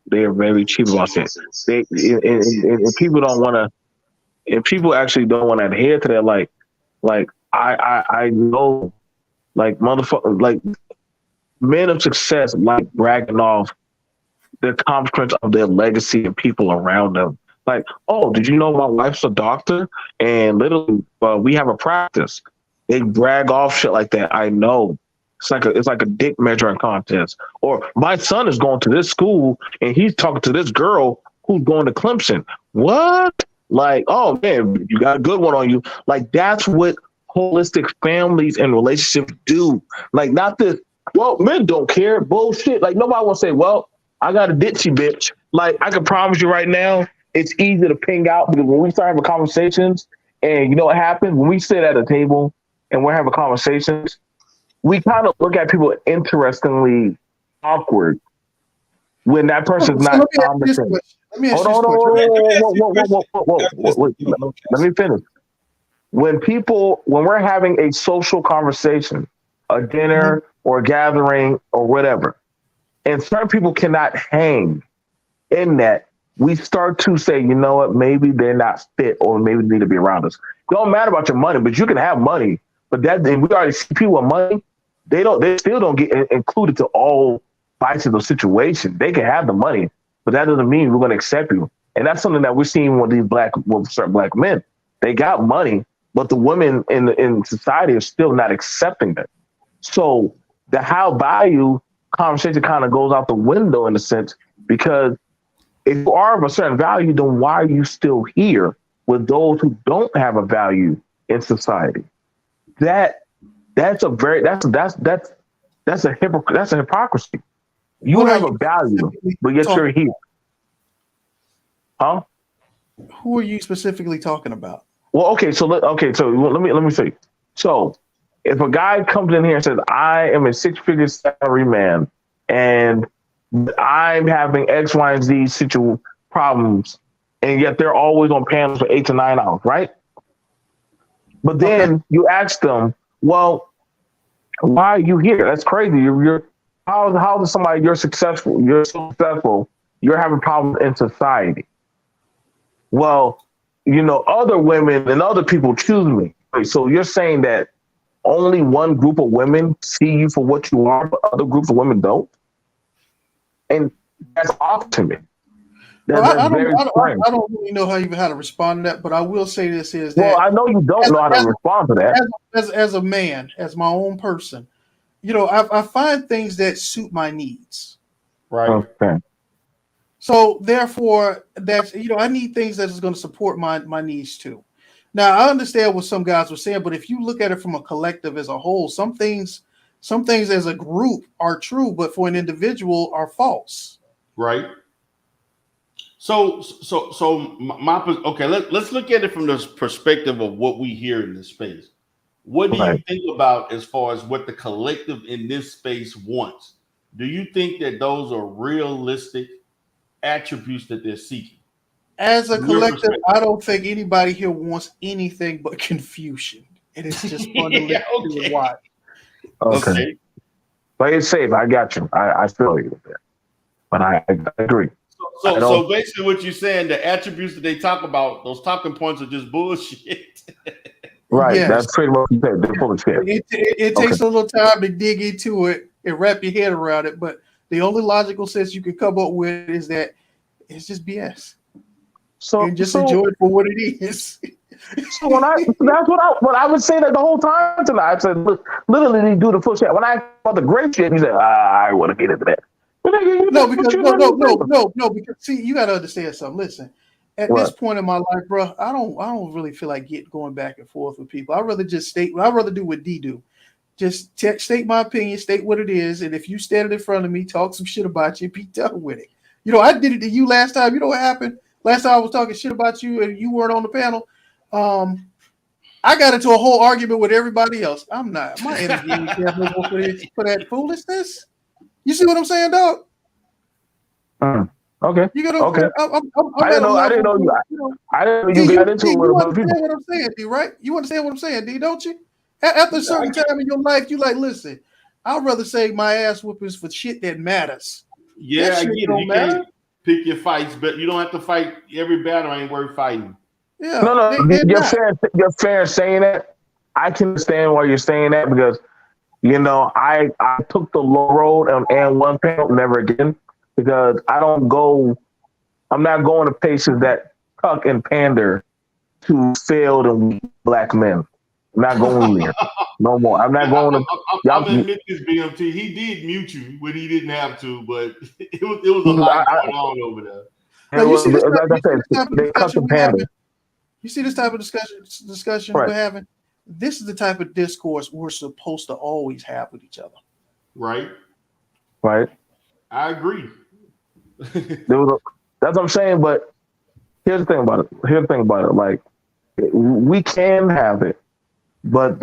very cheap about shit. And people don't want to, and people actually don't want to adhere to that. Like I know, like, motherfucker, like, men of success like bragging off the accomplishments of their legacy and people around them. Like, oh, did you know my wife's a doctor? And literally, we have a practice. They brag off shit like that. I know. It's like a dick measuring contest. Or my son is going to this school and he's talking to this girl who's going to Clemson. What? Like, oh man, you got a good one on you. Like, that's what holistic families and relationships do. Like, not this, well, men don't care. Bullshit. Like, nobody will say, well, I got a ditchy bitch. Like, I can promise you right now, it's easy to ping out because when we start having conversations, and you know what happens? When we sit at a table and we're having conversations, we kind of look at people interestingly awkward when that person's not commenting. Hold on. Let me finish. When we're having a social conversation, a dinner or a gathering or whatever, and certain people cannot hang in that, we start to say, you know what, maybe they're not fit or maybe they need to be around us. It don't matter about your money, but you can have money. But we already see people with money, they still don't get included to all bites of the situation. They can have the money, but that doesn't mean we're going to accept you. And that's something that we're seeing with certain black men. They got money, but the women in society are still not accepting them. So the how value conversation kind of goes out the window in a sense, because if you are of a certain value, then why are you still here with those who don't have a value in society? That's a hypocrisy. You have a value, but yet you're here. Huh? Who are you specifically talking about? Well, okay, so let me say. So if a guy comes in here and says, I am a 6-figure salary man and I'm having X, Y, and Z problems, and yet they're always on panels for 8 to 9 hours, right? But then you ask them, well, why are you here? That's crazy. How is somebody you're successful, you're having problems in society? Well, you know, other women and other people choose me. So you're saying that only one group of women see you for what you are, but other groups of women don't? And that's off to me. I don't really know how to respond to that, but I will say this is that. Well, I know you don't know how to respond to that. As a man, as my own person, you know, I find things that suit my needs. Right. Okay. So therefore, I need things that is going to support my needs too. Now, I understand what some guys were saying, but if you look at it from a collective as a whole, some things as a group are true, but for an individual are false. Right. So okay. Let's look at it from the perspective of what we hear in this space. What do you think about as far as what the collective in this space wants? Do you think that those are realistic attributes that they're seeking? As a collective, I don't think anybody here wants anything but confusion. And it's just fun to listen to watch. Okay. Play it safe. I got you. I feel you there. But I agree. So basically what you're saying, the attributes that they talk about, those talking points are just bullshit. Right. Yes. That's pretty much what you said. They're full of shit. It takes a little time to dig into it and wrap your head around it. But the only logical sense you can come up with is that it's just BS. And just enjoy it for what it is. So that's what I would say that the whole time tonight. I said, look, literally do the full shit. When I about the great shit, he said, I want to get into that. No, because see, you got to understand something. Listen, at this point in my life, bro, I don't really feel like going back and forth with people. I'd rather just I'd rather do what D do. Just state my opinion, state what it is, and if you stand in front of me, talk some shit about you, be done with it. You know, I did it to you last time. You know what happened? Last time I was talking shit about you and you weren't on the panel. I got into a whole argument with everybody else. I'm not. My energy is for that foolishness. You see what I'm saying, dog? Okay. You gotta, okay. I didn't know you got into it with other people. You understand what I'm saying, D, right? You understand what I'm saying, D, don't you? After a certain time in your life, you like, listen, I'd rather save my ass whoopings for shit that matters. Yeah, I get it. You can't pick your fights, but you don't have to fight every battle. Ain't worth fighting. Yeah. No, you're fair saying that. I can understand why you're saying that because, you know, I took the low road and one panel, never again, because I'm not going to places that cuck and pander to failed and weak black men. I'm not going there no more. I'm not going to I'm gonna admit this, BMT. He did mute you when he didn't have to, but it was a lot going on over there. No, you see this type, like I said, they cut the pandas. You see this type of discussion Right. we're having? This is the type of discourse we're supposed to always have with each other. Right. Right. I agree. That's what I'm saying. But here's the thing about it. Like, we can have it, but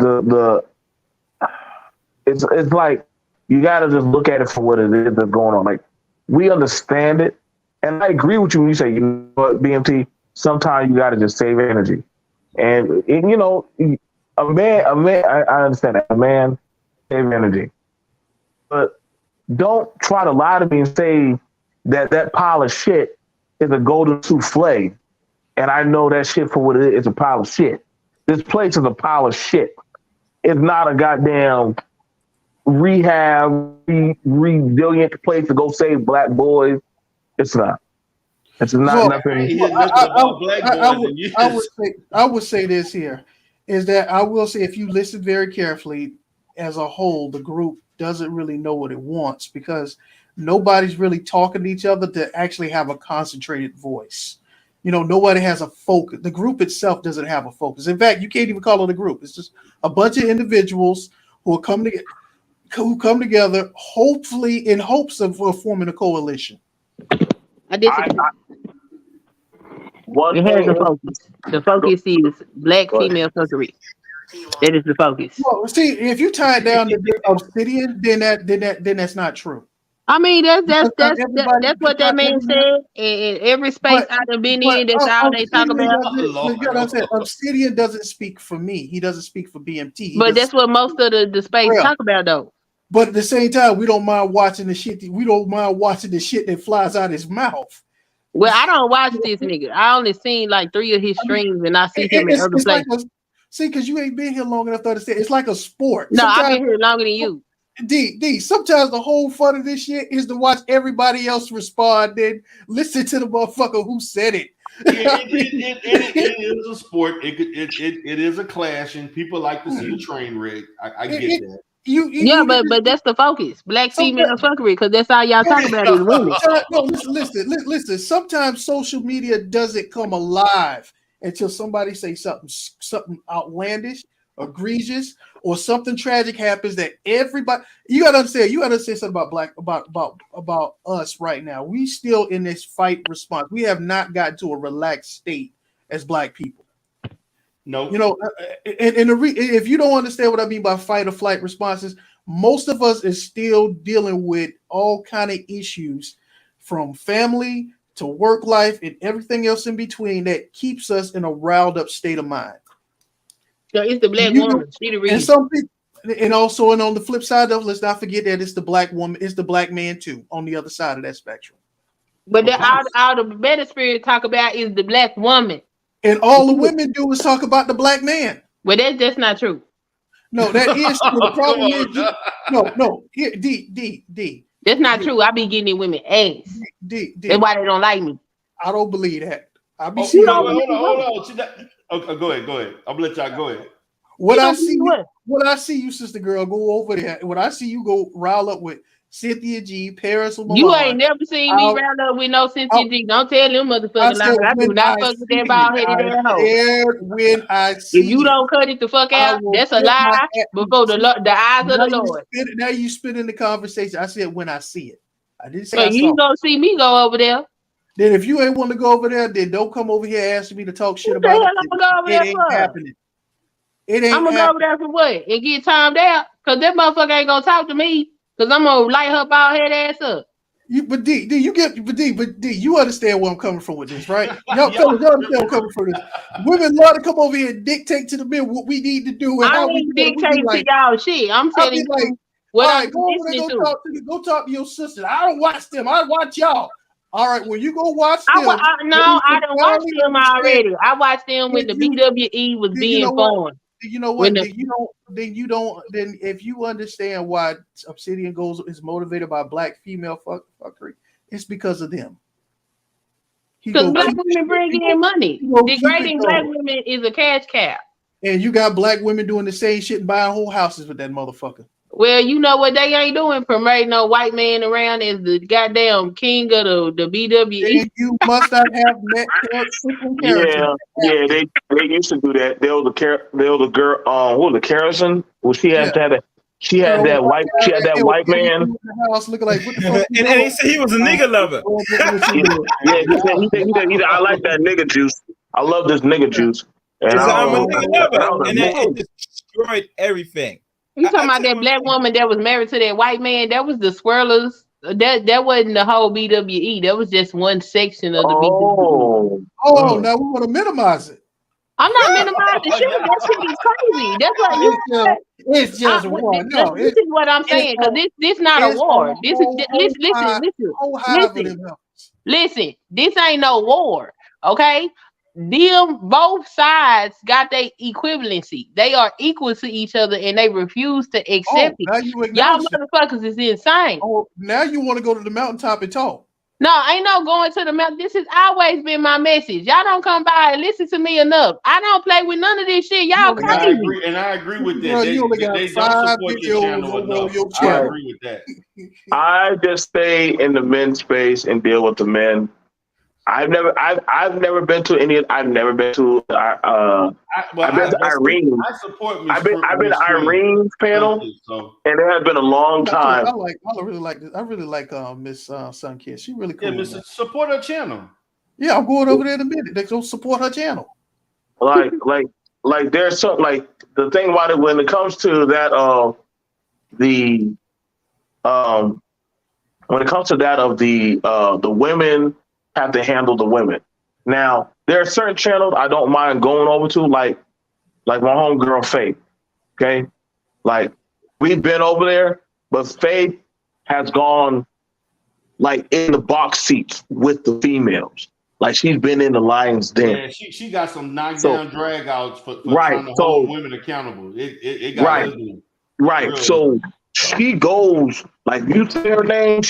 it's like you gotta just look at it for what it is that's going on. Like, we understand it, and I agree with you when you say, you know what, BMT, sometimes you gotta just save energy. And you know, a man, I understand that. A man save energy. But don't try to lie to me and say that pile of shit is a golden souffle. And I know that shit for what it is, it's a pile of shit. This place is a pile of shit. It's not a goddamn rehab, resilient place to go save black boys. It's not. It's not nothing. I would say this here is that I will say, if you listen very carefully, as a whole, the group doesn't really know what it wants because nobody's really talking to each other to actually have a concentrated voice. You know, nobody has a focus. The group itself doesn't have a focus. In fact, you can't even call it a group. It's just a bunch of individuals who come together, hopefully in hopes of forming a coalition. I disagree. It has a focus. The focus is black female fuckery. That is the focus. Well, see, if you tie it down to Obsidian, then that's not true. I mean, that's what that man said. In every space I've been in, that's all they talk about. Obsidian doesn't speak for me. He doesn't speak for BMT. But that's what most of the space talk about, though. But at the same time, we don't mind watching the shit. We don't mind watching the shit that flies out his mouth. Well, I don't watch this nigga. I only seen like 3 of his streams, and I see him in other places. See, because you ain't been here long enough to understand. It's like a sport. No, I've been here longer than you. D, sometimes the whole fun of this shit is to watch everybody else respond, then listen to the motherfucker who said it. It is a sport. It is a clash, and people like to see a train wreck. I get that. But that's the focus. Black female fuckery, because that's all y'all talk about is women. No, listen. Sometimes social media doesn't come alive until somebody say something outlandish, egregious, or something tragic happens that everybody. You gotta understand something about us right now. We still in this fight response. We have not gotten to a relaxed state as black people. No, you know, if you don't understand what I mean by fight or flight responses, most of us is still dealing with all kind of issues, from family to work life and everything else in between, that keeps us in a riled up state of mind. So it's the black woman. She the reason. And also, and on the flip side of, let's not forget that it's the black woman, it's the black man too, on the other side of that spectrum. But all the Manosphere talk about is the black woman. And all the women do is talk about the black man. Well, that's not true. No, that is true. The problem is, D. That's not true. I be getting women ass. That's why they don't like me. I don't believe that. I be seeing. Hold on. Okay, go ahead. I'm gonna let y'all go ahead. When I see you, sister girl, go over there. When I see you go rile up with Cynthia G, Paris, or you ain't never seen me round up with no Cynthia G. Don't tell them motherfuckers like I do not fuck with that bald headed asshole. When I see if you don't cut it the fuck out, that's a lie before the eyes of the Lord. Now you spit in the conversation. I said when I see it. I didn't say. So you gonna see me go over there? Then if you ain't want to go over there, then don't come over here asking me to talk shit about it. It ain't happening. I'm gonna go over there for what? And get timed out? Cause that motherfucker ain't gonna talk to me. Cause I'm gonna light her bald head ass up. But D, you understand where I'm coming from with this, right? Y'all understand where I'm coming from this. Women love to come over here and dictate to the men what we need to do. And I ain't dictating to y'all shit. I'm telling you what I'm listening to. Go talk to your sisters. I don't watch them. I watch y'all. All right, when you go watch them. I don't watch them already. I watched them when the BWE was being formed. You know what? Then if you understand why Obsidian is motivated by black female fuckery, it's because of them. Because black women bring in money. Degrading black women is a cash cow. And you got black women doing the same shit and buying whole houses with that motherfucker. Well, you know what they ain't doing? Promoting no white man around as the goddamn king of the BWE. And you must not have met different characters. Yeah, they used to do that. They were the girl. What was the Carrison? Well, she had that. She had that white man. In the house looking like, what the fuck? and he said he was a nigga lover. He said, I like that nigga juice. I love this nigga juice. And I'm a nigga lover. And then it destroyed everything. You talking about that black woman that was married to that white man? That was the Swirlers. That wasn't the whole BWE. That was just one section of the BWE. Oh, now we want to minimize it. I'm not minimizing shit. That shit is crazy. That's why it's just war. No, this is what I'm saying, because this not a war. This is listen. This ain't no war. Okay, them both sides got their equivalency. They are equal to each other, and they refuse to accept it. Y'all motherfuckers is insane. Oh, now you want to go to the mountaintop and talk. No, ain't no going to the mountain. This has always been my message. Y'all don't come by and listen to me enough. I don't play with none of this shit. Y'all crazy. I agree with that. They don't support your channel enough. I agree with that. I just stay in the men's space and deal with the men. I've never been to any. I've never been to. I've been to Irene. I support. I've been to Irene's panel, and it has been a long time. I really like this. I really like Miss Sunkist. She really cool. Yeah, support her channel. Yeah, I'm going over there in a minute. They go support her channel. Like there's something like the thing about it when it comes to that when it comes to that of the women have to handle the women. Now, there are certain channels I don't mind going over to, like my homegirl Faith. Okay? Like, we've been over there, but Faith has gone like in the box seats with the females. Like, she's been in the lion's den. Yeah, she got some knockdown drag outs for trying to hold women accountable. It got ugly. Right. Really. So she goes, like, you say her name,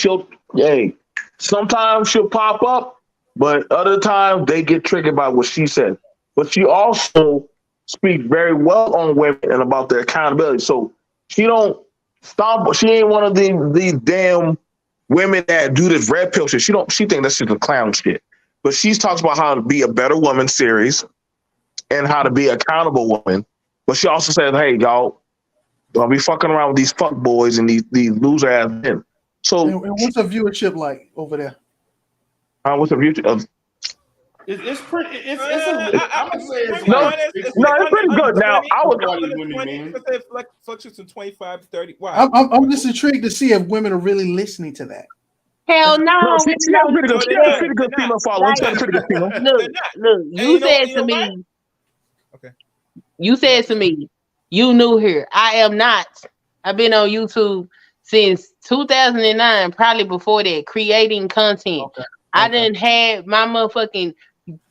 sometimes she'll pop up, but other times they get triggered by what she said. But she also speaks very well on women and about their accountability. So she don't stop. She ain't one of these damn women that do this red pill shit. She think that's just a clown shit. But she talks about how to be a better woman series and how to be an accountable woman. But she also says, hey, y'all, don't be fucking around with these fuck boys and these loser ass men. So, and what's the viewership like over there? What's the viewership? It's pretty. It's pretty good. Now, I would fluctuates from 25 to 30. Wow. I'm just intrigued to see if women are really listening to that. Hell no. She got a pretty good female following. Look, you said to me. Okay. You said to me, you new here. I am not. I've been on YouTube since 2009, probably before that, creating content. Okay. I done had my motherfucking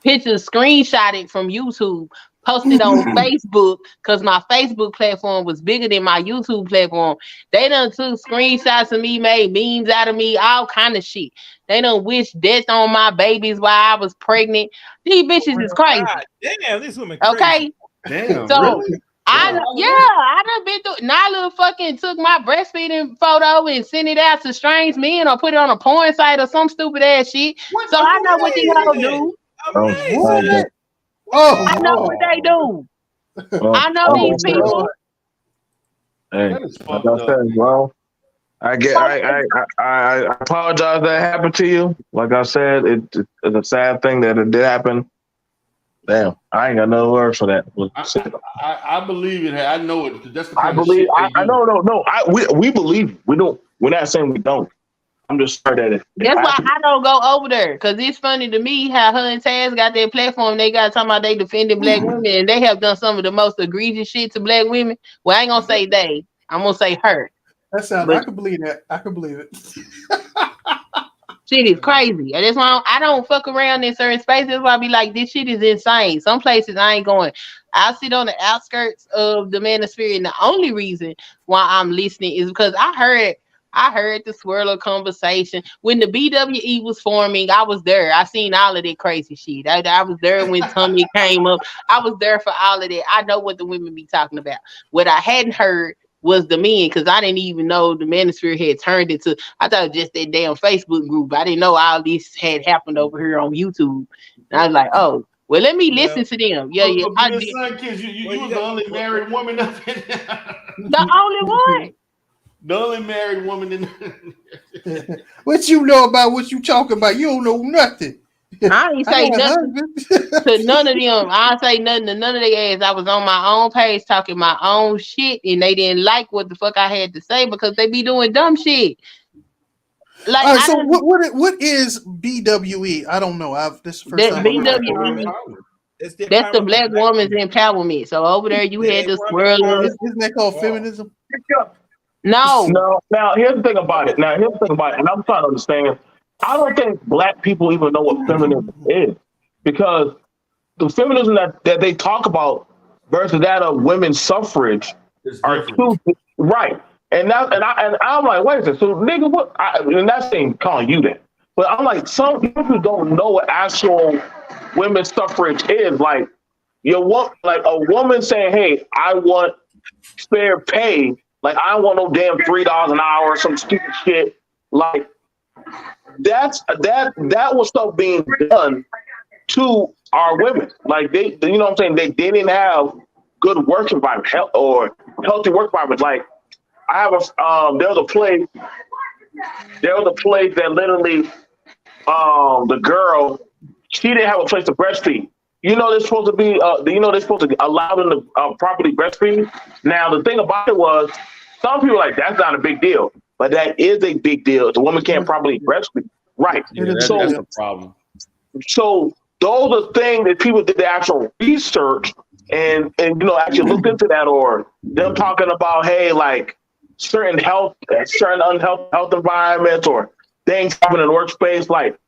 pictures screenshotted from YouTube, posted on Facebook, because my Facebook platform was bigger than my YouTube platform. They done took screenshots of me, made memes out of me, all kind of shit. They done wished death on my babies while I was pregnant. These bitches is crazy. God, damn, these women crazy. Okay? Damn, so, really? I done been through. Nyla fucking took my breastfeeding photo and sent it out to strange men or put it on a porn site or some stupid ass shit. So I know what these hoes do. I know what they do. I know these people. Hey, like I said, well, I apologize that happened to you. Like I said, it's a sad thing that it did happen. Damn, I ain't got no words for that. I believe it. I know it. That's the I believe. I no. We believe. We don't. We're not saying we don't. I'm just sorry that it. That's why I don't go over there, because it's funny to me how her and Taz got their platform. They got talking about they defending black women, and they have done some of the most egregious shit to black women. Well, I ain't gonna say they. I'm gonna say her. That sounds. I can believe that. I can believe it. Shit is crazy. That's why I don't fuck around in certain spaces. That's why I be like, this shit is insane. Some places I ain't going. I sit on the outskirts of the Manosphere, and the only reason why I'm listening is because I heard the swirler conversation when the BWE was forming. I was there. I seen all of that crazy shit. I was there when Tommy came up. I was there for all of that. I know what the women be talking about. What I hadn't heard was the men, because I didn't even know the Manosphere had turned into. I thought it was just that damn Facebook group. I didn't know all this had happened over here on YouTube. And I was like, oh, well, let me listen to them. Yeah, yeah. But your son, kids, you was the only married woman up in there. The only one. The only married woman in there. What you know about what you talking about? You don't know nothing. I ain't say nothing to none of them. I say nothing to none of their ass. I was on my own page talking my own shit, and they didn't like what the fuck I had to say because they be doing dumb shit. Like, all right, so what is BWE? I don't know. This is the first time. BWE. That's the Black Woman's Empowerment. So over there, you had the swirl. Isn't that called feminism? No. Now here's the thing about it. And I'm trying to understand. I don't think Black people even know what feminism is, because the feminism that they talk about versus that of women's suffrage are two right. And I'm like, wait a second. So nigga, what? And that's ain't calling you that. But I'm like, some people don't know what actual women's suffrage is. Like a woman saying, "Hey, I want fair pay. Like I don't want no damn $3 an hour or some stupid shit." Like that was stuff being done to our women. Like they, you know what I'm saying? They didn't have good work environment or healthy work environment. Like I have there was a place that literally the girl, she didn't have a place to breastfeed. You know they're supposed to be they're supposed to allow them to properly breastfeed. Now the thing about it was some people are like, that's not a big deal. But that is a big deal. The woman can't properly breastfeed. Right. Yeah, that's a problem. So those are things that people did the actual research and actually looked into that, or them talking about, hey, like certain unhealthy health environments or things happening in the workspace. Like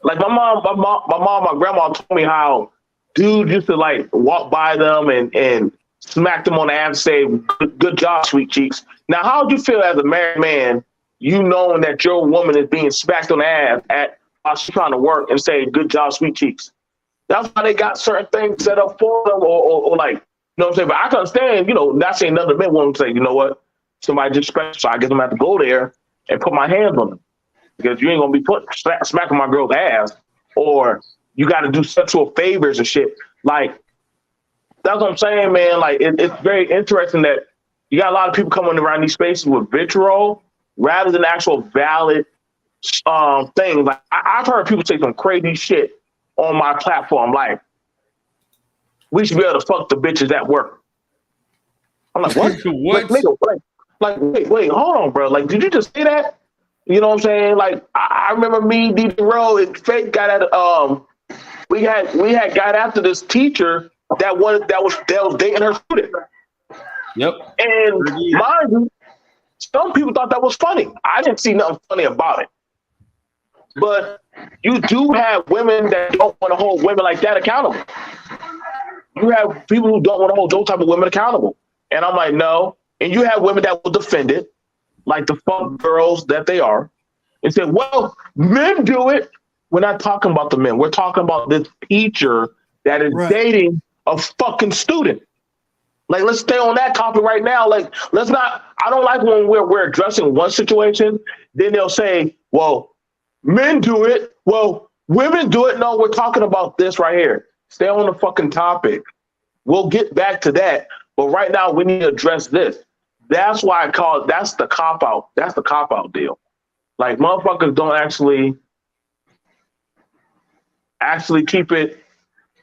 my grandma told me how dudes used to like walk by them and smack them on the ass and say, good job, sweet cheeks. Now, how would you feel as a married man, you knowing that your woman is being smacked on the ass while she's trying to work and say, good job, sweet cheeks? That's why they got certain things set up for them or like, you know what I'm saying? But I can understand, not saying none of the men want to say, you know what, somebody just special, so I guess I'm going to have to go there and put my hands on them. Because you ain't going to be smacking my girl's ass, or you got to do sexual favors and shit. Like, that's what I'm saying, man. Like, it's very interesting that you got a lot of people coming around these spaces with vitriol rather than actual valid things. Like, I've heard people say some crazy shit on my platform, like, we should be able to fuck the bitches at work. I'm like, what? What? Like, wait, hold on, bro. Like, did you just say that? You know what I'm saying? Like, I remember me, DJ Rowe, and Fake got at we had got after this teacher that was dating her student. Yep. And mind you, some people thought that was funny. I didn't see nothing funny about it. But you do have women that don't want to hold women like that accountable. You have people who don't want to hold those type of women accountable. And I'm like, no. And you have women that will defend it, like the fuck girls that they are, and say, well, men do it. We're not talking about the men. We're talking about this teacher that is dating a fucking student. Like, let's stay on that topic right now. Like, let's not, I don't like when we're addressing one situation, then they'll say, well, men do it. Well, women do it. No, we're talking about this right here. Stay on the fucking topic. We'll get back to that. But right now we need to address this. That's why that's the cop-out. That's the cop-out deal. Like, motherfuckers don't actually keep it,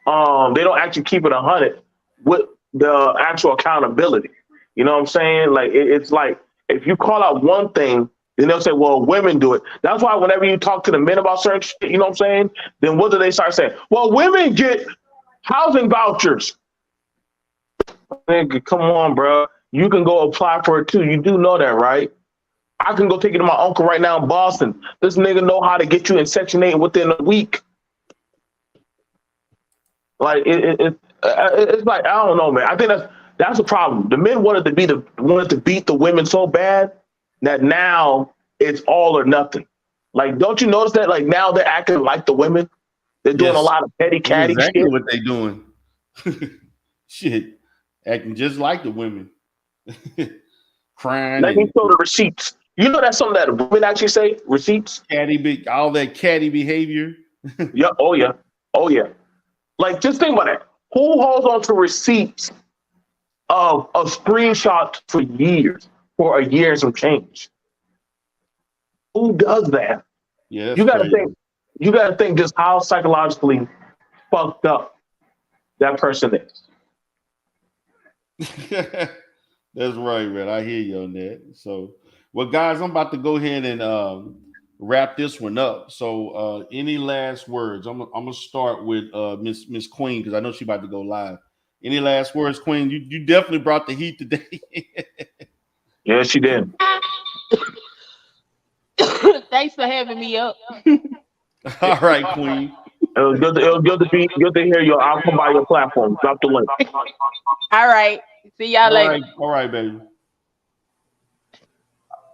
they don't actually keep it 100 with the actual accountability. You know what I'm saying? Like, it's like, if you call out one thing, then they'll say, well, women do it. That's why whenever you talk to the men about certain shit, you know what I'm saying? Then what do they start saying? Well, women get housing vouchers. Nigga, come on, bro. You can go apply for it too. You do know that, right? I can go take it to my uncle right now in Boston. This nigga know how to get you in Section 8 within a week. Like, it's like, I don't know, man. I think that's the problem. The men wanted to beat the women so bad that now it's all or nothing. Like, don't you notice that? Like, now they're acting like the women. They're doing a lot of petty catty exactly shit. What they doing. Shit. Acting just like the women. crying Let me and show the receipts. You know that's something that women actually say, receipts? all that catty behavior. Yeah, oh yeah. Oh yeah. Like just think about it. Who holds on to receipts of a screenshot for years, for a year and some change? Who does that? Yeah, that's You gotta crazy. think, you gotta think just how psychologically fucked up that person is. That's right, man. I hear you on that. So, well, guys, I'm about to go ahead and wrap this one up. So, any last words? I'm gonna start with Miss Queen because I know she's about to go live. Any last words, Queen? You definitely brought the heat today. Yeah, she did. Thanks for having me up. All right, Queen. It was good to hear you. I'll come by your platform. Drop the link. All right. See y'all later. All right, baby.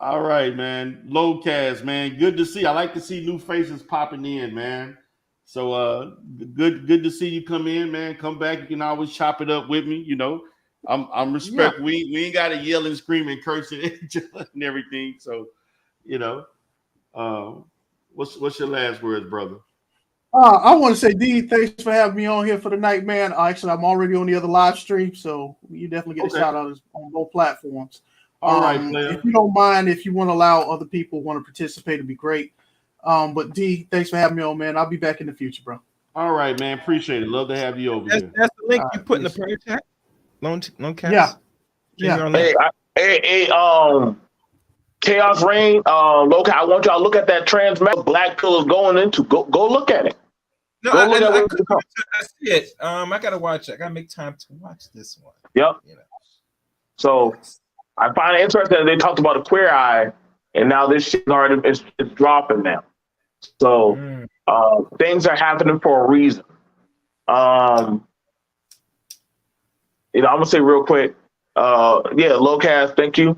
All right, man. Lowcast, man. Good to see. I like to see new faces popping in, man. So good to see you come in, man. Come back. You can always chop it up with me. You know, I'm respect. Yeah. We ain't got to yell and scream and curse at each other and everything. So, you know, what's your last words, brother? I want to say, D, thanks for having me on here for the night, man. Actually, I'm already on the other live stream, so you definitely get a shout out on both platforms. All right, player. If you don't mind, if you want to allow other people want to participate, it'd be great. But D, thanks for having me on, man. I'll be back in the future, bro. All right, man. Appreciate it. Love to have you over here. That's the link you put in the prayer chat. Lone cast. Yeah. Hey, Chaos Reign, look, I want y'all to look at that trans Black Pill is going into. Go look at it. No, Go I look at what it's become. see it. I gotta watch it. I gotta make time to watch this one. Yep. You know. So I find it interesting that they talked about a queer eye, and now this shit already it's dropping now. So things are happening for a reason. I'm gonna say real quick. Lowcast, thank you.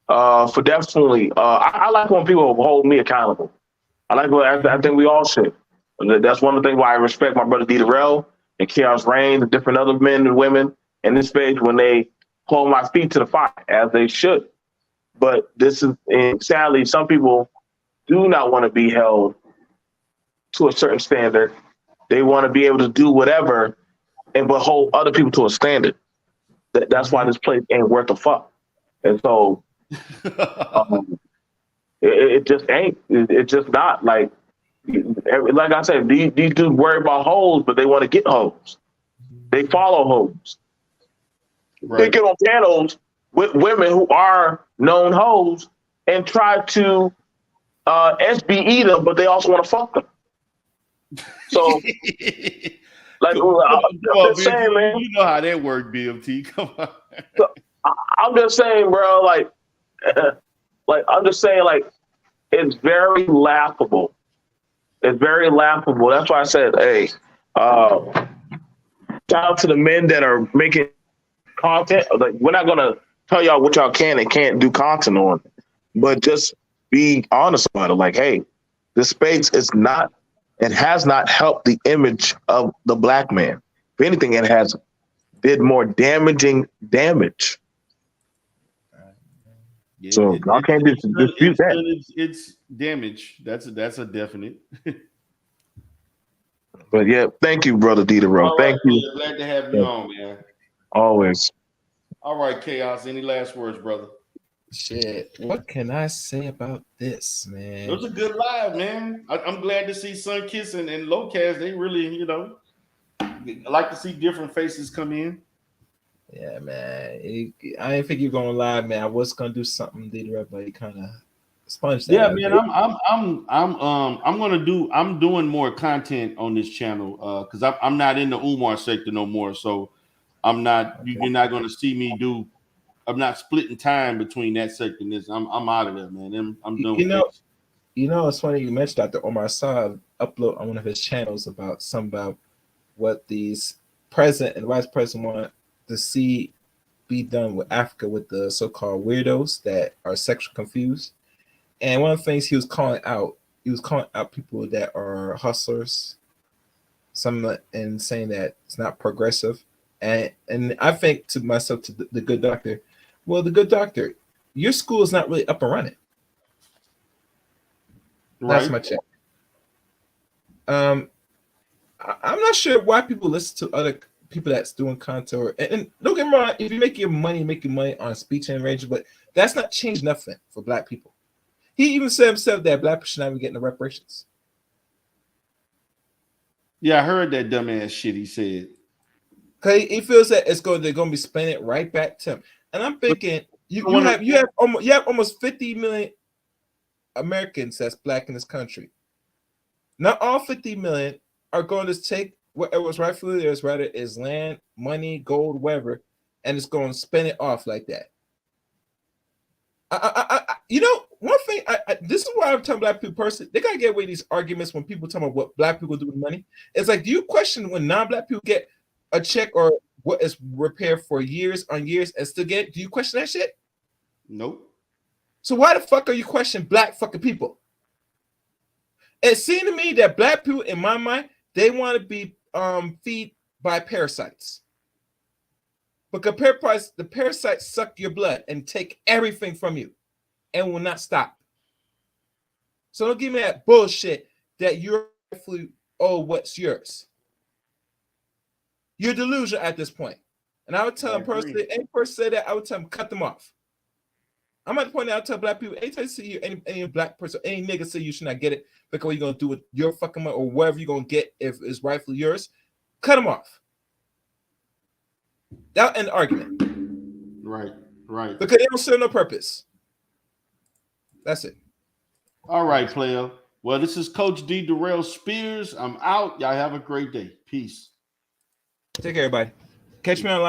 For definitely, I like when people hold me accountable. I think we all should. That's one of the things why I respect my brother D. Darrell and Chaos Reign and different other men and women in this space when they hold my feet to the fire, as they should. But this is, and sadly, some people do not want to be held to a certain standard. They want to be able to do whatever but hold other people to a standard. That's why this place ain't worth a fuck. And so it just ain't. It's just not. Like I said, these dudes worry about hoes, but they want to get hoes. They follow hoes. Right. They get on panels with women who are known hoes and try to SBE them, but they also want to fuck them. So, like, I'm just saying, man. You know how that works, BMT. Come on. So, I'm just saying, bro. I'm just saying, it's very laughable. It's very laughable. That's why I said, hey, shout out to the men that are making content. Like, we're not gonna tell y'all what y'all can and can't do content on, but just be honest about it. Like, hey, this space is not. It has not helped the image of the black man. If anything, it has did more damaging damage. Yeah, so y'all can't dispute that. It's damage. That's a definite. But yeah, thank you, brother Dieter. Thank you. Glad to have you on, man. Always. All right, Chaos. Any last words, brother? Shit. What can I say about this, man? It was a good live, man. I'm glad to see Sunkiss and Lowcast. They really, I like to see different faces come in. Yeah, man. I didn't think you were gonna lie, man. I was gonna do something, but he kind of sponged that. Yeah, man. I'm doing more content on this channel because I'm not in the Umar sector no more. So I'm not. Okay. You're not gonna see me do. I'm not splitting time between that sector and this. I'm out of there, man. I'm done with this. It's funny you mentioned Dr. Omar saw upload on one of his channels about what these president and vice president want to see be done with Africa with the so-called weirdos that are sexually confused. And one of the things he was calling out people that are hustlers, and saying that it's not progressive. And I think to myself, to the good doctor, Well, the good doctor, your school is not really up and running. Right. That's my check. I'm not sure why people listen to other people that's doing contour. And don't get me wrong, if you make your money on speech and arrangement, but that's not changed nothing for black people. He even said himself that black people should not be getting the reparations. Yeah, I heard that dumbass shit he said. Cause he feels that they're gonna be spending it right back to him. And I'm thinking you have almost 50 million Americans that's black in this country. Not all 50 million are going to take whatever was rightfully theirs, whether it is land, money, gold, whatever, and it's going to spend it off like that. One thing, this is why I'm telling black people personally, they gotta get away these arguments when people talk about what black people do with money. It's like, do you question when non-black people get a check or what is repaired for years on years and still get? Do you question that shit? Nope. So why the fuck are you questioning black fucking people? It seemed to me that black people, in my mind, they want to be feed by parasites. But the parasites suck your blood and take everything from you and will not stop. So don't give me that bullshit that you're rightfully what's yours. You're delusional at this point. And I would tell them personally, any person say that, I would tell them cut them off. I'm at the point now, I tell black people, anytime you see you, any black person, any nigga say you should not get it because what you're going to do with your fucking money or whatever you're going to get if it's rightfully yours, cut them off. That end the argument. Right. Because they don't serve no purpose. That's it. All right, player. Well, this is Coach D. Darrell Spears. I'm out. Y'all have a great day. Peace. Take care, everybody. Catch me on live.